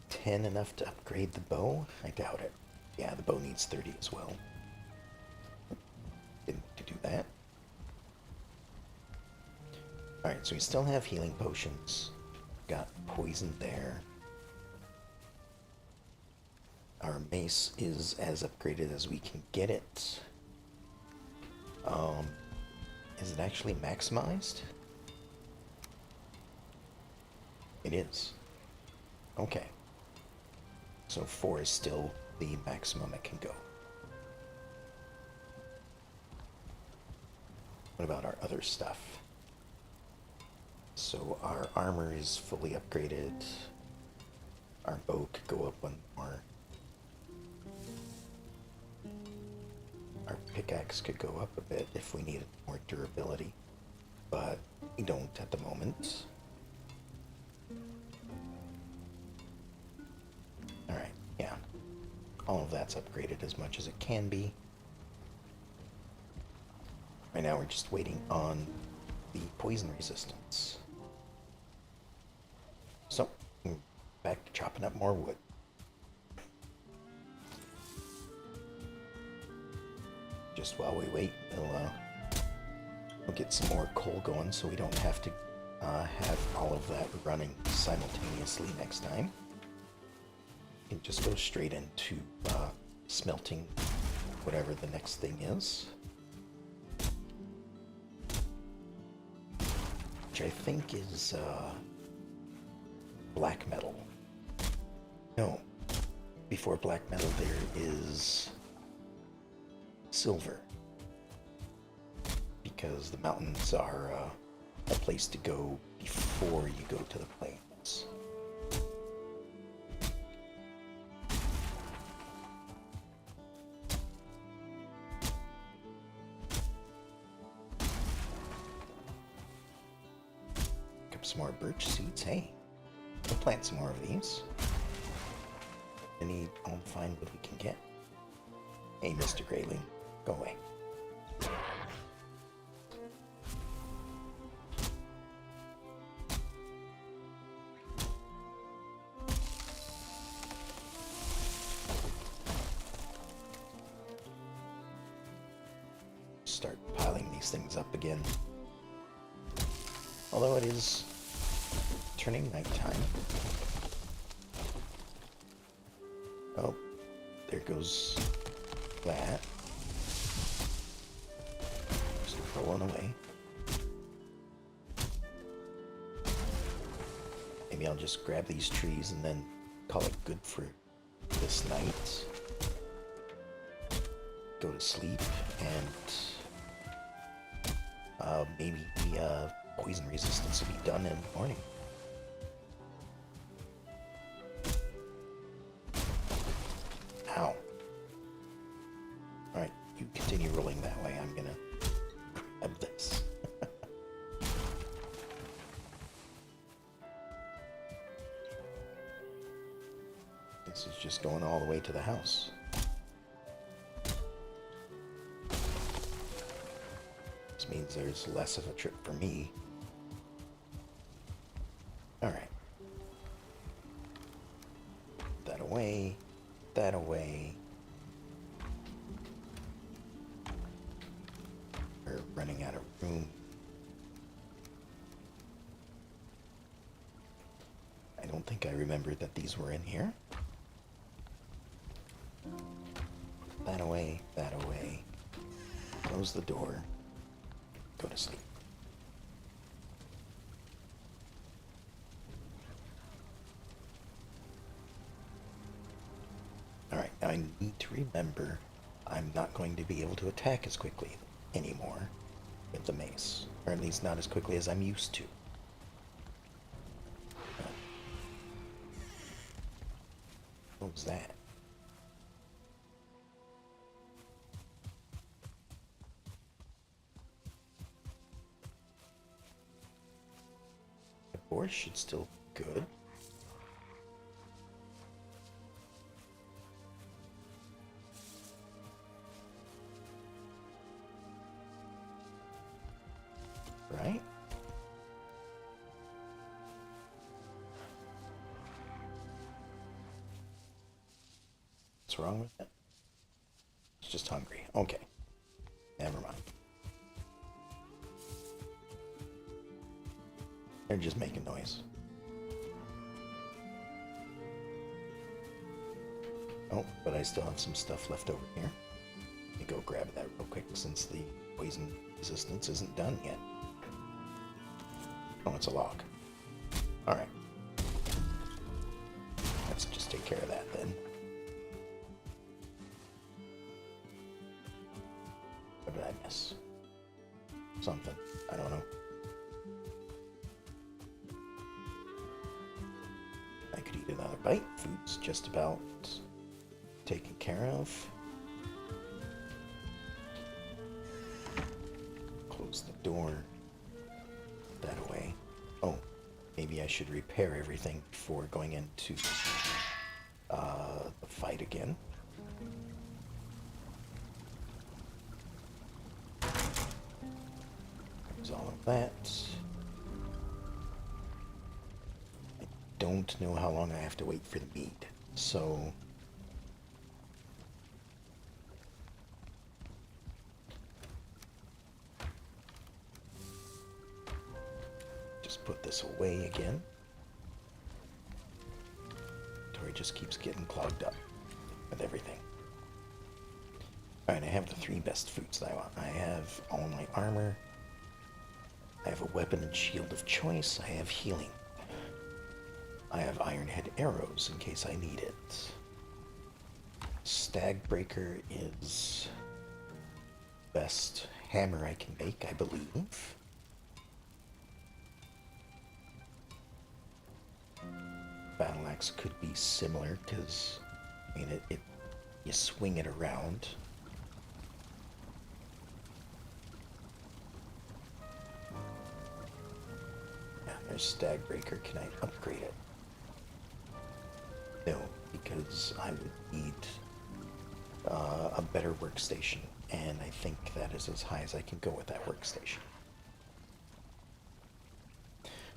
10 enough to upgrade the bow? I doubt it. Yeah, the bow needs 30 as well. Didn't need to do that. Alright, so we still have healing potions. Got poison there. Our mace is as upgraded as we can get it. Is it actually maximized? It is. Okay. So 4 is still the maximum it can go. What about our other stuff? So our armor is fully upgraded. Our bow could go up one more. Our pickaxe could go up a bit if we needed more durability, but we don't at the moment. Alright, yeah. All of that's upgraded as much as it can be. Right now we're just waiting on the poison resistance. So, back to chopping up more wood. Just while we wait, we'll get some more coal going so we don't have to have all of that running simultaneously next time. You can just go straight into smelting whatever the next thing is. Which I think is black metal. No, before black metal there is silver. Because the mountains are a place to go before you go to the plains. Pick up some more birch seeds. Hey, we'll plant some more of these. I need all the fine wood we can get. Hey, Mr. Grayling, go away. Start piling these things up again. Although it is turning nighttime. Oh, there goes that. Just rolling away. Maybe I'll just grab these trees and then call it good for this night. Go to sleep and maybe the poison resistance will be done in the morning. Ow. Alright, you continue rolling that way. I'm gonna grab this. This is just going all the way to the house. This means there's less of a trip for me. Alright. That away. That away. We're running out of room. I don't think I remembered that these were in here. That away, that away. Close the door. Go to sleep. Alright, now I need to remember I'm not going to be able to attack as quickly anymore with the mace. Or at least not as quickly as I'm used to. What was that? The boar should still be good. Right? What's wrong with it? It's just hungry. Okay. Never mind. They're just making noise. Oh, but I still have some stuff left over here. Let me go grab that real quick since the poison resistance isn't done yet. Oh, it's a log. Alright. Let's just take care of that then. What did I miss? something. I don't know. I could eat another bite. Food's just about taken care of. Close the door. Put that away. Oh, maybe I should repair everything before going into the fight again. There's all of that. I don't know how long I have to wait for the meat, so just put this away again. Inventory just keeps getting clogged up with everything. Alright, I have the 3 best foods that I want. I have all my armor. I have a weapon and shield of choice. I have healing. I have ironhead arrows in case I need it. Stagbreaker is best hammer I can make, I believe. Battle axe could be similar because, I mean, you swing it around. Yeah, there's Stagbreaker. Can I upgrade it? No, because I would need a better workstation, and I think that is as high as I can go with that workstation.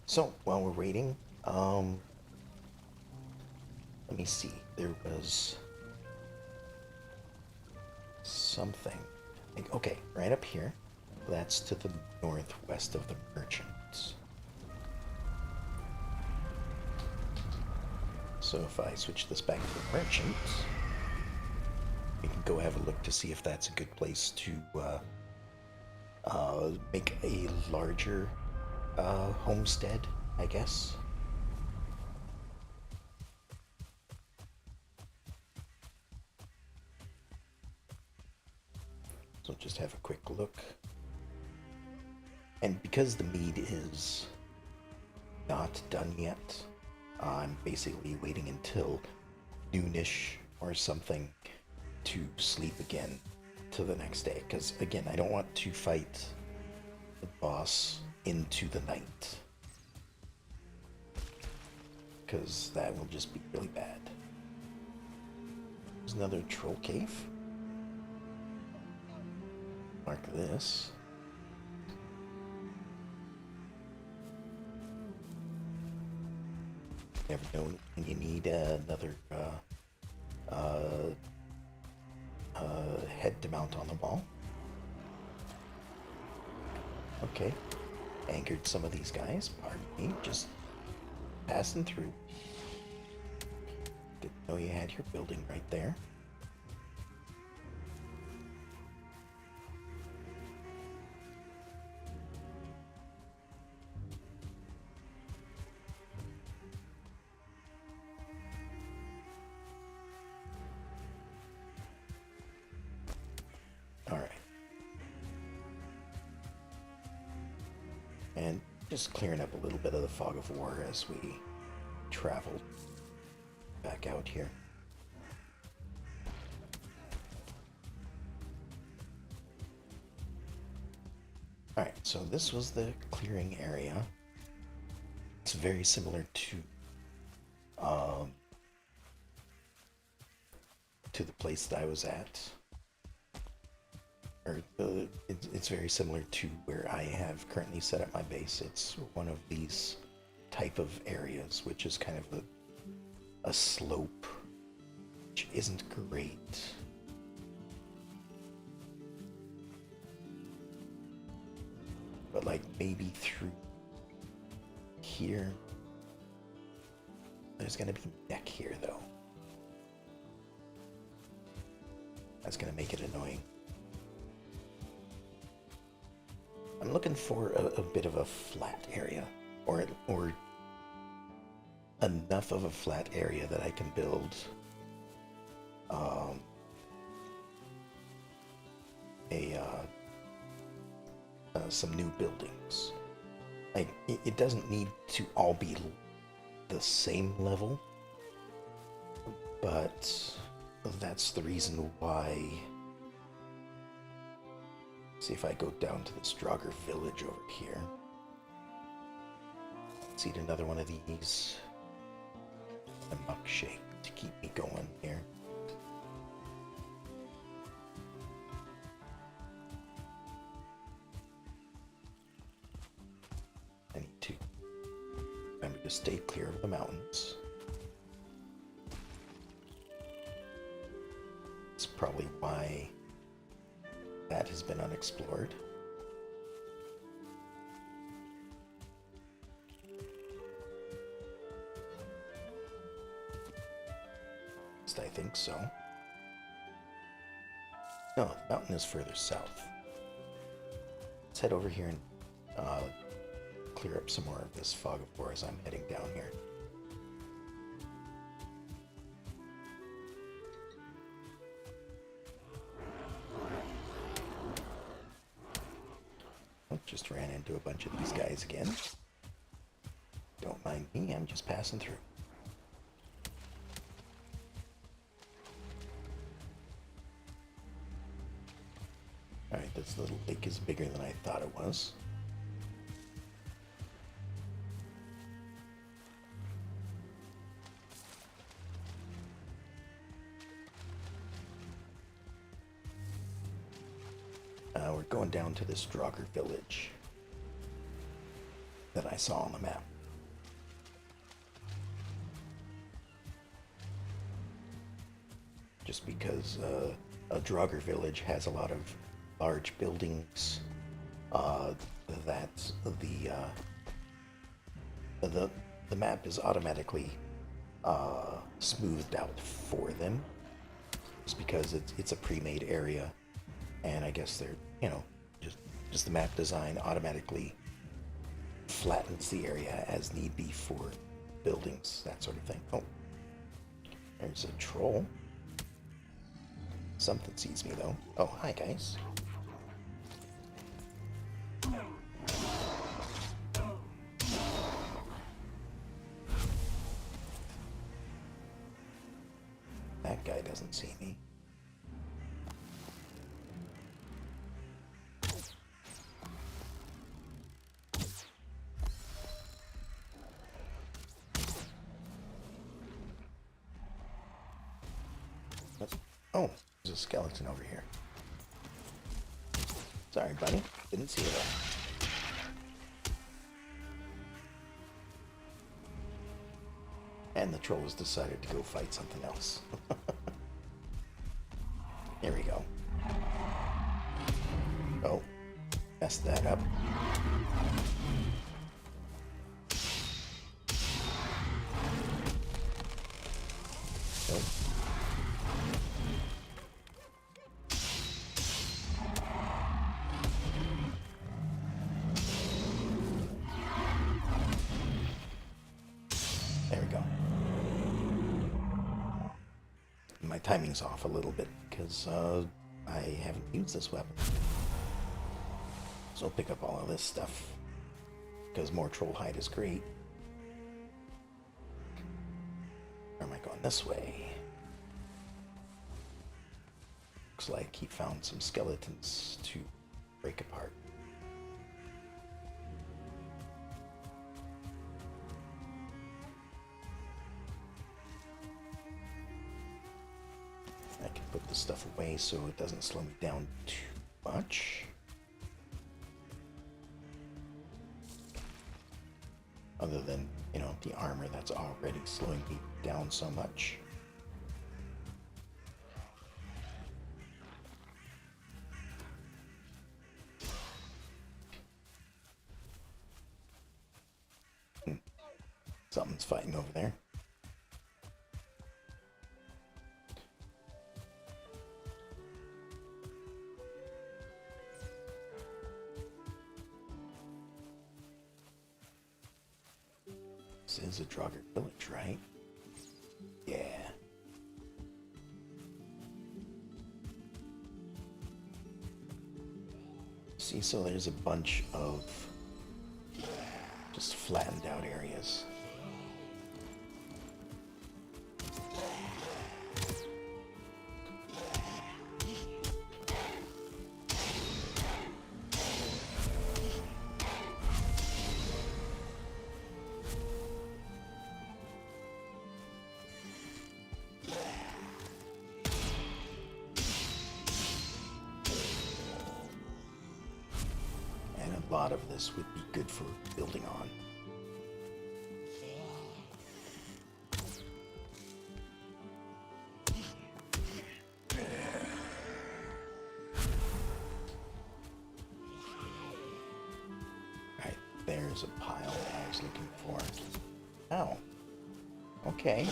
So, while we're waiting, let me see. There was something. Okay, right up here. That's to the northwest of the merchants. So if I switch this back to the merchant, we can go have a look to see if that's a good place to make a larger homestead, I guess. So just have a quick look. And because the mead is not done yet, I'm basically waiting until noonish or something to sleep again to the next day. Because again, I don't want to fight the boss into the night, because that will just be really bad. There's another troll cave. Mark this. Never know when you need another head to mount on the wall. Okay, anchored some of these guys. Pardon me, just passing through. Didn't know you had your building right there. And just clearing up a little bit of the fog of war as we travel back out here. Alright, so this was the clearing area. It's very similar to the place that I was at. It's very similar to where I have currently set up my base. It's one of these type of areas, which is kind of a slope, which isn't great. But like maybe through here, there's gonna be neck here though. That's gonna make it annoying. I'm looking for a bit of a flat area, or enough of a flat area that I can build some new buildings. Like, it doesn't need to all be the same level, but that's the reason why. See if I go down to this Draugr village over here. Let's eat another one of these. A muck shake to keep me going here. I need to remember to stay clear of the mountains. That's probably why that has been unexplored. I think so. No, the mountain is further south. Let's head over here and clear up some more of this fog of war as I'm heading down here. Oh, just ran into a bunch of these guys again. Don't mind me, I'm just passing through. Alright, this little lake is bigger than I thought it was. We're going down to this Draugr village that I saw on the map. Just because a Draugr village has a lot of large buildings that the map is automatically smoothed out for them, just because it's a pre-made area, and I guess they're, you know, just the map design automatically flattens the area as need be for buildings, that sort of thing. Oh, there's a troll. Something sees me though. Oh, hi guys. That guy doesn't see me. Oh, there's a skeleton over here. Sorry, buddy. Didn't see it all. And the troll has decided to go fight something else. Here we go. Oh, messed that up. Nope. There we go. My timing's off a little bit because I haven't used this weapon. So I'll pick up all of this stuff because more troll hide is great. Or am I going this way? Looks like he found some skeletons to break apart. I can put this stuff away so it doesn't slow me down too much. Other than, you know, the armor that's already slowing me down so much. Something's fighting over there. This is a Draugr village, right? Yeah. See, so there's a bunch of just flattened out areas. A lot of this would be good for building on. Alright, there's a pile I was looking for. Oh. Okay.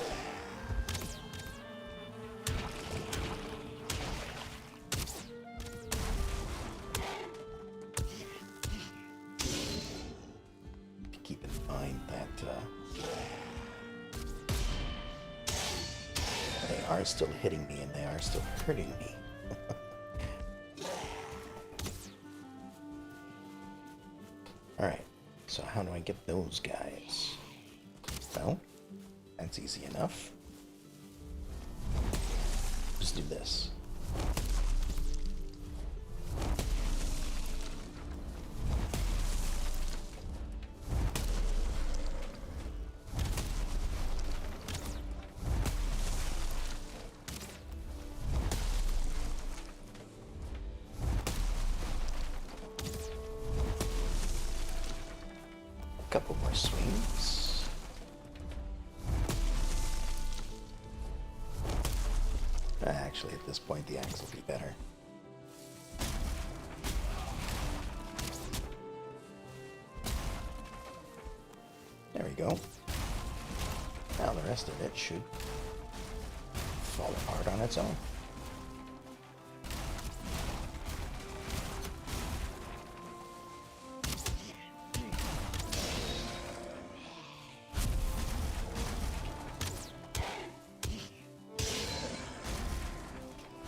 Keep in mind that they are still hitting me and they are still hurting me. Alright, so how do I get those guys? Well, that's easy enough. Just do this. Couple more swings. Actually, at this point, the axe will be better. There we go. Now the rest of it should fall apart on its own.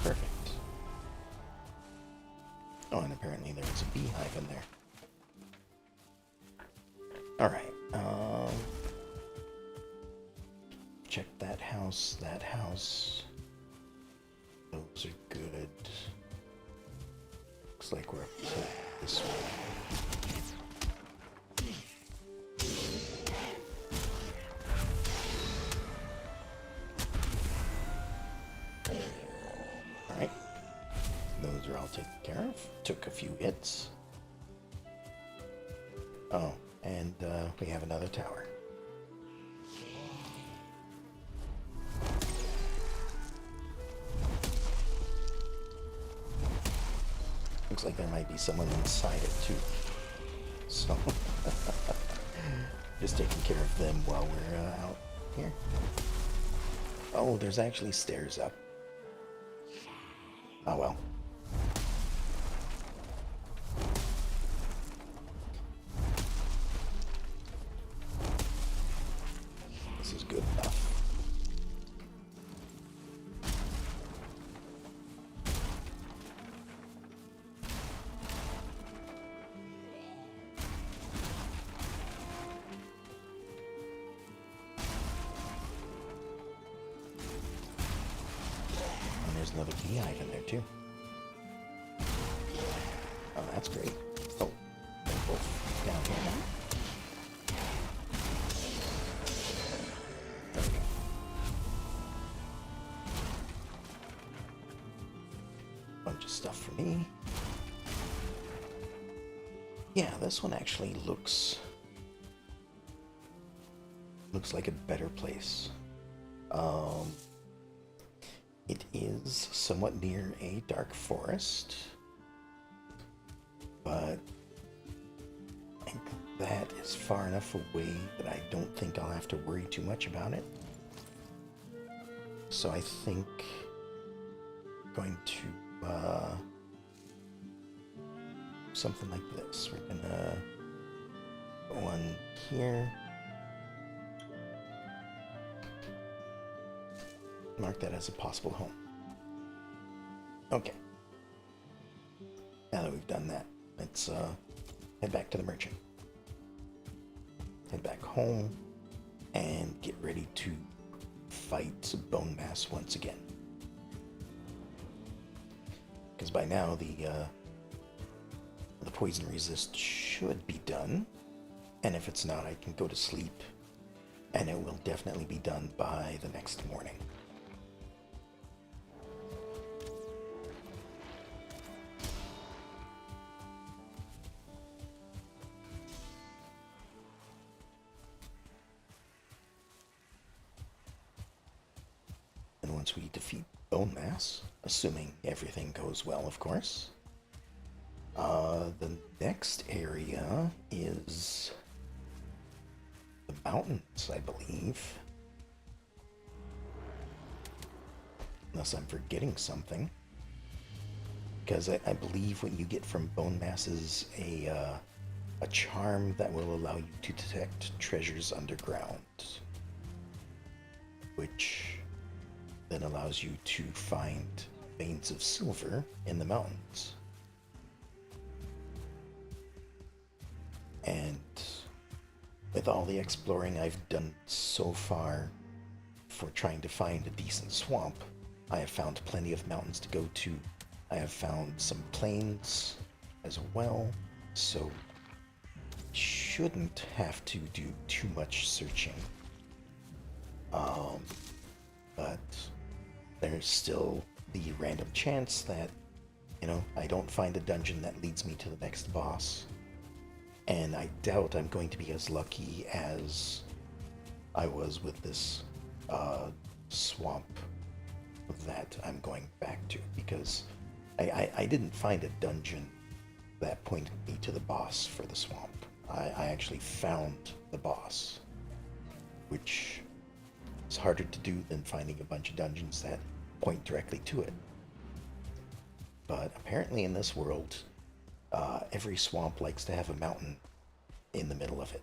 Perfect. Oh, and apparently there was a beehive in there. Alright, check that house, that house. Those are good. Looks like we're up to this way. Alright. Those are all taken care of. Took a few hits. Oh, and we have another tower. Looks like there might be someone inside it too. So, just taking care of them while we're out here. Oh, there's actually stairs up. Oh well. This is good enough. And there's another beehive in there too. Oh, that's great. Oh, they're both down here now. There we go. Bunch of stuff for me. Yeah, this one actually looks like a better place. It is somewhat near a dark forest, but I think that is far enough away that I don't think I'll have to worry too much about it. So I think I'm going to something like this. We're gonna go on here. Mark that as a possible home. Okay. Now that we've done that, let's head back to the merchant. Head back home and get ready to fight Bone Mass once again. Because by now the poison resist should be done, and if it's not, I can go to sleep, and it will definitely be done by the next morning. And once we defeat Bone Mass, assuming everything goes well, of course, the next area is the mountains, I believe. Unless I'm forgetting something. Because I believe what you get from Bone Mass is a charm that will allow you to detect treasures underground. Which then allows you to find veins of silver in the mountains. And with all the exploring I've done so far for trying to find a decent swamp, I have found plenty of mountains to go to. I have found some plains as well, so shouldn't have to do too much searching. But there's still the random chance that, I don't find a dungeon that leads me to the next boss. And I doubt I'm going to be as lucky as I was with this swamp that I'm going back to, because I didn't find a dungeon that pointed me to the boss for the swamp. I actually found the boss, which is harder to do than finding a bunch of dungeons that point directly to it. But apparently in this world, every swamp likes to have a mountain in the middle of it.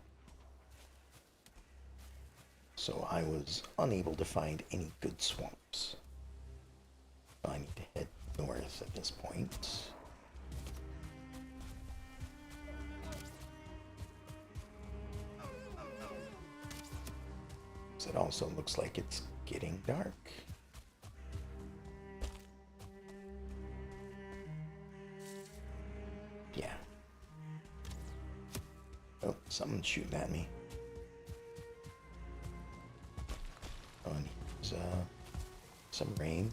So I was unable to find any good swamps. I need to head north at this point. So it also looks like it's getting dark. Yeah. Oh, something's shooting at me. Oh, and here's some rain.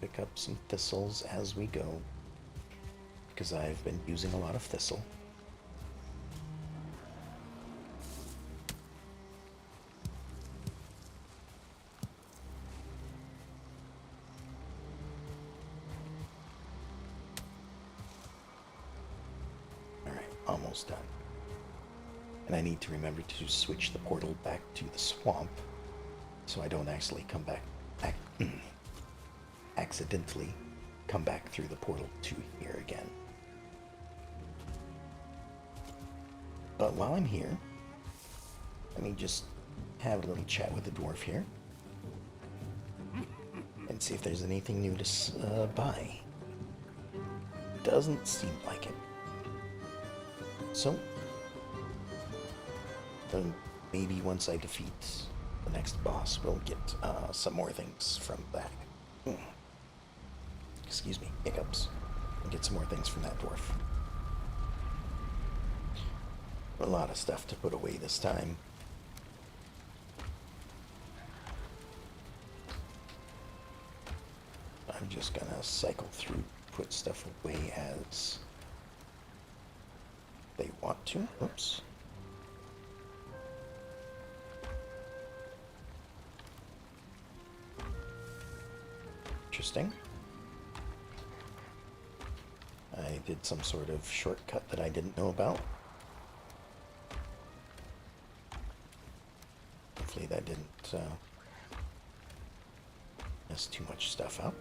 Pick up some thistles as we go, because I've been using a lot of thistle. Alright, almost done. And I need to remember to switch the portal back to the swamp so I don't actually come back, accidentally come back through the portal to here again. But while I'm here, let me just have a little chat with the dwarf here and see if there's anything new to buy. Doesn't seem like it. So, maybe once I defeat the next boss, we'll get some more things from that. Excuse me, hiccups. And get some more things from that dwarf. A lot of stuff to put away this time. I'm just gonna cycle through, put stuff away as they want to. Oops. Interesting. I did some sort of shortcut that I didn't know about. Hopefully that didn't mess too much stuff up.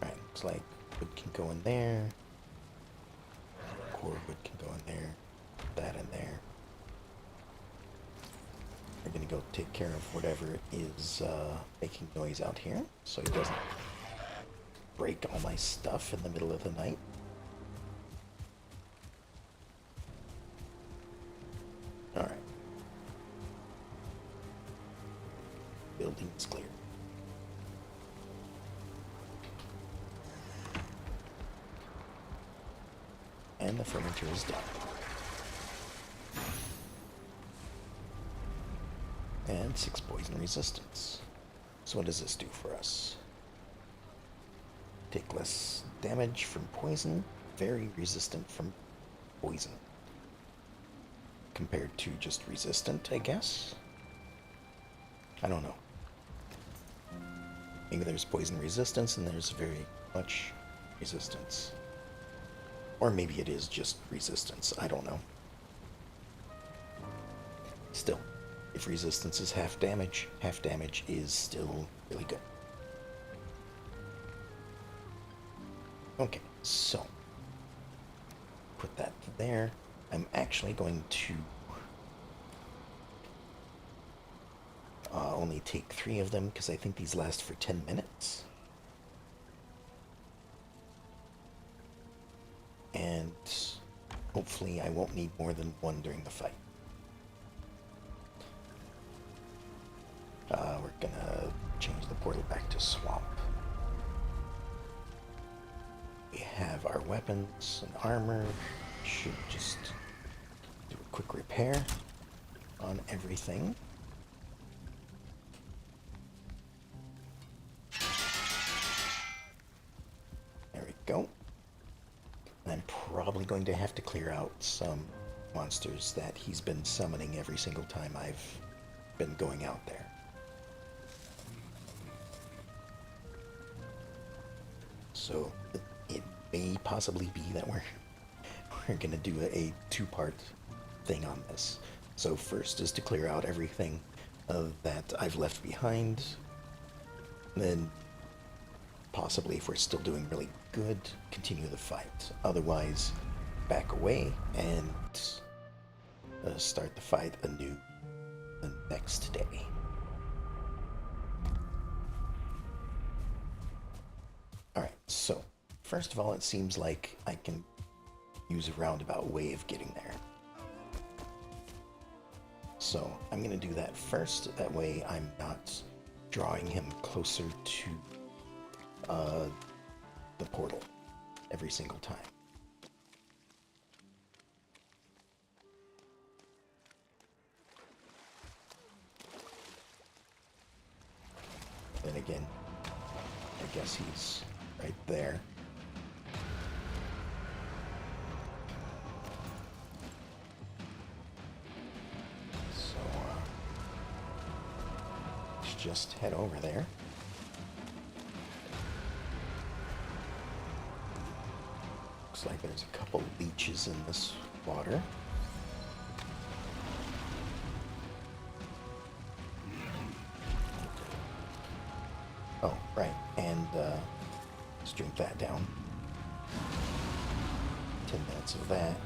Alright, looks like wood can go in there. Core wood can go in there. That in there. We're gonna go take care of whatever is making noise out here, so he doesn't break all my stuff in the middle of the night. Alright. Building is clear. And the fermenter is done. And 6 poison resistance. So what does this do for us? Take less damage from poison, very resistant from poison. Compared to just resistant, I guess? I don't know. Maybe there's poison resistance and there's very much resistance. Or maybe it is just resistance, I don't know. Still, if resistance is half damage is still really good. Okay, so put that there. I'm actually going to only take 3 of them because I think these last for 10 minutes. And hopefully I won't need more than 1 during the fight. We're gonna change the portal back to swamp. We have our weapons and armor. Should just do a quick repair on everything. There we go. I'm probably going to have to clear out some monsters that he's been summoning every single time I've been going out there. So it may possibly be that we're gonna do a 2-part thing on this. So first is to clear out everything that I've left behind. Then possibly, if we're still doing really good, continue the fight. Otherwise, back away and start the fight anew the next day. Alright, so first of all, it seems like I can use a roundabout way of getting there. So I'm going to do that first. That way I'm not drawing him closer to the portal every single time. Then again, I guess he's right there. So, let's just head over there. Looks like there's a couple leeches in this water. Oh, right, and let's drink that down. 10 minutes of that.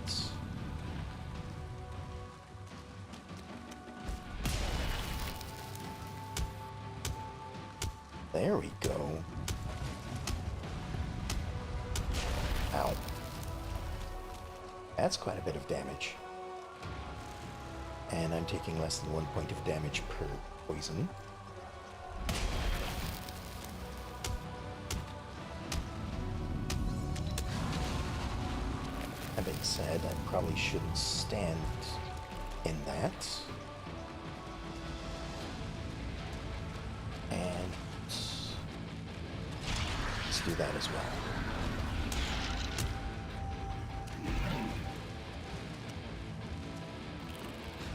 There we go. Ow. That's quite a bit of damage. And I'm taking less than 1 point of damage per poison. That being said, I probably shouldn't stand in that. And let's do that as well.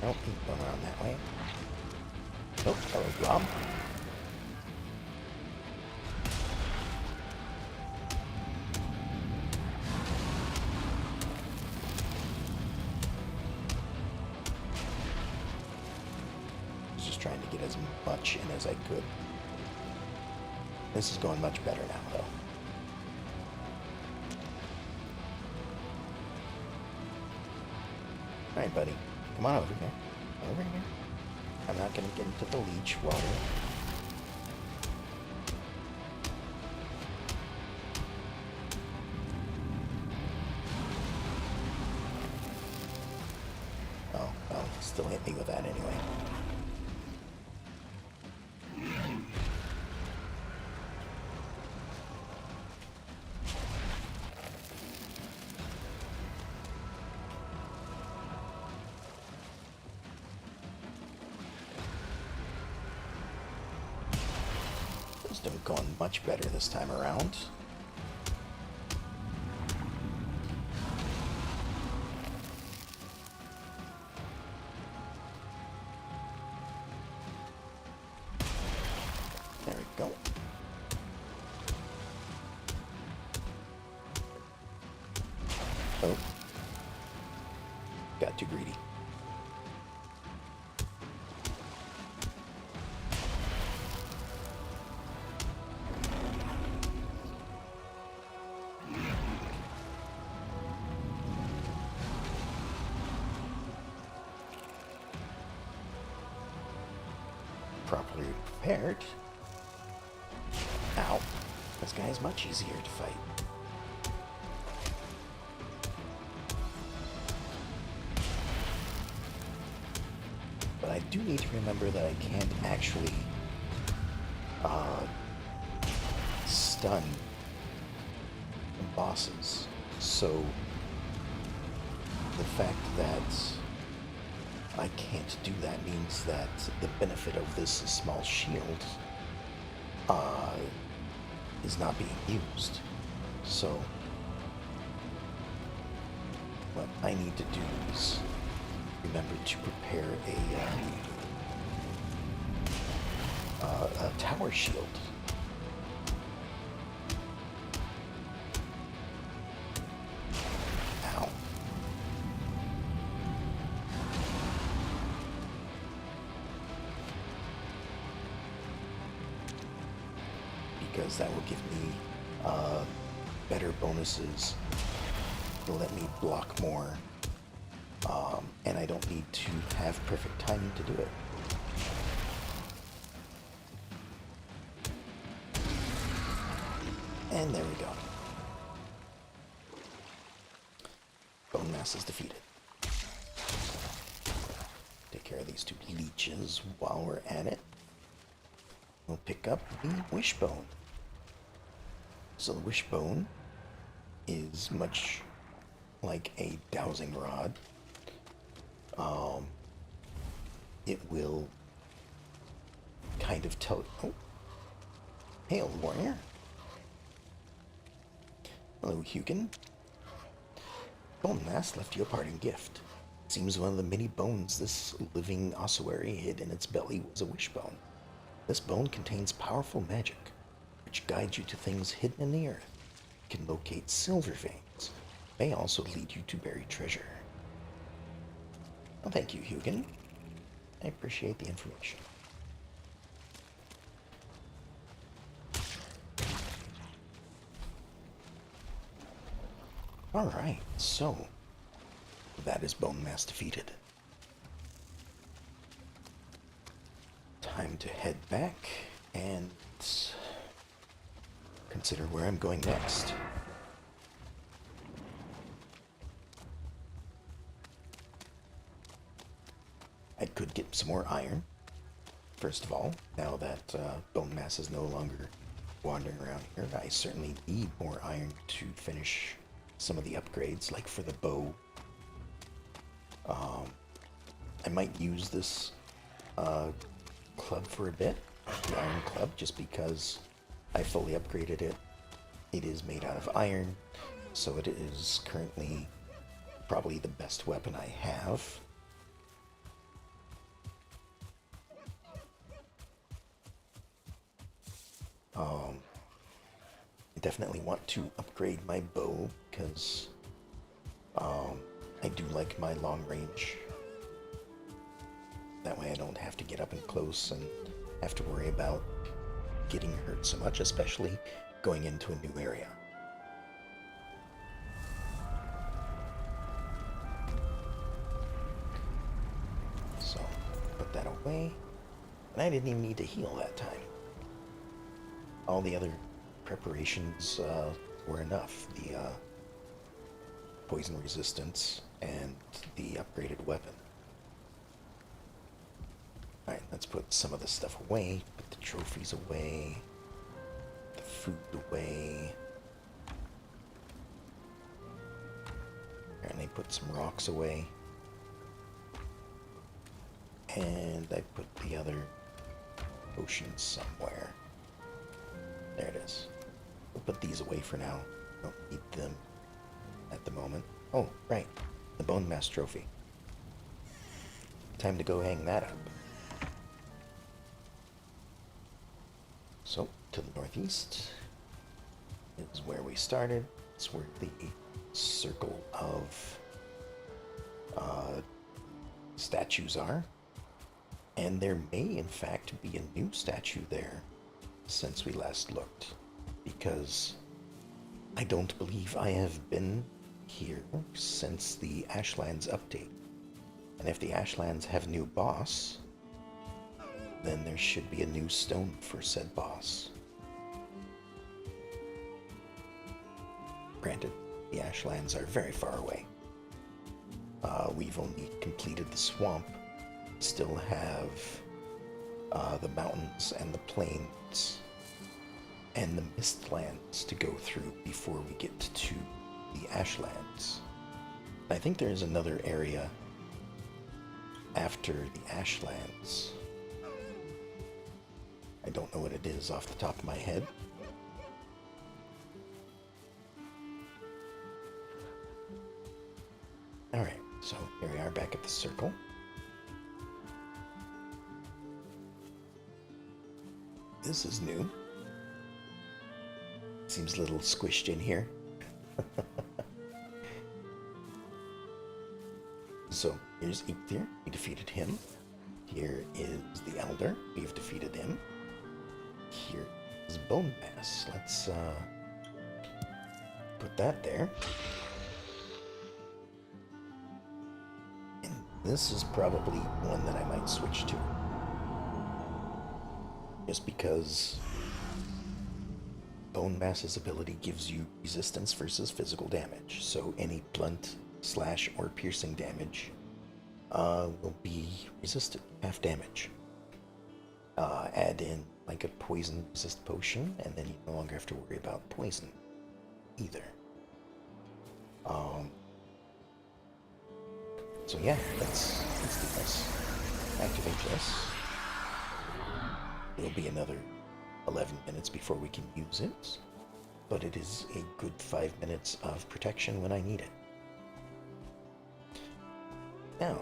Nope, he's going around that way. Nope, hello, Rob. I was just trying to get as much in as I could. This is going much better now, though. Alright, buddy. Come on over here. Over here. I'm not going to get into the leech water. still hit me with that anyway. Those don't go on much better this time around. There we go. Oh. Got too greedy. Properly prepared. Ow. This guy is much easier to fight. But I do need to remember that I can't actually stun bosses. So the fact that I can't do that means that the benefit of this small shield is not being used. So what I need to do is remember to prepare a tower shield. Ow. Because that will give me better bonuses. It'll let me block more. And I don't need to have perfect timing to do it. And there we go. Bone mass is defeated. Take care of these two leeches while we're at it. We'll pick up the wishbone. So the wishbone is much like a dowsing rod. It will kind of tell... Oh. Hail, warrior. Hello, Hugin. Bone mass left you a parting gift. It seems one of the many bones this living ossuary hid in its belly was a wishbone. This bone contains powerful magic, which guides you to things hidden in the earth. It can locate silver veins. It may also lead you to buried treasure. Well, thank you, Hugin. I appreciate the information. Alright, so that is bone mass defeated. Time to head back and consider where I'm going next. I could get some more iron, first of all. Now that bone mass is no longer wandering around here, I certainly need more iron to finish some of the upgrades, like for the bow. I might use this club for a bit, the iron club, just because I fully upgraded it. It is made out of iron, so it is currently probably the best weapon I have. I definitely want to upgrade my bow, because I do like my long range. That way I don't have to get up and close and have to worry about getting hurt so much, especially going into a new area. So, put that away. And I didn't even need to heal that time. All the other preparations were enough. The poison resistance and the upgraded weapon. Let's put some of this stuff away. Put the trophies away. The food away. Apparently put some rocks away. And I put the other potions somewhere. There it is. We'll put these away for now. Don't need them at the moment. Oh, right. The Bone Mass Trophy. Time to go hang that up. So, to the northeast is where we started. It's where the circle of statues are. And there may, in fact, be a new statue there since we last looked. Because I don't believe I have been here since the Ashlands update. And if the Ashlands have a new boss, then there should be a new stone for said boss. Granted, the Ashlands are very far away. We've only completed the swamp. Still have the mountains and the plains and the Mistlands to go through before we get to the Ashlands. I think there's another area after the Ashlands. I don't know what it is off the top of my head. Alright, so here we are back at the circle. This is new. Seems a little squished in here. So here's Eikthyr. We defeated him. Here is the Elder. We've defeated him. Here is Bone Mass. Let's put that there. And this is probably one that I might switch to. Just because Bone Mass's ability gives you resistance versus physical damage. So any blunt, slash, or piercing damage will be resisted, half damage. Add in like a poison resist potion, and then you no longer have to worry about poison either. So yeah, let's do this. Activate this. It'll be another 11 minutes before we can use it, but it is a good 5 minutes of protection when I need it. Now,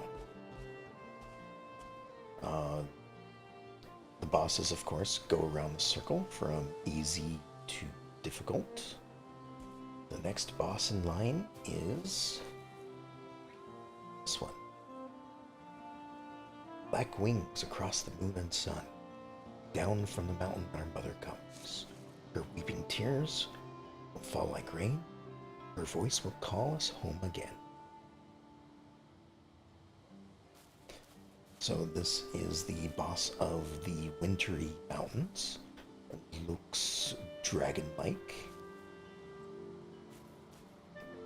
the bosses, of course, go around the circle from easy to difficult. The next boss in line is this one. Black wings across the moon and sun. Down from the mountain our mother comes. Her weeping tears will fall like rain. Her voice will call us home again. So this is the boss of the Wintry Mountains. It looks dragon-like.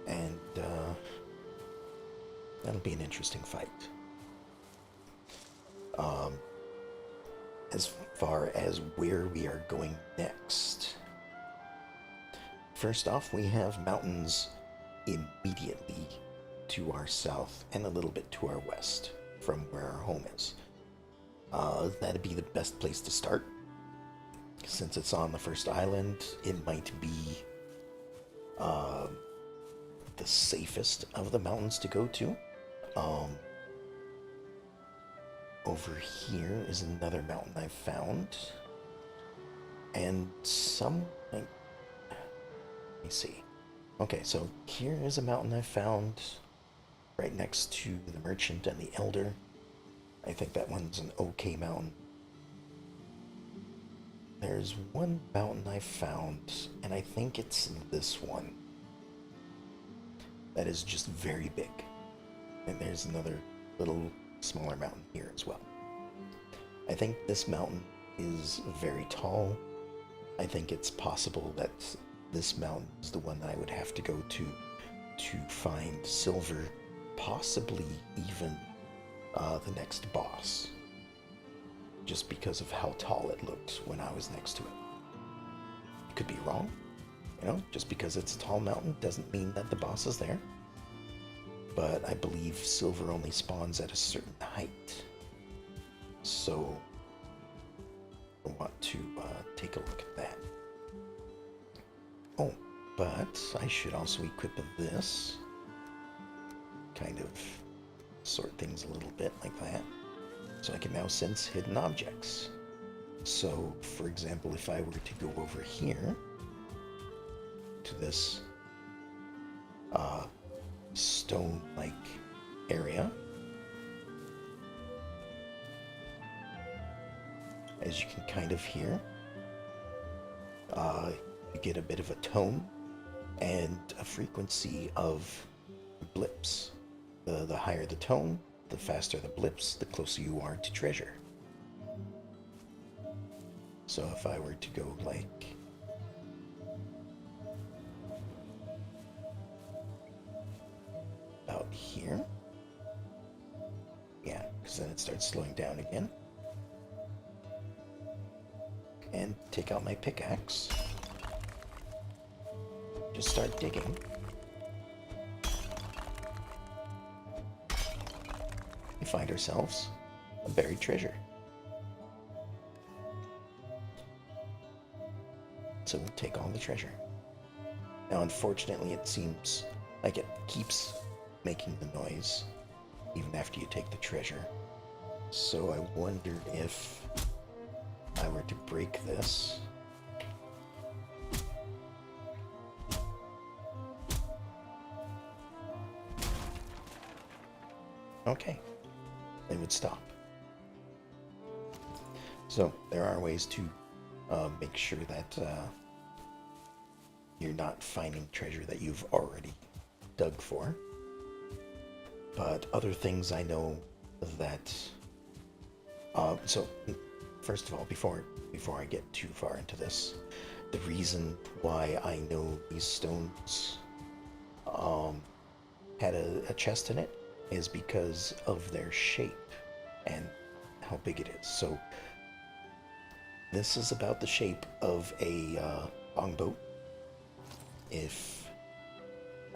And that'll be an interesting fight. As far as where we are going next. First off, we have mountains immediately to our south and a little bit to our west from where our home is. That'd be the best place to start. Since it's on the first island, it might be the safest of the mountains to go to. Over here is another mountain I found. And let me see. Okay, so here is a mountain I found right next to the Merchant and the Elder. I think that one's an okay mountain. There's one mountain I found, and I think it's this one. That is just very big. And there's another little smaller mountain here as well. I think this mountain is very tall. I think it's possible that this mountain is the one I would have to go to find silver, possibly even the next boss. just because of how tall it looked when I was next to it. I could be wrong. You know, just because it's a tall mountain doesn't mean that the boss is there. But I believe silver only spawns at a certain height. So I want to take a look at that. Oh, but I should also equip this. Kind of sort things a little bit like that. So I can now sense hidden objects. So, for example, if I were to go over here to this stone-like area, as you can kind of hear, you get a bit of a tone and a frequency of blips. The higher the tone, the faster the blips, the closer you are to treasure. So if I were to go like about here, yeah, because then it starts slowing down again. And take out my pickaxe. Just start digging. We find ourselves a buried treasure. So we'll take all the treasure. Now, unfortunately, it seems like it keeps making the noise even after you take the treasure. So I wondered if I were to break this. Okay, it would stop. So there are ways to make sure that you're not finding treasure that you've already dug for. But other things I know that... so, first of all, before I get too far into this, the reason why I know these stones had a chest in it is because of their shape and how big it is. So this is about the shape of a longboat. If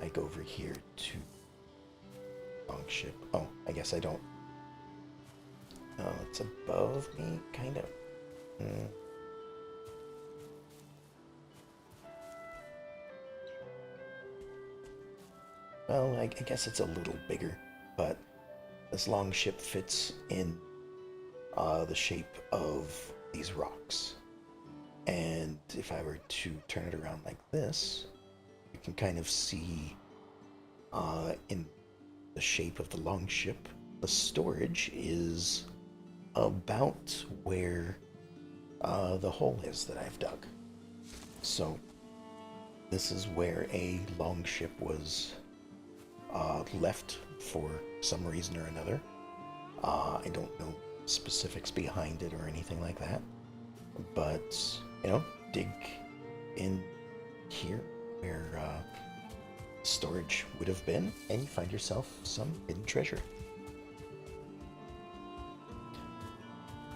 I go over here to longship, oh, I guess I don't. No, it's above me, kind of. Well, I guess it's a little bigger, but this long ship fits in the shape of these rocks. And if I were to turn it around like this, you can kind of see in the shape of the long ship, the storage is about where the hole is that I've dug. So this is where a long ship was left for some reason or another. I don't know specifics behind it or anything like that, but you know, dig in here where storage would have been, and you find yourself some hidden treasure.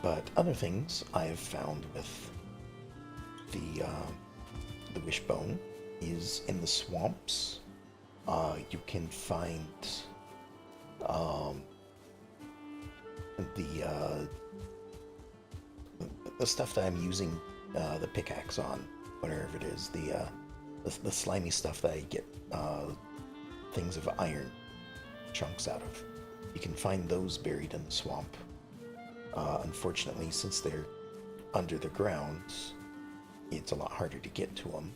But other things I have found with the wishbone is in the swamps. You can find the stuff that I'm using the pickaxe on, whatever it is, the slimy stuff that I get things of iron chunks out of. You can find those buried in the swamp. Unfortunately, since they're under the ground, it's a lot harder to get to them.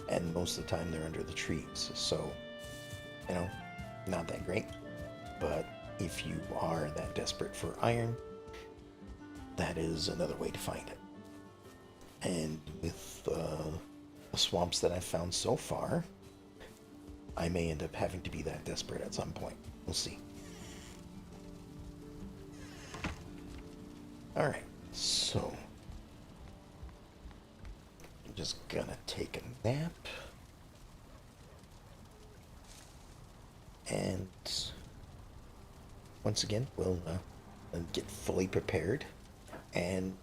And most of the time they're under the trees, so, you know, not that great. But if you are that desperate for iron, that is another way to find it. And with the swamps that I've found so far, I may end up having to be that desperate at some point. We'll see. Alright, so I'm just gonna take a nap. And once again, we'll get fully prepared and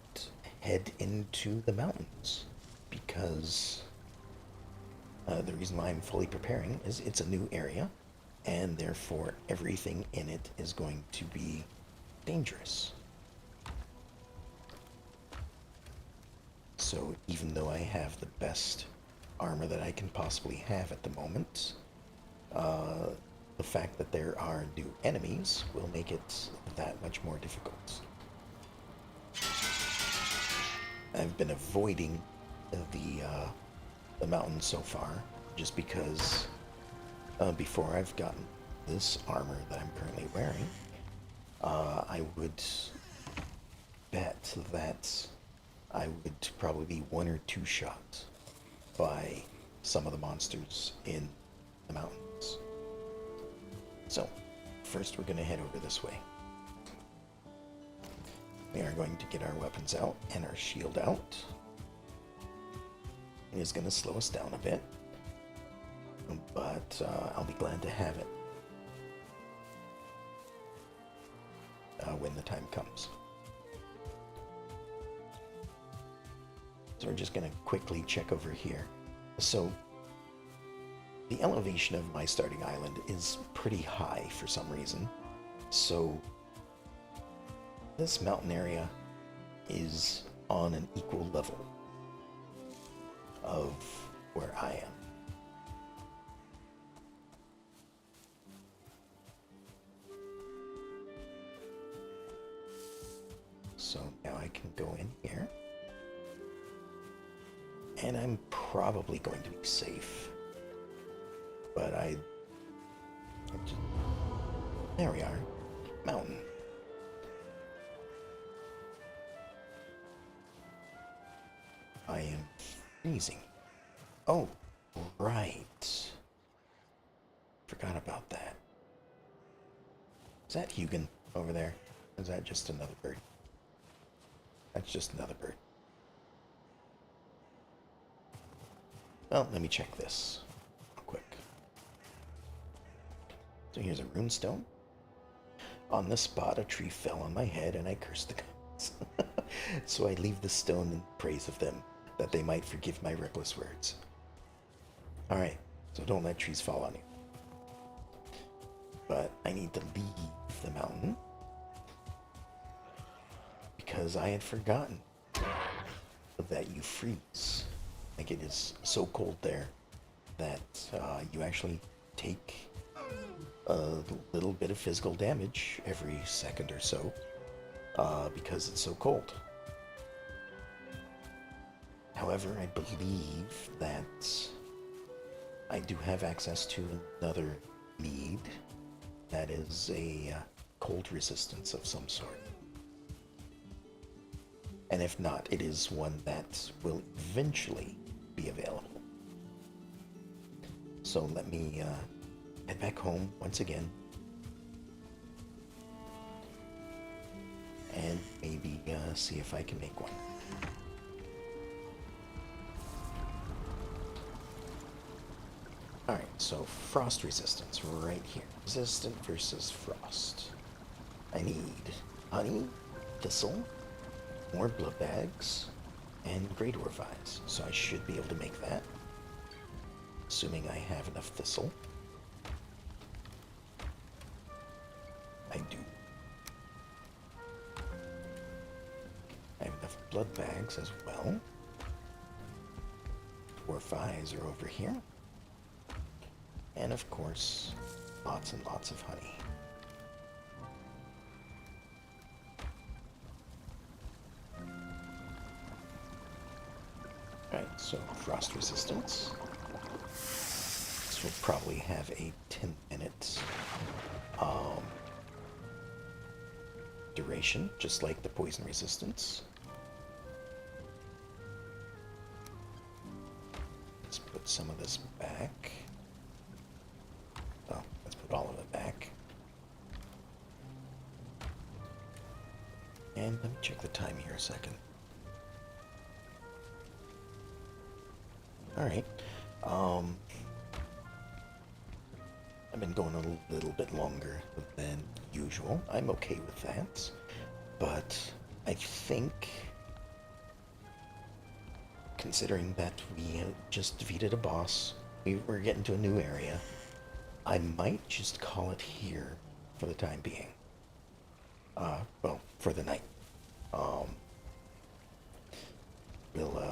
head into the mountains because the reason why I'm fully preparing is it's a new area, and therefore everything in it is going to be dangerous. So even though I have the best armor that I can possibly have at the moment, the fact that there are new enemies will make it that much more difficult. I've been avoiding the mountains so far, just because before I've gotten this armor that I'm currently wearing, I would bet that I would probably be one or two shot by some of the monsters in the mountains. So, first we're going to head over this way. We are going to get our weapons out and our shield out. It is going to slow us down a bit, but I'll be glad to have it when the time comes. So we're just going to quickly check over here. So the elevation of my starting island is pretty high for some reason. So this mountain area is on an equal level of where I am. So now I can go in here. And I'm probably going to be safe. But there we are. Mountain. I am freezing. Oh, right. Forgot about that. Is that Hugin over there? Or is that just another bird? That's just another bird. Well, let me check this real quick. So here's a runestone. On this spot, a tree fell on my head, and I cursed the gods. So I leave the stone in praise of them, that they might forgive my reckless words. Alright, so don't let trees fall on you. But I need to leave the mountain, because I had forgotten that you freeze. Like, it is so cold there that you actually take a little bit of physical damage every second or so because it's so cold. However, I believe that I do have access to another mead that is a cold resistance of some sort. And if not, it is one that will eventually be available. So let me head back home once again. And maybe see if I can make one. Alright, so frost resistance right here. Resistant versus frost. I need honey, thistle, more blood bags, and great orvies. So I should be able to make that. Assuming I have enough thistle. I do. I have enough blood bags as well. Orvies are over here. And of course, lots and lots of honey. Alright, so frost resistance. This will probably have a 10-minute duration, just like the poison resistance. Let's put some of this back. Oh, let's put all of it back. And let me check the time here a second. Alright. I've been going a little bit longer than usual. I'm okay with that. But I think, considering that we just defeated a boss, we're getting to a new area, I might just call it here for the time being. Well, for the night. Um, we'll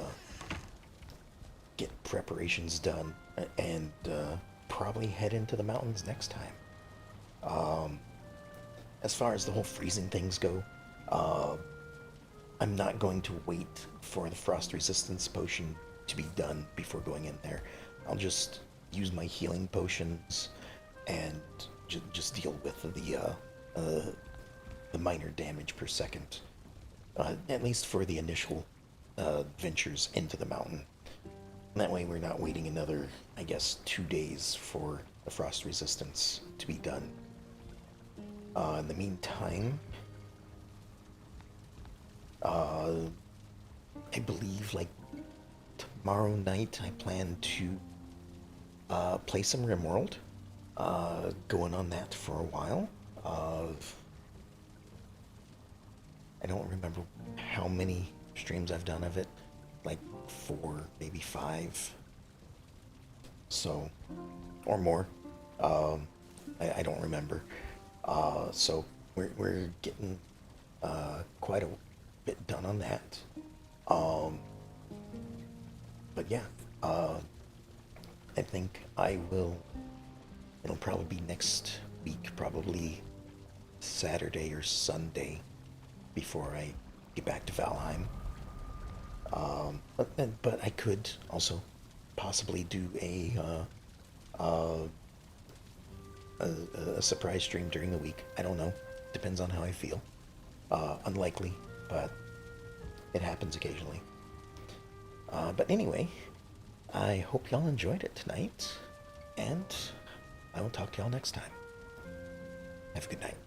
get preparations done and probably head into the mountains next time. As far as the whole freezing things go, uh, I'm not going to wait for the frost resistance potion to be done before going in there. I'll just use my healing potions and just deal with the minor damage per second, at least for the initial ventures into the mountain. That way, we're not waiting another, I guess, 2 days for the frost resistance to be done. In the meantime, uh, I believe like tomorrow night I plan to play some RimWorld. Going on that for a while. I don't remember how many streams I've done of it, like 4, maybe 5, so, or more. I don't remember. So we're getting quite a bit done on that. Um, but yeah, I think I will. It'll probably be next week, probably Saturday or Sunday, before I get back to Valheim. But I could also possibly do a surprise stream during the week. I don't know. Depends on how I feel. Unlikely, but it happens occasionally. But anyway, I hope y'all enjoyed it tonight, and I will talk to y'all next time. Have a good night.